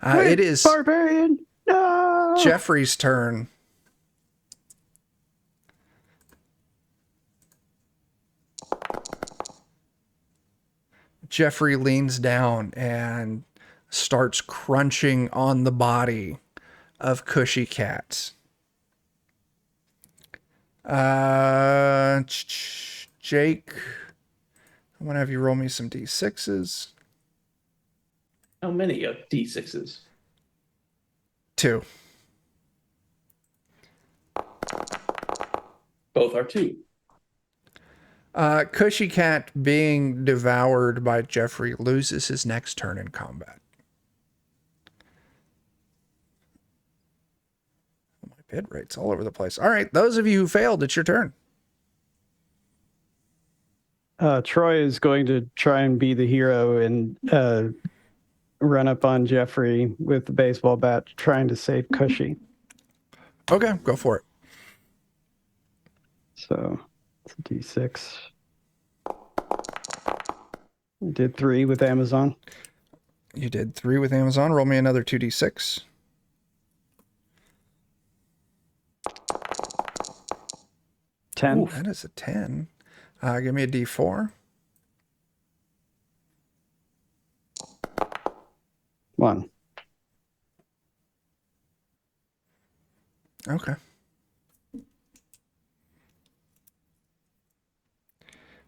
S1: It is
S2: Barbarian. No.
S1: Jeffrey's turn. Jeffrey leans down and starts crunching on the body of Cushy Cat. Jake, I'm going to have you roll me some d6s.
S6: How many of D6s?
S1: 2.
S6: Both are 2.
S1: Cushy Cat, being devoured by Jeffrey, loses his next turn in combat. My bid rate's all over the place. All right, those of you who failed, it's your turn.
S2: Troy is going to try and be the hero and run up on Jeffrey with the baseball bat, trying to save Cushy.
S1: Okay, go for it.
S2: So it's a D6. Did 3 with Amazon.
S1: You did 3 with Amazon. Roll me another 2d6.
S2: Ten.
S1: Ooh, that is a 10. Give me a d4.
S2: 1.
S1: Okay.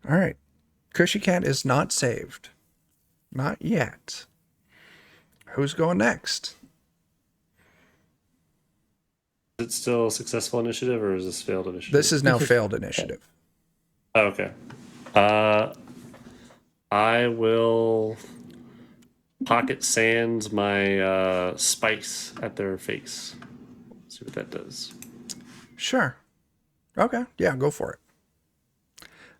S1: All right. Cushy Cat is not saved. Not yet. Who's going next?
S4: Is it still successful initiative or is this failed initiative?
S1: This is now failed initiative.
S4: Oh, okay. I will pocket sand my spikes at their face. See what that does.
S1: Sure. Okay. Yeah, go for it.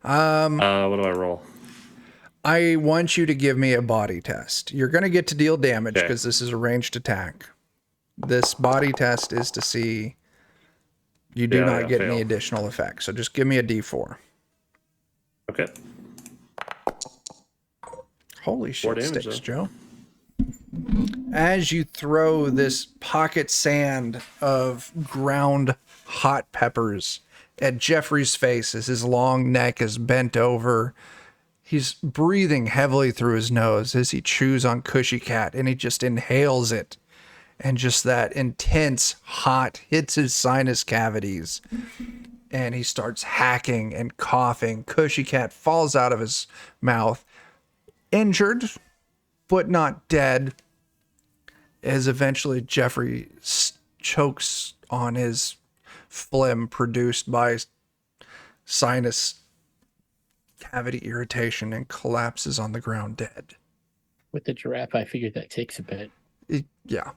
S4: What do I roll?
S1: I want you to give me a body test. You're going to get to deal damage
S4: Okay.
S1: because this is a ranged attack. This body test is to see you do not get any
S4: fail.
S1: additional effects. So just give me a d4.
S4: Okay.
S1: Holy
S4: 4
S1: shit
S4: damage,
S1: sticks,
S4: though.
S1: Joe. As you throw this pocket sand of ground hot peppers at Jeffrey's face as his long neck is bent over, he's breathing heavily through his nose as he chews on Cushy Cat, and he just inhales it. And just that intense hot hits his sinus cavities. And he starts hacking and coughing. Cushy Cat falls out of his mouth, injured, but not dead, as eventually Jeffrey chokes on his phlegm produced by sinus cavity irritation and collapses on the ground dead.
S5: With the giraffe, I figured that takes a bit.
S1: Yeah.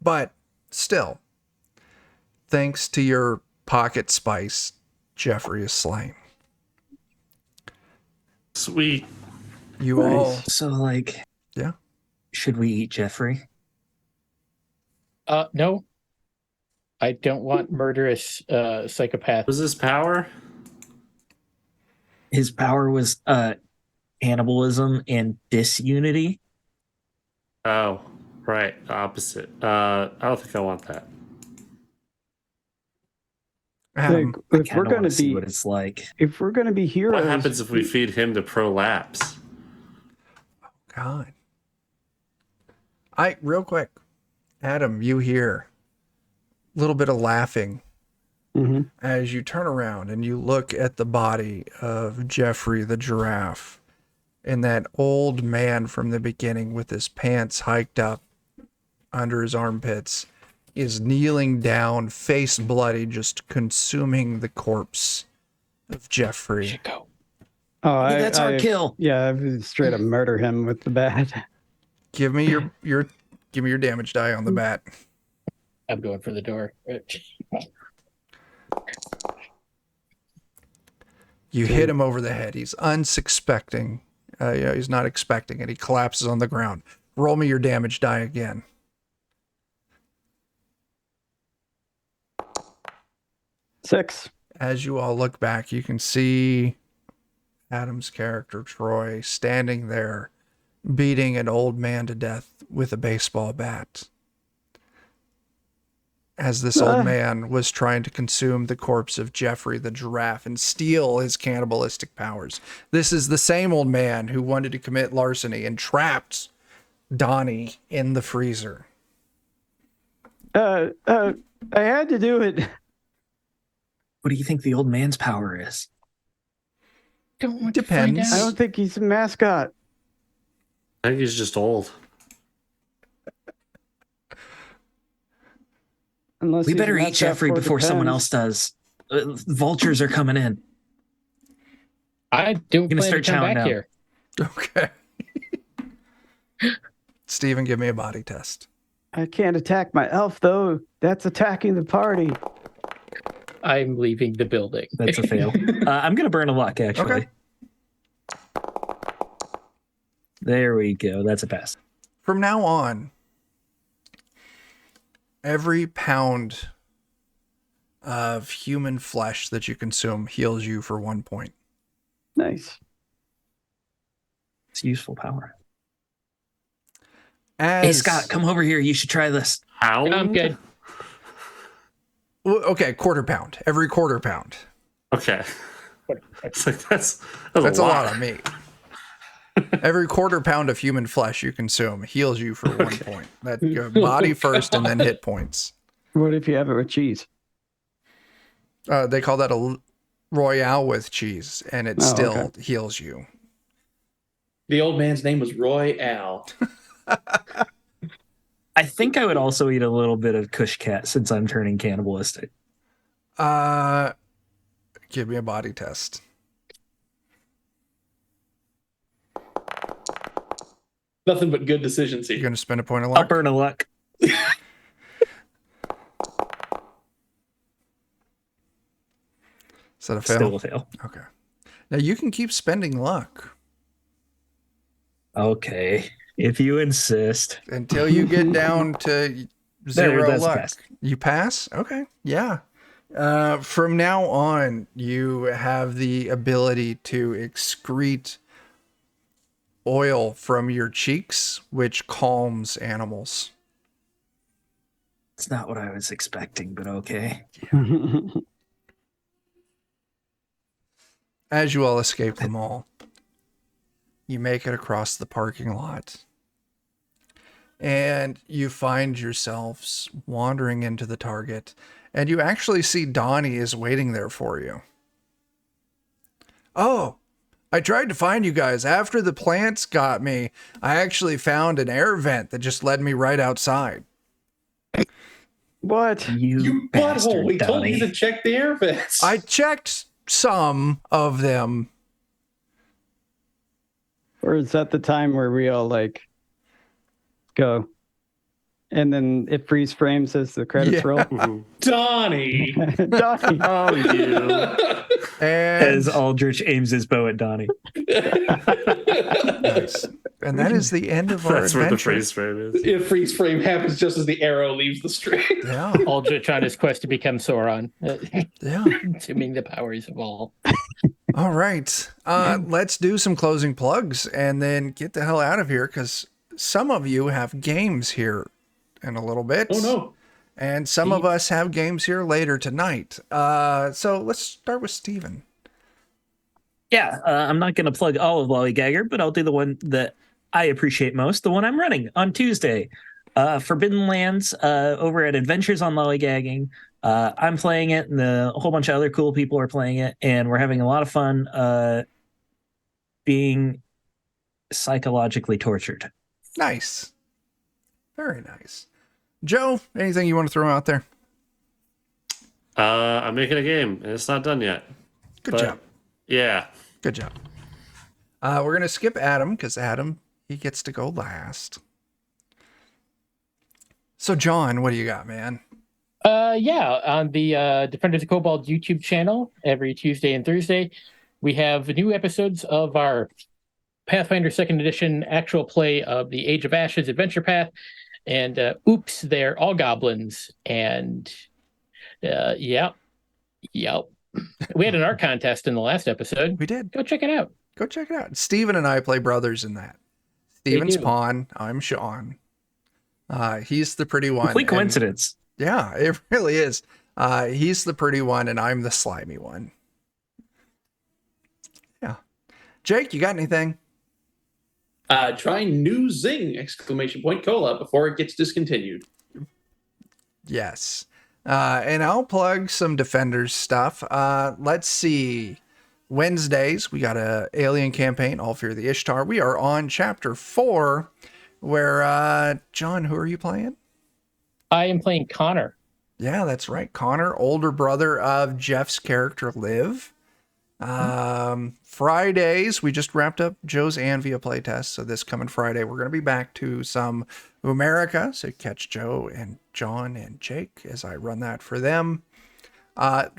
S1: But still, thanks to your pocket spice, Jeffrey is slain.
S4: Sweet.
S1: You all,
S3: So, like,
S1: yeah.
S3: should we eat Jeffrey?
S5: No. I don't want murderous psychopath.
S4: Was his power?
S3: His power was cannibalism and disunity.
S4: Oh, right. Opposite. I don't think I want that.
S1: Adam,
S3: I
S2: If we're
S3: kind of
S2: going
S3: want
S2: to
S3: to see
S2: be,
S3: what it's like.
S2: if we're going to be heroes,
S4: What happens if we feed him to prolapse?
S1: God. Real quick, Adam, you hear a little bit of laughing
S2: Mhm.
S1: as you turn around and you look at the body of Jeffrey the giraffe, and that old man from the beginning with his pants hiked up under his armpits is kneeling down, face bloody, just consuming the corpse of Jeffrey.
S5: Should go.
S2: Oh,
S3: Hey, that's our kill.
S2: Yeah, I would straight up murder him with the bat.
S1: Give me your damage die on the bat.
S5: I'm going for the door.
S1: You hit him over the head. He's unsuspecting. He's not expecting it. He collapses on the ground. Roll me your damage die again.
S2: 6.
S1: As you all look back, you can see Adam's character, Troy, standing there, beating an old man to death with a baseball bat. As this old man was trying to consume the corpse of Jeffrey the giraffe and steal his cannibalistic powers. This is the same old man who wanted to commit larceny and trapped Donnie in the freezer.
S2: I had to do it.
S3: What do you think the old man's power is?
S5: Don't want to
S1: Depends.
S5: find
S2: I
S5: out.
S2: don't think he's a mascot.
S4: I think he's just old.
S2: Unless
S3: We
S2: he's a
S3: better eat
S2: mascot
S3: Jeffrey
S2: for the
S3: before someone
S2: Pens.
S3: else does. Vultures are coming in.
S5: I don't
S3: Gonna
S5: plan to
S3: start
S5: come
S3: chowing
S5: back
S3: down.
S5: here.
S1: Okay. Steven, give me a body test.
S2: I can't attack my elf, though. That's attacking the party.
S5: I'm leaving the building.
S3: That's a fail. I'm going to burn a luck, actually.
S1: Okay.
S3: There we go. That's a pass.
S1: From now on, every pound of human flesh that you consume heals you for 1 point.
S2: Nice.
S3: It's useful power.
S1: As,
S3: Hey, Scott, come over here. You should try this.
S4: Hound?
S5: I'm good.
S1: Okay, quarter pound. Every quarter pound.
S4: Okay. It's like that's
S1: That's a lot of meat. Every quarter pound of human flesh you consume heals you for 1 point. That go body first and then hit points.
S2: What if you have it with cheese?
S1: They call that a royale with cheese, and it still heals you.
S6: The old man's name was Roy Al.
S3: I think I would also eat a little bit of Kush Cat since I'm turning cannibalistic.
S1: Give me a body test.
S6: Nothing but good decisions
S1: You're
S6: here.
S1: going to spend a point of
S3: I'll
S1: luck?
S3: burn a luck.
S1: Is that a fail?
S3: Still a fail.
S1: Okay. Now you can keep spending luck
S3: Okay. If you insist.
S1: until you get down to zero
S3: that's
S1: luck.
S3: passed.
S1: You pass? Okay. Yeah. From now on, you have the ability to excrete oil from your cheeks, which calms animals.
S3: It's not what I was expecting, but okay.
S1: As you all escape the mall, you make it across the parking lot. And you find yourselves wandering into the Target, and you actually see Donnie is waiting there for you. Oh, I tried to find you guys. After the plants got me, I actually found an air vent that just led me right outside.
S2: What?
S3: You
S6: Butthole,
S3: bastard,
S6: we told
S3: Donnie.
S6: you to check the air vents.
S1: I checked some of them.
S2: Or is that the time where we all like go? And then it freeze frames as the credits
S1: Yeah.
S2: roll.
S4: Mhm.
S6: Donnie.
S2: Donnie.
S4: Oh, you.
S1: And
S3: As Aldrich aims his bow at Donnie.
S1: nice. And that is the end of our
S4: That's where the
S1: adventure.
S4: freeze frame is.
S6: If freeze frame happens just as the arrow leaves the string.
S1: Yeah.
S5: Aldrich on his quest to become Sauron,
S1: Yeah.
S5: consuming the powers of all.
S1: All right. Let's do some closing plugs and then get the hell out of here because some of you have games here in a little bit.
S6: Oh no.
S1: And some of us have games here later tonight. So let's start with Steven.
S3: Yeah, I'm not going to plug all of Lollygagger, but I'll do the one that I appreciate most, the one I'm running on Tuesday. Forbidden Lands over at Adventures on Lollygagging. I'm playing it, and a whole bunch of other cool people are playing it, and we're having a lot of fun being psychologically tortured.
S1: Nice. Very nice. Joe, anything you want to throw out there?
S4: I'm making a game, and it's not done yet.
S1: Good
S4: But,
S1: job.
S4: Yeah.
S1: Good job. We're going to skip Adam because Adam, he gets to go last. So, John, what do you got, man?
S5: Yeah, on the Defenders of Cobalt YouTube channel, every Tuesday and Thursday, we have new episodes of our Pathfinder 2nd Edition actual play of the Age of Ashes Adventure Path. And oops, they're all goblins. And yep. We had an art contest in the last episode.
S1: We did.
S5: Go check it out.
S1: Go check it out. Steven and I play brothers in that. Steven's
S5: do.
S1: Pawn. I'm Sean. He's the pretty one.
S3: Complete coincidence.
S1: Yeah, it really is. He's the pretty one, and I'm the slimy one. Yeah. Jake, you got anything?
S6: Try new Zing! Cola before it gets discontinued.
S1: Yes. And I'll plug some Defenders stuff. Let's see. Wednesdays, we got a Alien campaign, All Fear the Ishtar. We are on chapter 4, where, John, who are you playing?
S5: I am playing Connor.
S1: Yeah, that's right. Connor, older brother of Jeff's character, Liv. Fridays, we just wrapped up Joe's Anvia playtest. So this coming Friday, we're going to be back to some Umerica. So catch Joe and John and Jake as I run that for them.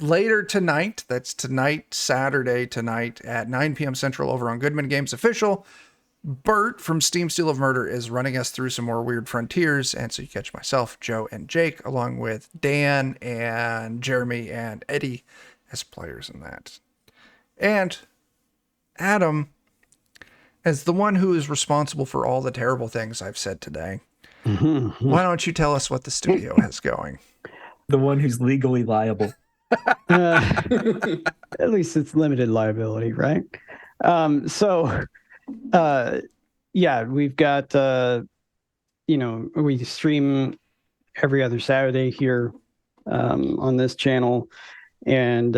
S1: Later tonight, that's tonight, Saturday tonight at 9 p.m. Central over on Goodman Games Official. Bert from Steam Steel of Murder is running us through some more Weird Frontiers. And so you catch myself, Joe, and Jake, along with Dan and Jeremy and Eddie as players in that. And Adam, as the one who is responsible for all the terrible things I've said today, why don't you tell us what the studio has going?
S3: The one who's legally liable.
S2: At least it's limited liability, right? Yeah, we've got, we stream every other Saturday here on this channel. And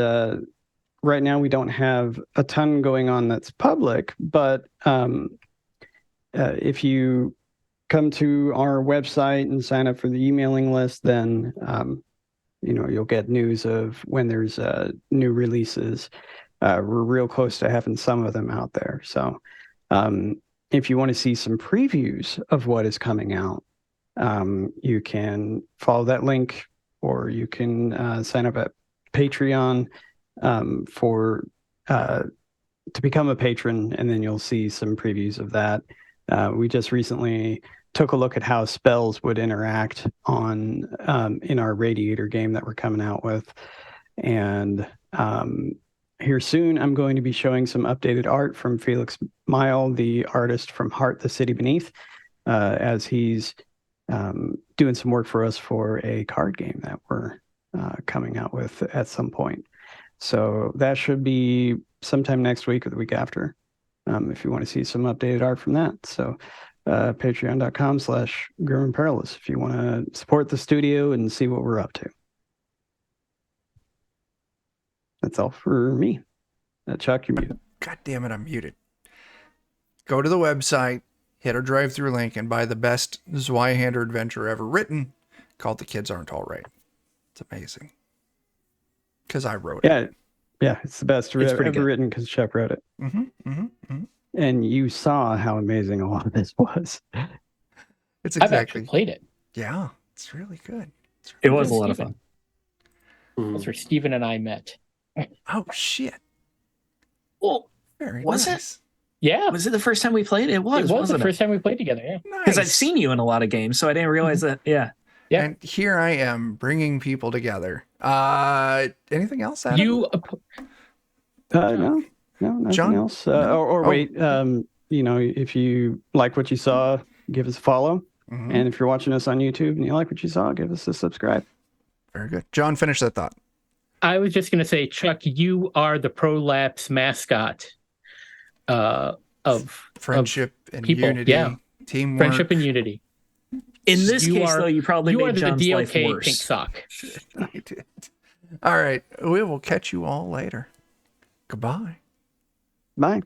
S2: right now we don't have a ton going on that's public, but if you come to our website and sign up for the emailing list, then you'll get news of when there's new releases. We're real close to having some of them out there. So if you want to see some previews of what is coming out, you can follow that link, or you can sign up at Patreon to become a patron, and then you'll see some previews of that. We just recently took a look at how spells would interact on in our Radiator game that we're coming out with. And here soon, I'm going to be showing some updated art from Felix Mile, the artist from Heart, the City Beneath, as he's doing some work for us for a card game that we're coming out with at some point. So that should be sometime next week or the week after, if you want to see some updated art from that. So patreon.com/Grim and Perilous if you want to support the studio and see what we're up to. That's all for me. Chuck, you're muted.
S1: God damn it, I'm muted. Go to the website, hit our drive-through link, and buy the best Zweihander adventure ever written, called The Kids Aren't All Right. It's amazing. Because I wrote it.
S2: Yeah, it's the best
S3: It's pretty
S2: ever
S3: good.
S2: written because Chuck wrote it. And you saw how amazing a lot of this was.
S1: It's
S5: I've
S1: exactly.
S5: actually played it.
S1: Yeah, it's really good.
S3: It was a
S5: Steven.
S3: lot of fun.
S5: That's where Steven and I met.
S1: Oh shit!
S3: Well,
S1: Very
S3: Was it?
S1: nice.
S5: Yeah,
S3: was it the first time we played? It was.
S5: it was the
S3: wasn't
S5: first time we played together. Yeah.
S3: Because I've
S1: Nice.
S3: seen you in a lot of games, so I didn't realize that. Yeah.
S5: Yeah.
S1: And here I am bringing people together. Anything else, Adam?
S5: You
S2: No, nothing
S1: John?
S2: else.
S1: No?
S2: Or
S1: Oh.
S2: wait, if you like what you saw, give us a follow.
S1: Mhm.
S2: And if you're watching us on YouTube and you like what you saw, give us a subscribe.
S1: Very good. John, finish that thought.
S5: I was just going to say, Chuck, you are the Prolapse mascot of
S1: Friendship and
S5: people,
S1: unity,
S5: yeah.
S1: teamwork.
S5: friendship and unity.
S3: In this
S5: You
S3: case,
S5: are-
S3: though, you probably
S5: You are
S3: made
S5: the
S3: John's life
S5: DOK
S3: worse.
S5: pink sock.
S1: You did. All right. We will catch you all later. Goodbye.
S2: Bye.